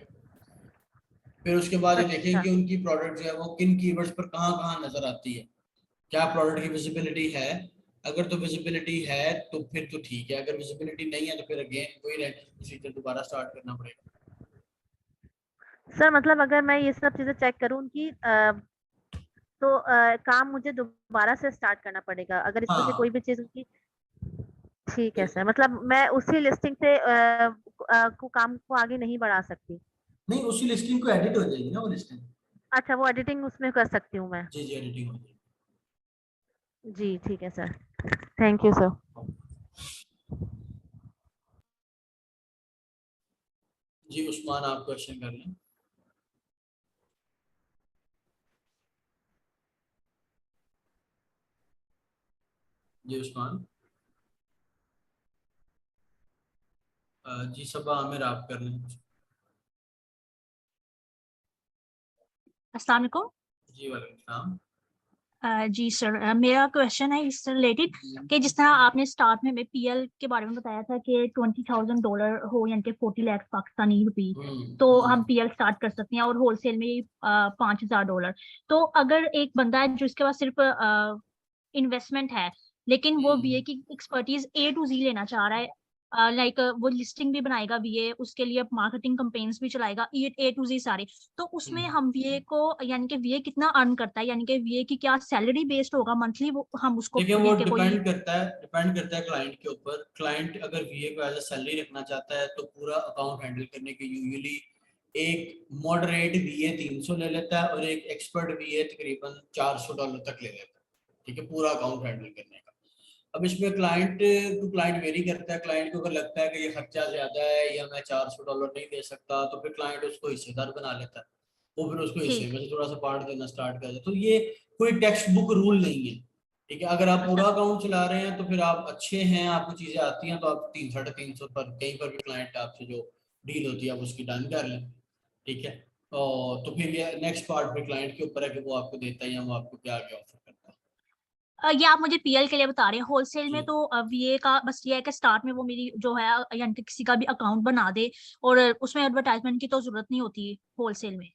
फिर उसके बाद ये देखें अच्छा। कि उनकी प्रोडक्ट जो है वो किन कीवर्ड्स पर कहाँ कहाँ नजर आती है, क्या प्रोडक्ट की विजिबिलिटी है। अगर तो विजिबिलिटी है तो फिर तो ठीक है, अगर विजिबिलिटी नहीं है तो फिर अगेन वही रैंकिंग प्रोसीजर दोबारा स्टार्ट करना पड़ेगा। सर मतलब अगर मैं ये सब चीजें चेक करूँ उनकी तो काम मुझे दोबारा से स्टार्ट करना पड़ेगा अगर इसमें से कोई हाँ, भी चीज उनकी। ठीक है सर, मतलब मैं उसी लिस्टिंग से को काम को आगे नहीं बढ़ा सकती। नहीं, उसी लिस्टिंग को एडिट हो जाएगी ना वो लिस्टिंग। अच्छा, वो एडिटिंग उसमें कर सकती हूँ मैं। जी जी, एडिटिंग हो जाएगी। जी ठीक है सर, थैंक यू सर। जी उस्मान, आप क्वेश्चन कर लें। जी उस्मान। जी सबा आमिर, आप कर लें। अस्सलाम वालेकुम। जी वालेकुम सलाम। जी सर, मेरा क्वेश्चन है इससे रिलेटेड कि जिस तरह आपने स्टार्ट में हमें पीएल के बारे में बताया था कि $20,000 हो यानी कि 40 लाख पाकिस्तानी रुपीस, तो हम पीएल स्टार्ट कर सकते हैं और होलसेल में $5,000। तो अगर एक बंदा है जो इसके पास सिर्फ इन्वेस्टमेंट है लेकिन वो बीए की एक्सपर्टीज A to Z लेना चाह रहा है, लाइक वो लिस्टिंग भी बनाएगा बीए, उसके लिए मार्केटिंग कैंपेन्स भी चलाएगा, A to Z सारे, तो उसमें हम बीए को यानी कि बीए कितना अर्न करता है, यानी कि बीए की क्या सैलरी बेस्ड होगा मंथली, वो हम उसको देखिए वो देके कोई। डिपेंड करता है क्लाइंट के ऊपर। क्लाइंट अगर वीए को एज अ सैलरी रखना चाहता है तो पूरा अकाउंट हैंडल करने के यूजुअली एक मॉडरेट वीए 300 ले लेता है और एक एक्सपर्ट वीए तकरीबन $400 तक ले लेता है, ठीक है, पूरा अकाउंट हैंडल करने का। अब इसमें क्लाइंट टू क्लाइंट वेरी करता है। क्लाइंट को अगर लगता है कि ये खर्चा ज्यादा है या मैं $400 नहीं दे सकता तो फिर क्लाइंट उसको हिस्सेदार बना लेता है, वो फिर उसको हिस्से ठीक। में से थोड़ा सा पार्ट देना स्टार्ट कर देता है। तो ये कोई टेक्स्ट बुक रूल नहीं है, ठीक है। अगर आप अच्छा। पूरा अकाउंट चला रहे हैं तो फिर आप अच्छे हैं, आपको चीजें आती हैं, तो आप 300-350 पर कहीं पर भी क्लाइंट आपसे जो डील होती है आप उसकी डन कर लें, ठीक है। और तो फिर ये नेक्स्ट पार्ट फिर क्लाइंट के ऊपर है कि वो आपको देता है या वो आपको क्या क्या ऑफर करता है। ये आप मुझे पीएल के लिए बता रहे हैं, होलसेल में जी, तो वीए का बस ये है कि स्टार्ट में वो मेरी जो है यानी कि किसी का भी अकाउंट बना दे और उसमें एडवर्टाइजमेंट की तो जरूरत नहीं होती होलसेल में।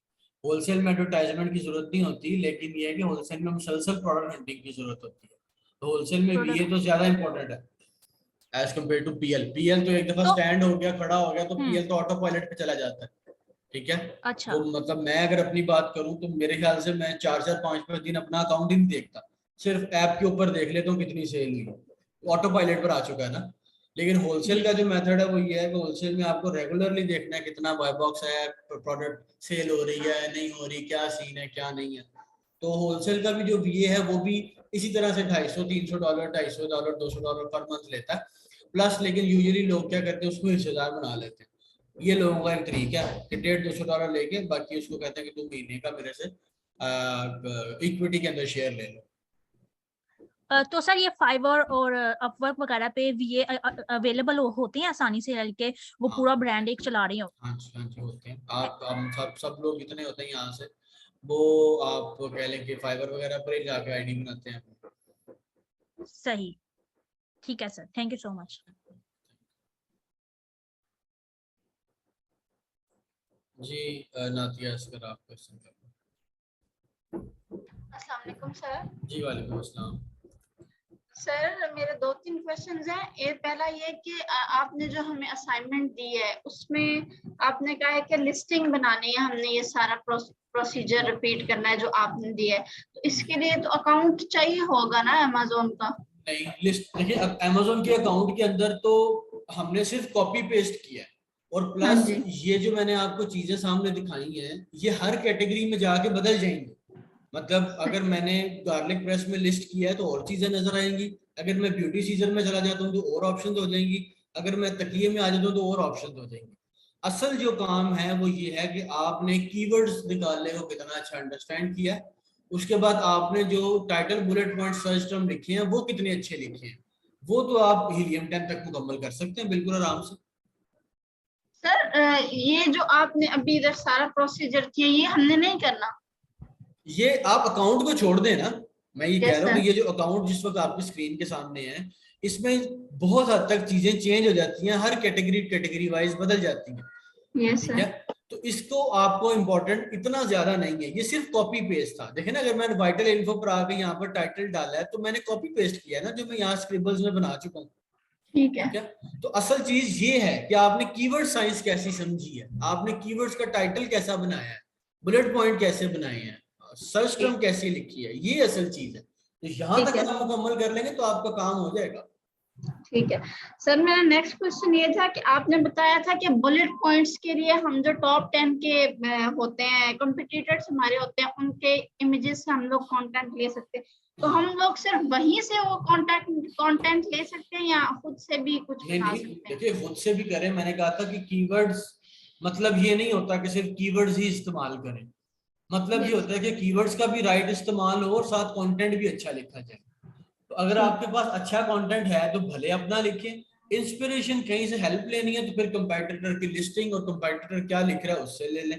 होलसेल में एडवर्टाइजमेंट की जरूरत नहीं होती, लेकिन ये है कि होलसेल में मुसलसल प्रोडक्ट हंटिंग की जरूरत होती है। तो होलसेल में भी ये प्रोडक्ट तो ज्यादा इंपॉर्टेंट है as compare to PL. PL तो एक दफा तो स्टैंड हो गया, खड़ा हो गया, तो हम्म। पीएल तो ऑटो पायलट पे चला जाता है, ठीक है। अच्छा। वो मतलब मैं अगर अपनी बात करूं तो मेरे ख्याल से मैं 4-5 दिन अपना अकाउंट ही नहीं देखता, सिर्फ ऐप के ऊपर देख लेता हूँ कितनी सेल हुई, ऑटो पायलट पर आ चुका है ना। लेकिन होलसेल जी। का जो मेथड है वो ये है कि होलसेल में आपको रेगुलरली देखना है कितना बाय बॉक्स है, प्रोडक्ट सेल हो रही है नहीं हो रही, क्या सीन है क्या नहीं है। तो होलसेल का भी जो बीए है वो भी इसी तरह से $250-300, $250, $200 पर मंथ लेता है प्लस। लेकिन यूजुअली लोग क्या करते हैं, उसको हिस्सेदार बना लेते हैं। ये लोगों का एक तरीका है कि $150-200 लेके बाकी उसको कहते हैं कि तुम महीने का मेरे से इक्विटी के अंदर शेयर ले लो। तो सर ये फाइवर और अपवर्क वगैरह पे वीए अवेलेबल होते हैं आसानी से, लड़के वो पूरा ब्रांड एक चला रहे हो? हाँ जी होते हैं। आप हम सब लोग इतने होते हैं यहाँ से, वो आप कह लें कि फाइवर वगैरह पर ही जाके आईडी बनाते हैं। सही, ठीक है sir, thank you so much. जी नातिया, अगर आप क्वेश्चन कर अस्सलाम वालेकुम सर। जी वालेकुम अस्सलाम। सर मेरे 2-3 क्वेश्चंस हैं। एक पहला ये कि आपने जो हमें असाइनमेंट दी है उसमें आपने कहा है कि लिस्टिंग बनानी है, हमने ये सारा प्रोसीजर रिपीट करना है जो आपने दिया है, तो इसके लिए तो अकाउंट चाहिए होगा ना अमेज़न का? नहीं, लिस्ट देखिए, अब अमेज़न के अकाउंट के अंदर तो हमने सिर्फ कॉपी पेस्ट किया है, और हाँ प्लस जी। ये जो मैंने आपको चीजें सामने दिखाई हैं ये हर कैटेगरी में जाके बदल जाएंगी। मतलब अगर मैंने गार्लिक प्रेस में लिस्ट किया है तो और चीजें नजर आएंगी, अगर मैं ब्यूटी सीजन में चला जाता हूँ तो और ऑप्शन हो जाएंगी, अगर मैं तकिए में आ जाता हूँ तो और ऑप्शन हो जाएंगे। असल जो काम है वो ये है कि आपने कीवर्ड्स निकालने को कितना अच्छा अंडरस्टैंड किया है, उसके बाद आपने जो title bullet point search term लिखे हैं वो कितने अच्छे लिखे हैं, वो तो आप हीलियम 10 तक मुकम्मल कर सकते हैं बिल्कुल आराम से। सर ये जो आपने अभी इधर सारा प्रोसीजर किया ये हमने नहीं करना? ये आप अकाउंट को छोड़ दें ना, मैं ये कह Yes, रहा हूँ sir. कि ये जो अकाउंट जिस वक्त आपकी स्क्रीन के सामने है इसमें बहुत हद तक चीजें चेंज हो जाती हैं, हर कैटेगरी वाइज बदल जाती हैं। यस ठीक सर। है, तो इसको आपको इम्पोर्टेंट इतना ज्यादा नहीं है, ये सिर्फ कॉपी पेस्ट था। देखे ना, अगर मैंने वाइटल इन्फो पर आके यहाँ पर टाइटल डाला है तो मैंने कॉपी पेस्ट किया है ना, जो मैं यहाँ स्क्रिबल्स में बना चुका हूँ। ठीक है। ठीक है, तो असल चीज ये है कि आपने कीवर्ड साइंस कैसी समझी है, आपने कीवर्ड्स का टाइटल कैसा बनाया है, बुलेट पॉइंट कैसे बनाए हैं, सर्च टर्म कैसी लिखी है, ये असल चीज है। तो यहाँ ठीक तक है। आप मुकम्मल कर लेंगे तो आपका काम हो जाएगा। ठीक है सर, मेरा नेक्स्ट क्वेश्चन ये था कि आपने बताया था कि बुलेट पॉइंट्स के लिए हम जो टॉप 10 के होते हैं कॉम्पिटिटर्स हमारे होते हैं उनके इमेजेस से हम लोग कंटेंट ले सकते हैं, तो हम लोग सिर्फ वहीं से वो कंटेंट ले सकते हैं या खुद से भी कुछ बना नहीं, सकते हैं? देखिए खुद से भी करें। मैंने कहा था कि कीवर्ड्स मतलब ये नहीं होता कि सिर्फ कीवर्ड्स ही इस्तेमाल करें, मतलब ये होता है कि कीवर्ड्स का भी राइट इस्तेमाल हो और साथ कंटेंट भी अच्छा लिखा जाए। तो अगर आपके पास अच्छा कंटेंट है तो भले अपना लिखें, इंस्पिरेशन कहीं से हेल्प लेनी है तो फिर कंपैटिटर की लिस्टिंग और कंपैटिटर क्या लिख रहा है उससे ले लें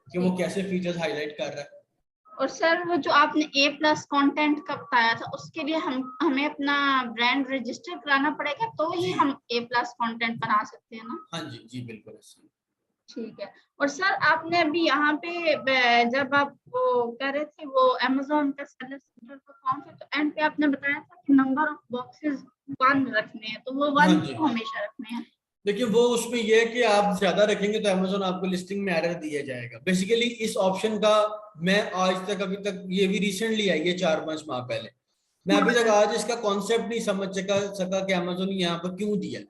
कि वो कैसे फीचर्स हाईलाइट कर रहा है। और सर वो जो आपने A+ कंटेंट का बताया था उसके लिए हमें अपना ब्रांड रजिस्टर कराना पड़ेगा तो ही हम A+ कंटेंट बना सकते हैं ना? हाँ जी जी बिल्कुल ऐसे। ठीक है। और सर आपने अभी यहाँ पे जब आप वो कर रहे थे वो अमेज़न का सेलर सेंटर का फॉर्म है तो एंड पे आपने बताया था कि नंबर ऑफ बॉक्सेस 1 रखने हैं, तो वो 1 हाँ जी। क्यों हमेशा रखने हैं? देखिए वो उसमें ये है कि आप ज्यादा रखेंगे तो अमेज़न आपको लिस्टिंग में एरर दिया जाएगा। बेसिकली इस ऑप्शन का मैं आज तक अभी तक, ये भी रिसेंटली आई है 4-5 माह पहले, मैं अभी तक आज इसका कॉन्सेप्ट नहीं समझ सका कि अमेज़न यहाँ पर क्यों दिया।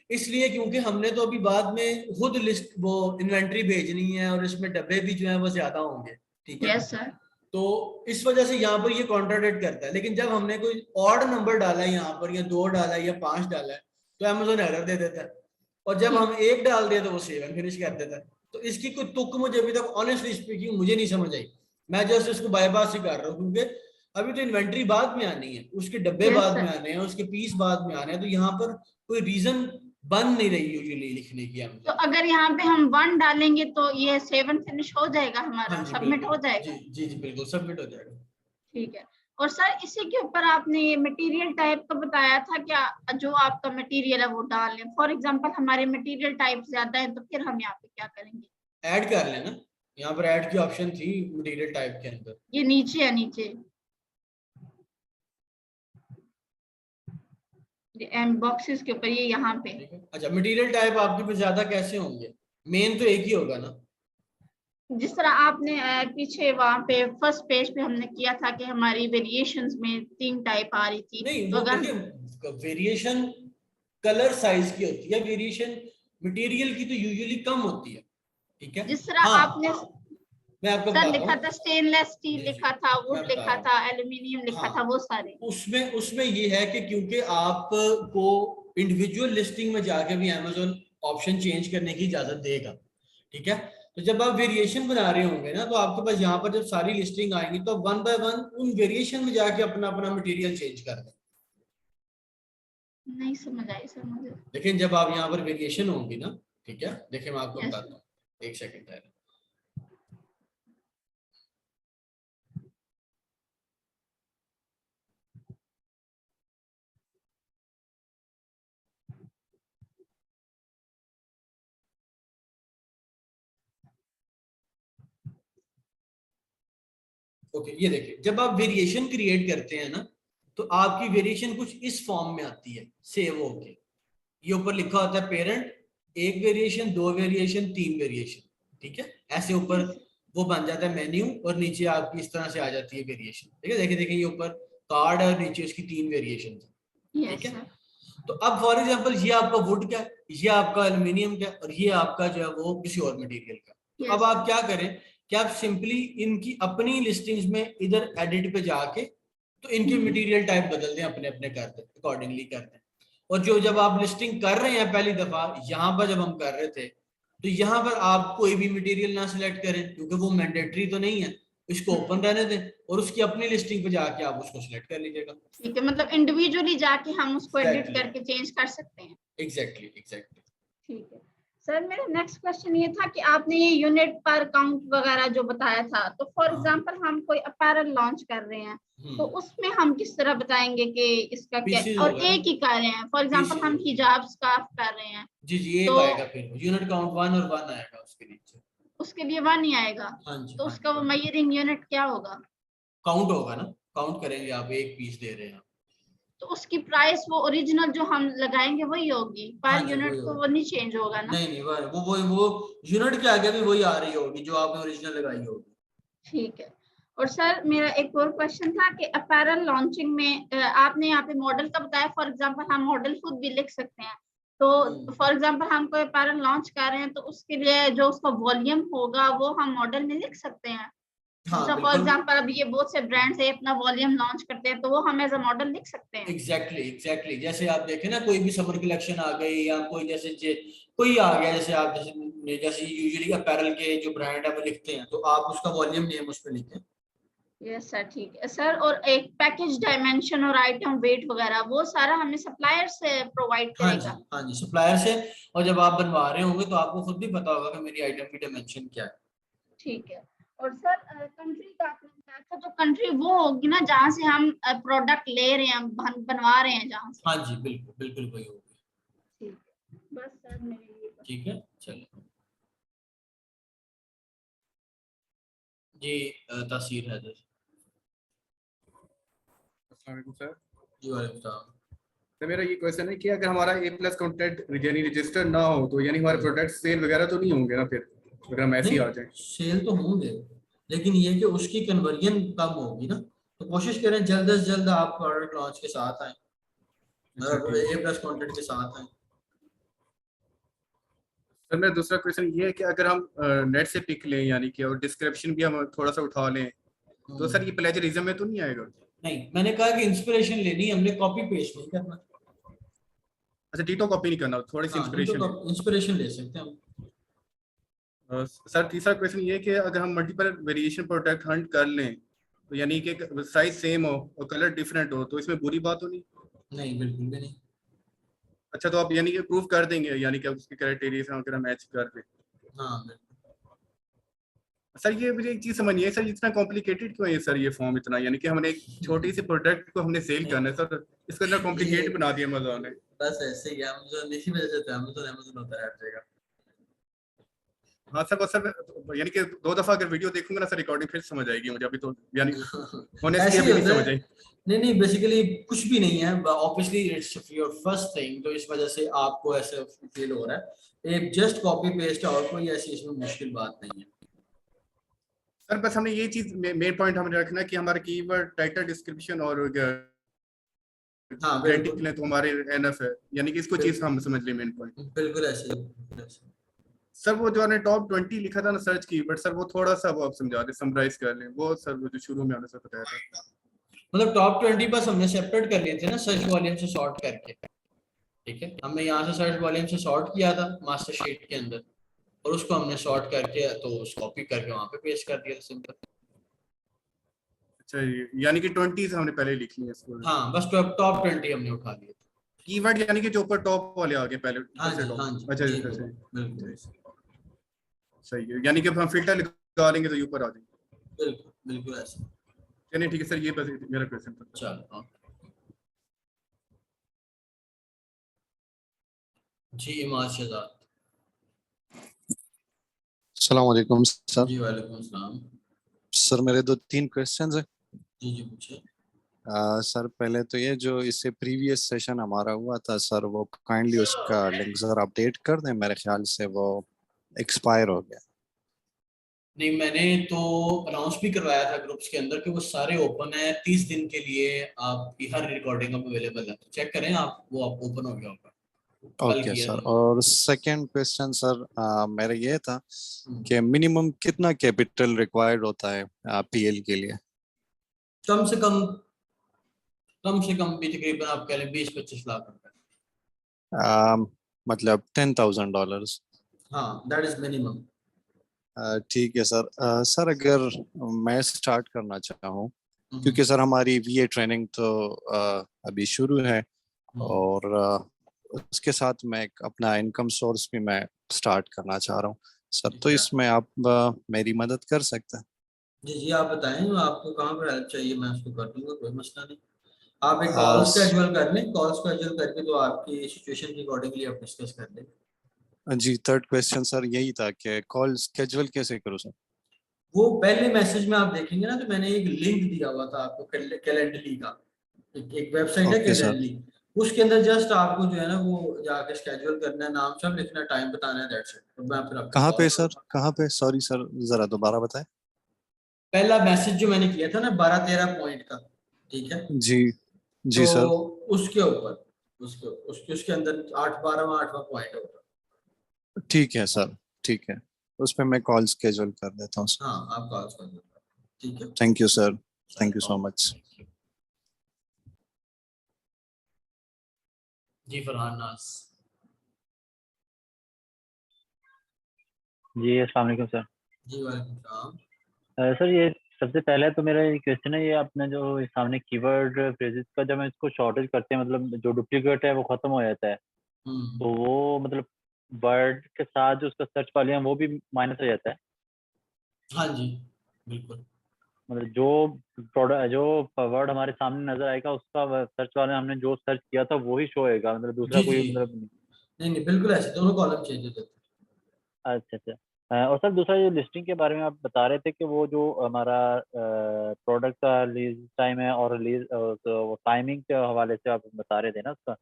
इसलिए क्योंकि हमने तो अभी बाद में खुद लिस्ट वो इन्वेंट्री भेजनी है और इसमें डब्बे भी जो है वो ज्यादा होंगे। ठीक है, यस सर। तो इस वजह से यहाँ पर ये कॉन्ट्राडिक्ट करता है। लेकिन जब हमने कोई ऑड नंबर डाला है यहाँ पर, या 2 डाला है या 5 डाला है, तो अमेज़न एरर दे देता है, और जब हम 1 डाल दिया तो वो सेव एंड फिनिश कर देता है। तो इसकी कोई तुक मुझे अभी तक ऑनेस्टली स्पीकिंग मुझे नहीं समझ आई। मैं जस्ट इसको बाईपास ही कर रहा हूँ क्योंकि अभी तो इन्वेंट्री बाद में आनी है, उसके डब्बे बाद में आने हैं, उसके पीस बाद में आने हैं, तो यहाँ पर कोई रीजन बन नहीं रही यूजुअली लिखने की। तो अगर यहाँ पे हम 1 डालेंगे तो ये सेव एंड फिनिश हो जाएगा हमारा? हाँ जी, सबमिट हो जाएगा? जी जी जी बिल्कुल सबमिट हो जाएगा। ठीक है। और सर इसी के ऊपर आपने ये मटेरियल टाइप का बताया था, क्या जो आपका मटेरियल है वो डाल लें? फॉर एग्जांपल हमारे मटेरियल टाइप ज्यादा है तो फिर हम यहाँ पे क्या करेंगे? ऐड कर लेना, यहाँ पर ऐड की ऑप्शन थी मटेरियल टाइप के अंदर। ये नीचे है, नीचे बॉक्सेस के ऊपर, ये यहाँ पे। अच्छा, मटेरियल टाइप आपके पे ज्यादा कैसे होंगे? मेन तो एक ही होगा ना, जिस तरह आपने पीछे वहां पे फर्स्ट पेज पे हमने किया था कि हमारी वेरिएशंस में 3 टाइप आ रही थी। नहीं तो वो अगर देखिए वेरिएशन कलर साइज की होती है, वेरिएशन मटेरियल की तो यूजुअली कम होती है। ठीक है, जिस तरह हाँ, आपने मैं आपको सर बताता लिखा हूँ, था स्टेनलेस स्टील लिखा था, वुड मैं बता लिखा रहा था, एल्यूमिनियम लिखा हाँ, था, वो सारे उसमें ये है कि क्योंकि आपको इंडिविजुअल लिस्टिंग में जाके भी अमेज़न ऑप्शन चेंज करने की इजाजत देगा। ठीक है, तो जब आप वेरिएशन बना रहे होंगे ना, तो आपके पास यहाँ पर जब सारी लिस्टिंग आएंगी तो वन बाय वन उन वेरिएशन में जाके अपना अपना मटेरियल चेंज कर दें। नहीं समझ आई सर मुझे। लेकिन जब आप यहाँ पर वेरिएशन होंगी ना, ठीक है, देखिए मैं आपको Yes. बताता हूँ, एक सेकंड है। ओके, ये देखिए, जब आप वेरिएशन क्रिएट करते हैं ना, तो आपकी वेरिएशन कुछ इस फॉर्म में आती है, सेव होके। ये ऊपर लिखा होता है पेरेंट, एक वेरिएशन, दो वेरिएशन, तीन वेरिएशन, ठीक है, ऐसे ऊपर वो बन जाता है मेन्यू, और नीचे आपकी इस तरह से आ जाती है वेरिएशन। ठीक है, देखिए देखिए, ये ऊपर कार्ड है और नीचे उसकी तीन वेरिएशन है, ठीक है। तो अब फॉर एग्जांपल ये आपका वुड का, ये आपका एल्युमिनियम का, और ये आपका जो है वो किसी और मटेरियल का। तो अब आप क्या करें कि आप सिंपली इनकी अपनी लिस्टिंग्स में इधर एडिट पे जाके तो इनके मटेरियल टाइप बदल दें, अपने अपने कर दें, अकॉर्डिंगली कर दें। और जो जब आप लिस्टिंग कर रहे हैं पहली दफा, यहाँ पर जब हम कर रहे थे, तो यहाँ पर आप कोई भी मटेरियल ना सिलेक्ट करें, क्योंकि वो मैंडेटरी तो नहीं है, इसको ओपन रहने दें और उसकी अपनी लिस्टिंग पे जाके आप उसको सिलेक्ट कर लीजिएगा। ठीक है, मतलब इंडिविजुअली जाके हम उसको एडिट Exactly. करके चेंज कर सकते हैं। Exactly exactly. ठीक है सर, मेरा नेक्स्ट क्वेश्चन ये था कि आपने ये यूनिट पर काउंट वगैरह जो बताया था, तो फॉर एग्जांपल हम कोई अपैरल लॉन्च कर रहे हैं, तो उसमें हम किस तरह बताएंगे कि इसका क्या, Pieces और होगा। एक ही कर रहे हैं, फॉर एग्जांपल Pieces हम होगा। हिजाब स्कार्फ कर रहे हैं, जी जी, ये तो- आएगा फिर यूनिट काउंट 1 और 1 आएगा उसके नीचे। उसके लिए 1 ही आएगा। हाँ जी, तो हाँ उसका वो जी, मेजरिंग यूनिट क्या होगा? काउंट होगा ना, काउंट करेंगे, आप एक पीस दे रहे हैं। तो उसकी प्राइस वो ओरिजिनल जो हम लगाएंगे वही होगी, हाँ पर जी, यूनिट वही तो होगा। वो नहीं चेंज होगा ना? नहीं नहीं, वो यूनिट के आगे भी वही आ रही होगी जो आपने ओरिजिनल लगाई होगी। ठीक है। और सर मेरा एक और क्वेश्चन था कि अपैरल लॉन्चिंग में आपने यहाँ पे मॉडल का बताया, फॉर एग्जांपल हम मॉडल खुद भी लिख सकते हैं, तो फॉर एग्जांपल हम कोई अपैरल लॉन्च कर रहे हैं, तो उसके लिए जो उसका वॉल्यूम होगा वो हम मॉडल में लिख सकते हैं। हाँ, फॉर बिल्कुल। एग्जांपल अब ये बहुत से ब्रांड्स है अपना वॉल्यूम लॉन्च करते हैं, तो वो हम एज अ मॉडल लिख सकते हैं। एग्जैक्टली। जैसे आप देखें ना, कोई भी समर कलेक्शन आ गई या कोई जैसे कोई आ गया, जैसे आप जैसे यूजुअली अपैरल के जो ब्रांड है वो लिखते हैं, तो आप उसका वॉल्यूम नेम उस पर लिखें। यस सर, ठीक है सर। और एक पैकेज डायमेंशन और आइटम वेट वगैरह वो सारा हमें सप्लायर से प्रोवाइड करेगा? हाँ जी, सप्लायर से। और जब आप बनवा रहे होंगे तो आपको खुद भी पता होगा कि मेरी आइटम की डायमेंशन क्या है। ठीक है। और सर कंट्री का आपने बताया था, तो कंट्री वो होगी ना जहाँ से हम प्रोडक्ट ले रहे हैं, बनवा रहे हैं जहाँ से? हाँ जी, बिल्कुल बिल्कुल वही होगी। ठीक है, बस सर मेरे लिए। ठीक है, चलिए जी, तासीर हैदर। सर जी वालेकुम सलाम। तो मेरा ये क्वेश्चन है कि अगर हमारा A+ कॉन्टैक्ट यानी रजिस्टर ना हो, तो यानी हमारे प्रोडक्ट सेल वगैरह तो नहीं होंगे ना फिर, अगर हम ऐसे ही आ जाए? सेल तो होंगे, लेकिन ये कि उसकी कन्वर्जन कम होगी ना, तो कोशिश करें जल्द से जल्द आप प्रोडक्ट लॉन्च के साथ आए, A+ कंटेंट के साथ आए। सर मेरा दूसरा क्वेश्चन ये है कि अगर हम नेट से पिक लें, यानी कि और डिस्क्रिप्शन भी हम थोड़ा सा उठा लें, तो सर ये प्लेजरिज्म में तो नहीं आएगा? नहीं, मैंने कहा कि इंस्पिरेशन लेनी है, हमने कॉपी पेस्ट नहीं करना। अच्छा, डिटो कॉपी नहीं करना, थोड़ी सी इंस्पिरेशन ले सकते हैं हम। सर तीसरा क्वेश्चन ये है कि अगर हम मल्टीपल वेरिएशन प्रोडक्ट हंट कर लें, तो यानी कि साइज सेम हो और कलर डिफरेंट हो, तो इसमें बुरी बात तो नहीं? नहीं, बिल्कुल भी नहीं। अच्छा, तो आप यानी कि प्रूव कर देंगे, यानी कि उसके क्राइटेरिया से अगर मैच कर दें? हाँ बिल्कुल। सर ये मुझे एक चीज समझिए सर, इतना कॉम्प्लिकेटेड क्यों है सर ये फॉर्म इतना, यानी कि हमने एक छोटी सी प्रोडक्ट को हमने सेल करना है सर, इसको इतना कॉम्प्लिकेटेड बना दिया अमेज़न ने। बस ऐसे ही अमेज़न इसी वजह से अमेज़न होता है हर जगह। हाँ सर, बस सर यानी कि 2 दफा अगर वीडियो देखूंगा ना सर, रिकॉर्डिंग फिर समझ आएगी मुझे, अभी तो यानी ऐसे ही अभी नहीं होता समझ है। आई। नहीं, बेसिकली कुछ भी नहीं है, obviously it's your first thing, तो इस वजह से आपको ऐसे फील हो रहा है। एक जस्ट कॉपी पेस्ट है और कोई ऐसी इसमें मुश्किल बात नहीं है। सर बस हमने ये चीज मेन पॉइंट हमने रखना है कि हमारा कीवर्ड टाइटल डिस्क्रिप्शन और हाँ रेटिंग बिल्कुल, तो हमारे एनएफ है, यानी कि इसको चीज हम समझ लें मेन पॉइंट। बिल्कुल ऐसे ही। सर वो जो हमने टॉप 20 लिखा था ना सर्च कीवर्ड, सर वो थोड़ा सा वो आप समझा दें, समराइज कर लें वो सर, वो जो शुरू में हमने सर बताया था। मतलब टॉप 20 बस हमने सेपरेट कर लिए थे ना सर्च वॉल्यूम से सॉर्ट करके। ठीक है, हमने यहाँ से सर्च वॉल्यूम से सॉर्ट किया था मास्टर शीट के अंदर, और उसको हमने सॉर्ट करके तो कॉपी करके वहाँ पे पेस्ट कर दिया, सिंपल। अच्छा, यानी कि 20 हमने पहले लिख लिया इसको। हाँ बस टॉप 20 हमने उठा लिया। कीवर्ड यानी कि जो ऊपर टॉप वाले आ गए पहले। हाँ जी, हाँ जी, अच्छा जी, अच्छा, बिल्कुल सही है, यानी कि हम फिल्टर लगा लेंगे तो ये ऊपर आ जाएंगे। बिल्कुल बिल्कुल ऐसा। चलिए ठीक है सर, ये बस मेरा क्वेश्चन था। चलो जी, इमाद शहजाद। अस्सलाम वालेकुम सर। जी वालेकुम अस्सलाम। सर मेरे 2-3 क्वेश्चंस हैं। जी जी पूछिए। सर पहले तो ये जो इससे प्रीवियस सेशन हमारा हुआ था सर, वो काइंडली उसका लिंक सर अपडेट कर दें, मेरे ख्याल से वो एक्सपायर हो गया। नहीं, मैंने तो अनाउंस भी करवाया था ग्रुप्स के अंदर कि वो सारे ओपन है 30 दिन के लिए, आपकी हर रिकॉर्डिंग अब अवेलेबल है, तो चेक करें आप, वो आप ओपन हो गया होगा। कल ओके किया सर। था। और सेकंड क्वेश्चन सर मेरा ये था कि मिनिमम कितना कैपिटल रिक्वायर्ड होता है पीएल के लिए? कम से कम भी तकरीबन आप कह लें 20-25 लाख रुपए। मतलब $10,000। हाँ, दैट इज मिनिमम। ठीक है सर। सर अगर मैं स्टार्ट करना चाहूँ, क्योंकि सर हमारी वीए ट्रेनिंग तो अभी शुरू है और उसके साथ मैं एक अपना इनकम सोर्स भी मैं स्टार्ट करना चाह रहा हूँ सर, तो इसमें आप मेरी मदद कर सकते हैं? जी जी, आप बताएं आपको कहाँ पर हेल्प चाहिए, मैं उसको कर दूंगा, कोई मसला नहीं। आप एक कॉल स्केड्यूल कर लें, कॉल स्केड्यूल करके तो आपकी सिचुएशन के अकॉर्डिंगली आप डिस्कस कर लें। जी, थर्ड क्वेश्चन सर यही था कि कॉल स्केड्यूल कैसे करूँ सर? वो पहले मैसेज में आप देखेंगे ना, तो मैंने एक लिंक दिया हुआ था आपको कैलेंडली का, एक वेबसाइट है ओके सर। कैलेंडली, उसके अंदर जस्ट आपको जो है ना वो जाके स्केड्यूल करना है, नाम सब लिखना है, टाइम बताना है, दैट्स इट। तो मैं फिर आपको कहाँ कॉल पे सर, करूंगा। कहाँ पे? सॉरी सर, जरा दोबारा बताएं। पहला मैसेज जो मैंने किया था ना 12-13 पॉइंट का, ठीक है, जी तो जी सर। उसके ऊपर उसके अंदर 8वां पॉइंट होगा। ठीक है सर, ठीक है, उस पर मैं कॉल स्केड्यूल कर देता हूँ। हाँ, आप कॉल कर दो, ठीक है। Thank you sir, thank you so much. जी फरहान नाज। जी अस्सलाम वालेकुम सर। जी वालेकुम सलाम। सर ये सबसे पहले तो मेरा ये क्वेश्चन है, ये आपने जो सामने कीवर्ड फ्रेजेस का जब हम इसको शॉर्टेज करते हैं, मतलब जो डुप्लीकेट है वो खत्म हो जाता है, तो वो मतलब वर्ड के साथ जो उसका सर्च वॉल्यूम वो भी माइनस हो जाता है? हाँ जी बिल्कुल। मतलब जो प्रोडक्ट जो वर्ड हमारे सामने नजर आएगा उसका सर्च वॉल्यूम हमने जो सर्च किया था वो ही शो होएगा, मतलब दूसरा जी कोई जी, मतलब नहीं? नहीं बिल्कुल ऐसे दोनों कॉलम चेंज हो जाते हैं। अच्छा अच्छा। और सर दूसरा जो लिस्टिंग के बारे में आप बता रहे थे कि वो जो हमारा प्रोडक्ट का रिलीज टाइम है और रिलीज तो टाइमिंग के हवाले से आप बता रहे थे ना उसका,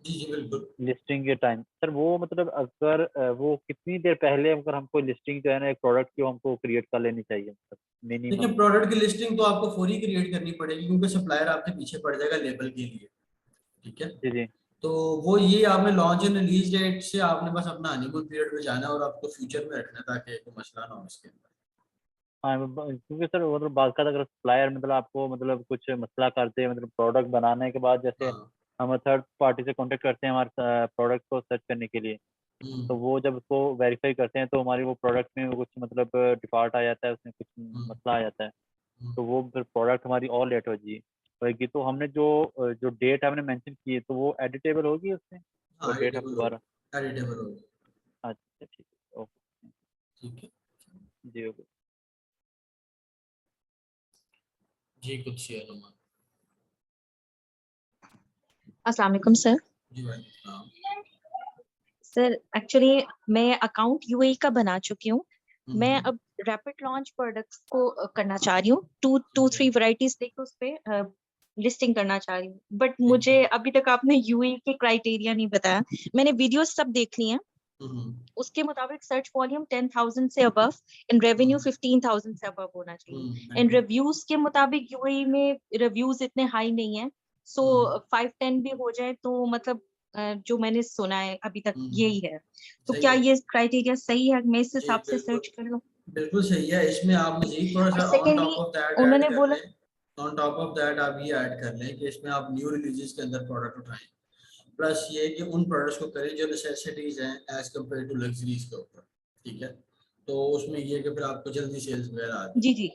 जी जी बिल्कुल। लिस्टिंग के टाइम सर, वो मतलब अगर वो कितनी देर पहले अगर हमको लिस्टिंग जो है ना एक प्रोडक्ट की हमको क्रिएट कर लेनी चाहिए, मतलब देखिए, मिनिमम? प्रोडक्ट की लिस्टिंग तो आपको फौरी क्रिएट करनी पड़ेगी, क्योंकि सप्लायर आपके पीछे पड़ जाएगा लेबल के लिए, ठीक है। जी जी। तो वो ये आपने लॉन्च एंड रिलीज डेट से आपने बस अपना हनीमून पीरियड में जाना है और आपको फ्यूचर में रखना है ताकि कोई मसला ना हो इसके अंदर। हाँ क्योंकि सर मतलब बात का अगर सप्लायर मतलब आपको मतलब कुछ मसला करते हैं, मतलब प्रोडक्ट बनाने के बाद जैसे हाँ। हम थर्ड पार्टी से कांटेक्ट करते हैं हमारे प्रोडक्ट को सर्च करने के लिए, तो वो जब उसको वेरीफाई करते हैं तो हमारी वो प्रोडक्ट में कुछ मतलब डिफॉल्ट आ जाता है, उसमें कुछ मसला आ जाता है, तो वो फिर प्रोडक्ट हमारी और लेट होगी। तो हमने जो जो डेट हमने मेंशन की है तो वो एडिटेबल होगी उसमें, वो हाँ डेट हम दोबारा? एडिटेबल होगा। अच्छा ठीक है, ओके। ठीक है जी ओके। जी, कुछ शेयर नुमा। अस्सलाम वालेकुम सर। जी वालेकुम सलाम। सर एक्चुअली मैं अकाउंट यूएई का बना चुकी हूँ। मैं अब रैपिड लॉन्च प्रोडक्ट्स को करना चाह रही हूँ, 2-3 वैरायटीज लेकर उस पे लिस्टिंग करना चाह रही हूँ, बट मुझे अभी तक आपने यूएई के क्राइटेरिया नहीं बताया। मैंने वीडियोस सब देख ली हैं, उसके मुताबिक सर्च वॉल्यूम 10,000 से अबव, इन रेवेन्यू 15,000 से अबव होना चाहिए। इन रिव्यूज के मुताबिक यूएई में रिव्यूज इतने हाई नहीं है, सो 5-10 भी हो जाए तो मतलब जो मैंने सुना है अभी तक यही है। तो क्या ये क्राइटेरिया सही है? मैं इस हिसाब से सर्च कर लूं? बिल्कुल सही है। इसमें आप मजीद थोड़ा सा ऑन टॉप ऑफ दैट उन्होंने बोला ऑन टॉप ऑफ दैट आप ये ऐड कर लें कि इसमें आप न्यू रिलीजेस के अंदर प्रोडक्ट उठाएं। प्लस ये कि उन प्रोडक्ट्स को करें जो नेसेसिटीज हैं एज कम्पेयर टू लग्जरीज के ऊपर, ठीक है। तो उसमें ये कि फिर आपको जल्दी सेल्स वगैरह आती जी जी,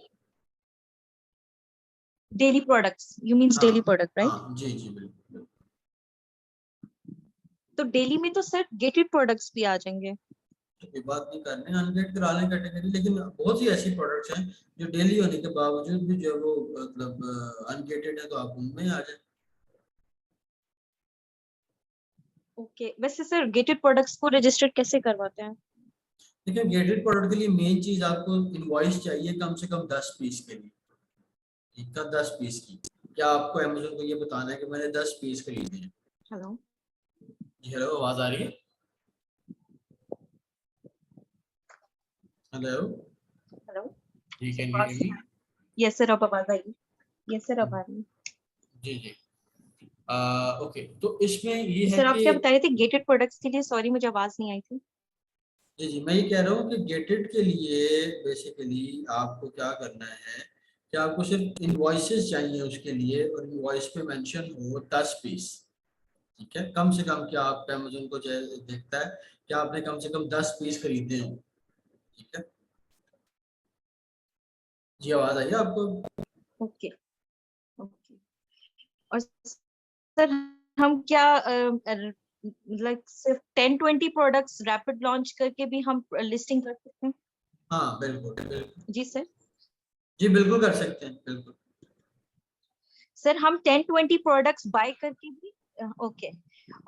daily products, you means daily product right? हाँ जी जी बिल्कुल। तो डेली में तो सर गेटेड प्रोडक्ट्स भी आ जाएंगे। तो कोई बात नहीं, करने अनगेट करा लें कैटेगरी, लेकिन बहुत सी ऐसी प्रोडक्ट्स हैं जो डेली होने के बावजूद भी जो है वो मतलब अनगेटेड है, तो आप उनमें आ जाए। ओके, वैसे सर गेटेड प्रोडक्ट्स को रजिस्टर कैसे करवाते हैं? देखिए गेटेड प्रोडक्ट के लिए मेन चीज आपको इनवॉइस चाहिए कम से कम 10 पीस के लिए, ठीक है, 10 पीस की। क्या आपको अमेज़न को ये बताना है कि मैंने 10 पीस खरीदे हैं? हेलो जी हेलो, आवाज आ रही है? हेलो हेलो, जी, can you hear me? Yes sir, अब आवाज आई। यस सर, अब आ रही है। जी जी। ओके, तो इसमें ये है सर आप कि क्या बता रहे थे गेटेड प्रोडक्ट्स के लिए? सॉरी मुझे आवाज नहीं आई थी। जी जी, मैं ये कह रहा हूँ कि गेटेड के लिए बेसिकली आपको क्या करना है कि आपको सिर्फ इनवॉइसेस चाहिए उसके लिए, और इनवॉइस पे मेंशन हो 10 पीस, ठीक है। कम से कम क्या आप अमेज़न को देखता है कि आपने कम से कम 10 पीस खरीदे हो, ठीक है। जी आवाज आई है आपको? Okay okay. और सर हम क्या लाइक सिर्फ 10-20 प्रोडक्ट्स रैपिड लॉन्च करके भी हम लिस्टिंग कर सकते हैं? हाँ बिल्कुल बिल्कुल। जी सर। जी बिल्कुल कर सकते हैं, बिल्कुल। सर हम 10-20 प्रोडक्ट्स बाय करके भी ओके।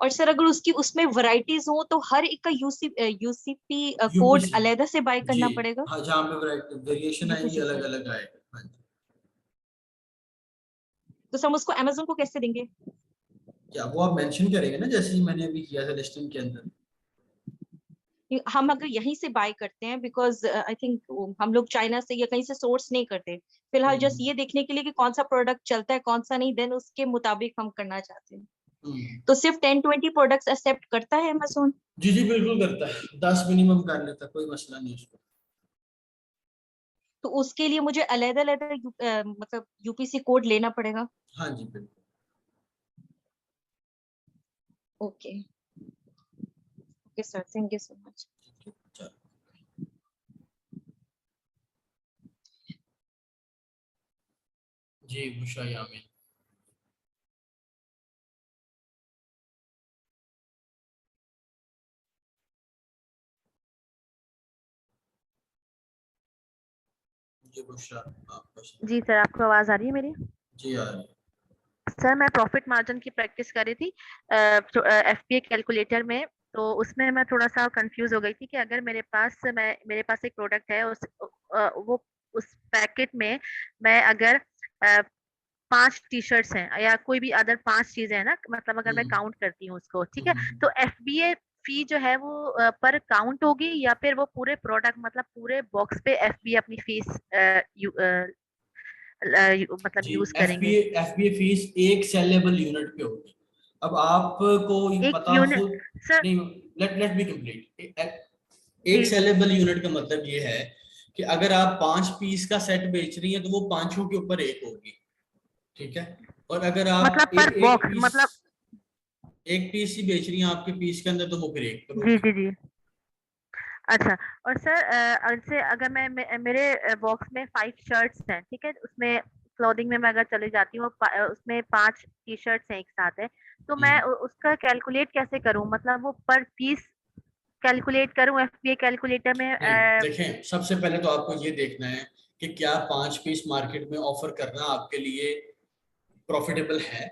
और सर अगर उसकी उसमें वैरायटीज हो तो हर एक का यूसीपी कोड यूपीसी अलग से बाय जी करना पड़ेगा? हाँ, जहाँ पे वेरिएशन आएंगी यूपीसी अलग कोड, अलग आएगा। हाँ जी। तो सर हम उसको अमेज़न को कैसे देंगे? क्या वो आप मेंशन करेंगे ना, जैसे ही मैंने अभी किया था लिस्टिंग के अंदर। हम अगर यहीं से बाय करते हैं, बिकॉज आई थिंक हम लोग चाइना से या कहीं से सोर्स नहीं करते फिलहाल, जस्ट ये देखने के लिए कि कौन सा प्रोडक्ट चलता है कौन सा नहीं, देन उसके मुताबिक हम करना चाहते हैं। तो सिर्फ 10-20 प्रोडक्ट्स एक्सेप्ट करता है अमेज़न? जी जी बिल्कुल करता है, 10 मिनिमम कर लेता है, कोई मसला नहीं उसको। तो उसके लिए मुझे अलग-अलग मतलब यूपीसी कोड लेना पड़ेगा? हाँ जी बिल्कुल। Okay okay sir, thank you so much. जी बुशरा यामिन। जी बुशरा, आपका जी सर, आपको आवाज आ रही है मेरी? जी आ रही है। सर मैं प्रॉफिट मार्जिन की प्रैक्टिस कर रही थी एफपीए कैलकुलेटर में, तो उसमें मैं थोड़ा सा कंफ्यूज हो गई थी कि अगर मेरे पास एक प्रोडक्ट है, वो उस पैकेट में मैं अगर 5 टी शर्ट्स हैं या कोई भी अदर 5 चीजें हैं ना, मतलब अगर मैं काउंट करती हूँ उसको, ठीक है, तो एफबीए फी जो है वो पर काउंट होगी या फिर वो पूरे प्रोडक्ट मतलब पूरे बॉक्स पे एफबीए अपनी फीस मतलब जी यूज करेंगे? एफबीए फीस एक सेलेबल यूनिट पे होगी। अब आपको ये एक पता यूनिट हो सर? नहीं, लेट बी कंप्लीट। एक जी सेलेबल यूनिट का मतलब ये है कि अगर आप 5 पीस का सेट बेच रही हैं तो वो पांचों के ऊपर एक होगी, ठीक है। और अगर मतलब आप पर एक बॉक्स पीस मतलब? एक पीस ही बेच रही हैं आपके पीस के अंदर, तो वो फिर एक पर जी होगी। जी जी। अच्छा, और सर से अगर मेरे बॉक्स में 5 शर्ट्स हैं, ठीक है, उसमें क्लोथिंग में मैं अगर चली जाती हूँ, उसमें 5 टी शर्ट्स हैं एक साथ है, तो मैं उसका कैलकुलेट कैसे करूँ? मतलब वो पर पीस कैलकुलेट करूँ एफबीए कैलकुलेटर में? नहीं देखें, सबसे पहले तो आपको ये देखना है कि क्या 5 पीस मार्केट में ऑफर करना आपके लिए प्रॉफिटेबल है,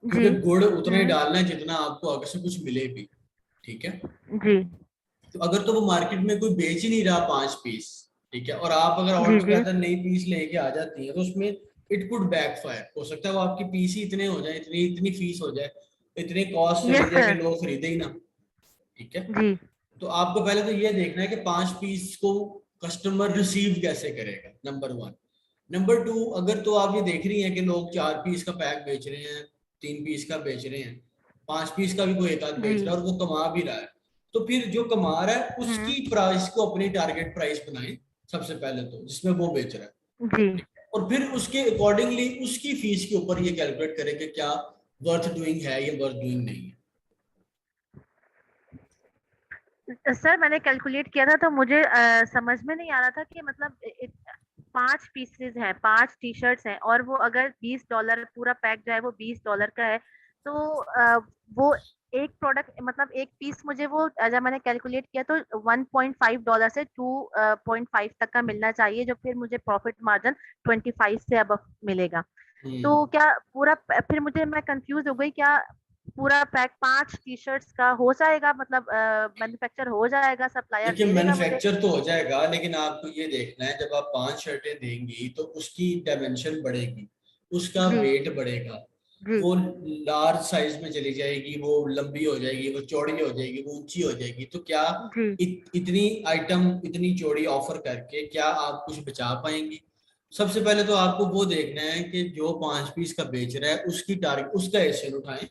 जी। क्योंकि गुड़ उतना ही डालना है जितना आपको आगे से कुछ मिले भी, ठीक है। जी तो अगर तो वो मार्केट में कोई बेच ही नहीं रहा 5 पीस, ठीक है, और आप अगर ऑल जी जी। टुगेदर नई पीस लेके आ जाती हैं, तो उसमें इट कुड बैकफायर, हो सकता है वो आपकी पीस ही इतने हो जाए, इतनी इतनी फीस हो जाए, इतने कॉस्ट चली यस जाए कि सर। लोग खरीदे ही ना, ठीक है। जी तो आपको पहले तो ये देखना है कि 5 पीस को कस्टमर रिसीव कैसे करेगा, नंबर 1। नंबर 2, अगर तो आप ये देख रही हैं कि लोग 4 पीस का पैक बेच रहे हैं, 3 पीस का बेच रहे हैं, 5 पीस का भी कोई एक आध बेच जी। रहा है और वो कमा भी रहा है, तो फिर जो कमा रहा है उसकी प्राइस को अपनी टारगेट प्राइस बनाएं सबसे पहले, तो जिसमें वो बेच रहा है, जी और फिर उसके अकॉर्डिंगली उसकी फीस के ऊपर ये कैलकुलेट करें कि क्या वर्थ डूइंग है या वर्थ डूइंग नहीं है। सर मैंने कैलकुलेट किया था तो मुझे समझ में नहीं आ रहा था कि मतलब 5 पीसेस हैं, 5 टी शर्ट्स हैं और वो अगर $20 पूरा पैक जो है वो $20 का है, तो वो एक प्रोडक्ट मतलब एक पीस मुझे वो जब मैंने कैलकुलेट किया तो $1.5 से 2.5 तक का मिलना चाहिए, जो फिर मुझे प्रॉफिट मार्जिन 25 से अब मिलेगा। तो क्या पूरा फिर मुझे मैं कंफ्यूज हो गई, क्या पूरा पैक 5 टी शर्ट्स का हो जाएगा, मतलब मैन्युफैक्चर हो जाएगा, सप्लायर देखिए दे देगा मुझे? मैन्युफैक्चर तो हो जाएगा, लेकिन आपको ये देखना है जब आप 5 शर्टें देंगी तो उसकी डायमेंशन बढ़ेगी, उसका जी वेट बढ़ेगा, जी वो लार्ज साइज में चली जाएगी, वो लंबी हो जाएगी, वो चौड़ी हो जाएगी, वो ऊंची हो जाएगी। तो क्या जी इतनी आइटम इतनी चौड़ी ऑफर करके क्या आप कुछ बचा पाएंगी? सबसे पहले तो आपको वो देखना है कि जो 5 पीस का बेच रहा है उसकी टारगेट, उसका एसएल उठाएं,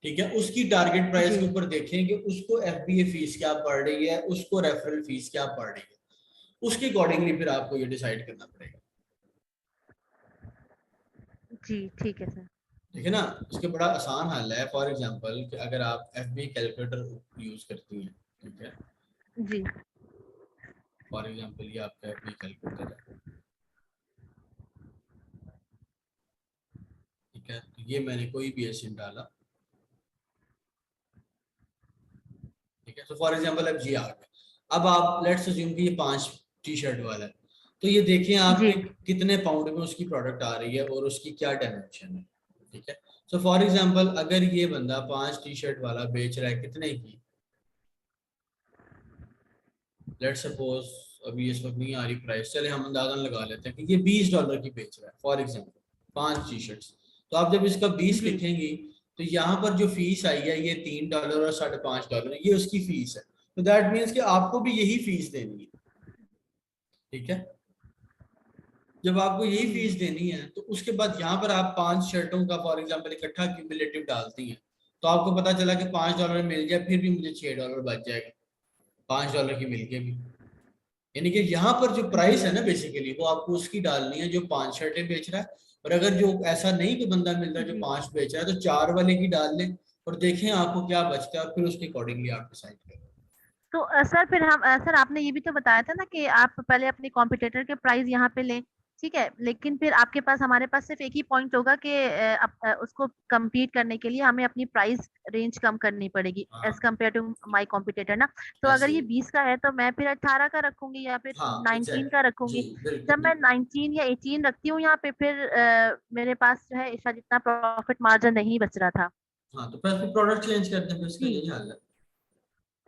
ठीक है, उसकी टारगेट प्राइस जी के ऊपर देखें कि उसको एफबीए फीस क्या पड़ रही है, उसको रेफरल फीस क्या पड़ रही है, उसके अकॉर्डिंगली फिर आपको ये डिसाइड करना पड़ेगा। जी ठीक है सर। ठीक है ना, इसके बड़ा आसान हल है। फॉर एग्जांपल कि अगर आप एफबीए कैलकुलेटर यूज करती हैं, ठीक है, जी फॉर एग्जांपल ये आपका एफबीए कैलकुलेटर है, ठीक है, तो ये मैंने कोई भी एसएन डाला, ठीक है, तो फॉर एग्जांपल अब जी आ गया। अब आप लेट्स अज्यूम कि ये 5 टी शर्ट वाला है, तो ये देखें आपके जी कितने पाउंड में उसकी प्रोडक्ट आ रही है और उसकी क्या डायमेंशन है, ठीक है। सो फॉर एग्जांपल अगर ये बंदा 5 टी शर्ट वाला बेच रहा है कितने की, लेट्स सपोज अभी इस वक्त नहीं आ रही प्राइस, चले हम अंदाजा लगा लेते हैं कि ये $20 की बेच रहा है फॉर एग्जांपल 5 टी शर्ट्स। तो आप जब इसका 20 जी लिखेंगी तो यहाँ पर जो फीस आई है ये $3 और $5.5 ये उसकी फीस है। तो दैट मीन्स कि आपको भी यही फीस देनी है, ठीक है। जब आपको यही जी फीस देनी है तो उसके बाद यहाँ पर आप 5 शर्टों का फॉर एग्जांपल इकट्ठा क्यूमुलेटिव डालती हैं, तो आपको पता चला कि $5 मिल जाए फिर भी मुझे $6 बच जाएगा $5 की मिलके भी। यानी कि यहाँ पर जो जी प्राइस है ना बेसिकली वो आपको उसकी डालनी है जो 5 शर्टें बेच रहा है। और अगर जो ऐसा नहीं कोई बंदा मिल रहा है जो जी 5 बेच रहा है तो 4 वाले की डाल लें और देखें आपको क्या बचता है और फिर उसके अकॉर्डिंगली आप डिसाइड करें। तो सर फिर हम सर आपने ये भी तो बताया था ना कि आप पहले अपने कॉम्पिटिटर के प्राइस यहाँ पे लें, ठीक है, लेकिन फिर आपके पास हमारे पास सिर्फ एक ही पॉइंट होगा कि उसको compete करने के लिए हमें अपनी प्राइस रेंज कम करनी पड़ेगी हाँ as compare to my competitor ना। तो अगर ऐसे ये ही। 20 का है तो मैं फिर 18 का रखूंगी या फिर हाँ 19 का एग्जैक्टली जी रखूंगी। बिल्कुल जब मैं बिल्कुल। 19 या 18 रखती हूँ यहाँ पे फिर मेरे पास जो है शायद इतना प्रॉफिट मार्जिन नहीं बच रहा था। हाँ तो फिर प्रोडक्ट चेंज कर दें, फिर इसका जी यही हाल है।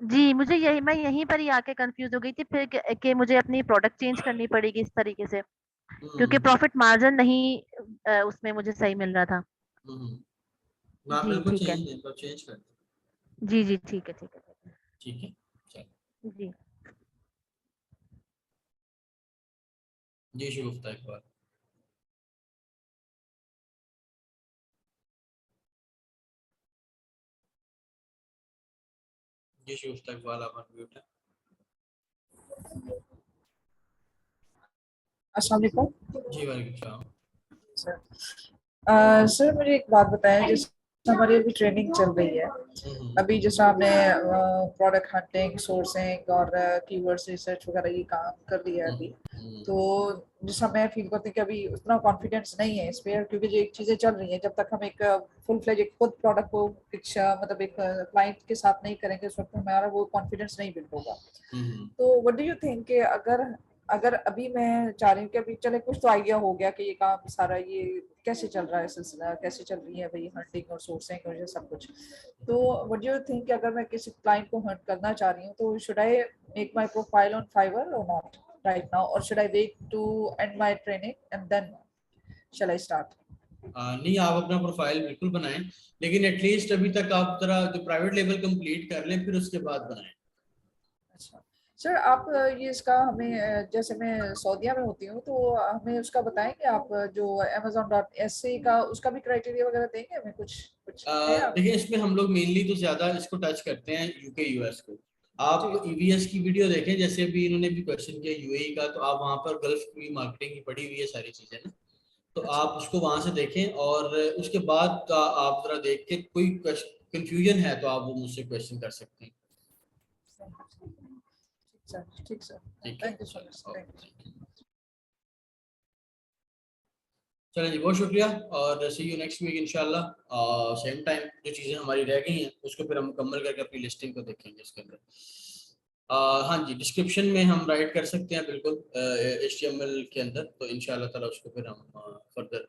जी मुझे यही मैं यहीं पर ही आके कंफ्यूज हो गई थी फिर कि मुझे अपनी प्रोडक्ट चेंज करनी पड़ेगी इस तरीके से, क्योंकि हम्म प्रॉफिट मार्जिन नहीं उसमें मुझे सही मिल रहा था। ना जी बिल्कुल ठीक है। चेंज दें तो चेंज कर दें। जी जी ठीक है ठीक है। ठीक है चलो जी जी शुभ एक बार। जी शुभ इकबाल आप अनम्यूट है। अस्सलाम वालेकुम जी वालेकुम सलाम। सर। सर मुझे एक बात बताएं, जैसे हमारी अभी ट्रेनिंग चल रही है, अभी जैसे आपने प्रोडक्ट हंटिंग, सोर्सिंग और कीवर्ड्स रिसर्च वगैरह ये काम कर लिया है अभी, तो जैसा मैं फील करती हूँ कि अभी उतना कॉन्फिडेंस नहीं है इस पे, क्योंकि जो एक चीज़ें चल रही हैं जब तक हम एक फुल फ्लेज एक खुद प्रोडक्ट को मतलब एक क्लाइंट के साथ नहीं करेंगे उस वक्त हमारा वो कॉन्फिडेंस नहीं बिल्ड होगा। तो व्हाट डू यू थिंक कि अगर अभी मैं चाह रही हूँ कि अभी चले कुछ तो आइडिया हो गया कि ये काम सारा ये कैसे चल रहा है, सिलसिला कैसे चल रही है भाई हंटिंग और सोर्सिंग और ये सब कुछ, तो व्हाट डू यू थिंक कि अगर मैं किसी क्लाइंट को हंट करना चाह रही हूँ तो should I make my profile on Fiverr और नॉट राइट नाउ, और should I wait to end my training and then shall I start? नहीं आप अपना प्रोफाइल बिल्कुल बनाएं, लेकिन एटलीस्ट अभी तक आप जरा जो प्राइवेट लेवल कंप्लीट कर लें फिर उसके बाद बनाएं। अच्छा सर, आप ये इसका हमें जैसे मैं सऊदीया में होती हूँ तो हमें उसका बताएंगे आप जो amazon.sa का उसका भी क्राइटेरिया वगैरह देंगे हमें, कुछ कुछ है आप? देखिए इसमें हम लोग मेनली तो ज्यादा इसको टच करते हैं यूके यूएस को। आप जी ईवीएस की वीडियो देखें, जैसे भी इन्होंने भी क्वेश्चन किया यूएई का, तो आप वहां पर गल्फ की मार्केटिंग की पड़ी हुई है सारी चीजें ना, तो अच्छा आप उसको वहां से देखें और उसके बाद आप जरा देख के कोई कंफ्यूजन है तो आप वो मुझसे क्वेश्चन कर सकते हैं। ठीक सर, ठीक है, thank you so much, thank you. चलिए जी, बहुत शुक्रिया और सी यू नेक्स्ट वीक इंशाल्लाह सेम टाइम। जो चीज़ें हमारी रह गई हैं उसको फिर हम मुकम्मल करके अपनी लिस्टिंग को देखेंगे इसके अंदर। हाँ जी, डिस्क्रिप्शन में हम राइट कर सकते हैं बिल्कुल HTML के अंदर, तो इंशाल्लाह ताला उसको फिर हम फर्दर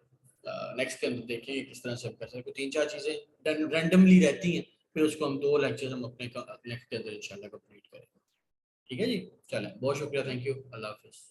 नेक्स्ट के अंदर देखेंगे किस तरह से हम कर सकते हैं। 3-4 चीज़ें रैंडमली रहती हैं, फिर उसको हम 2 लेक्चर्स हम अपने नेक्स्ट के अंदर इंशाल्लाह कंप्लीट करेंगे। ठीक है जी, चलें, बहुत शुक्रिया, थैंक यू, अल्लाह हाफिज़।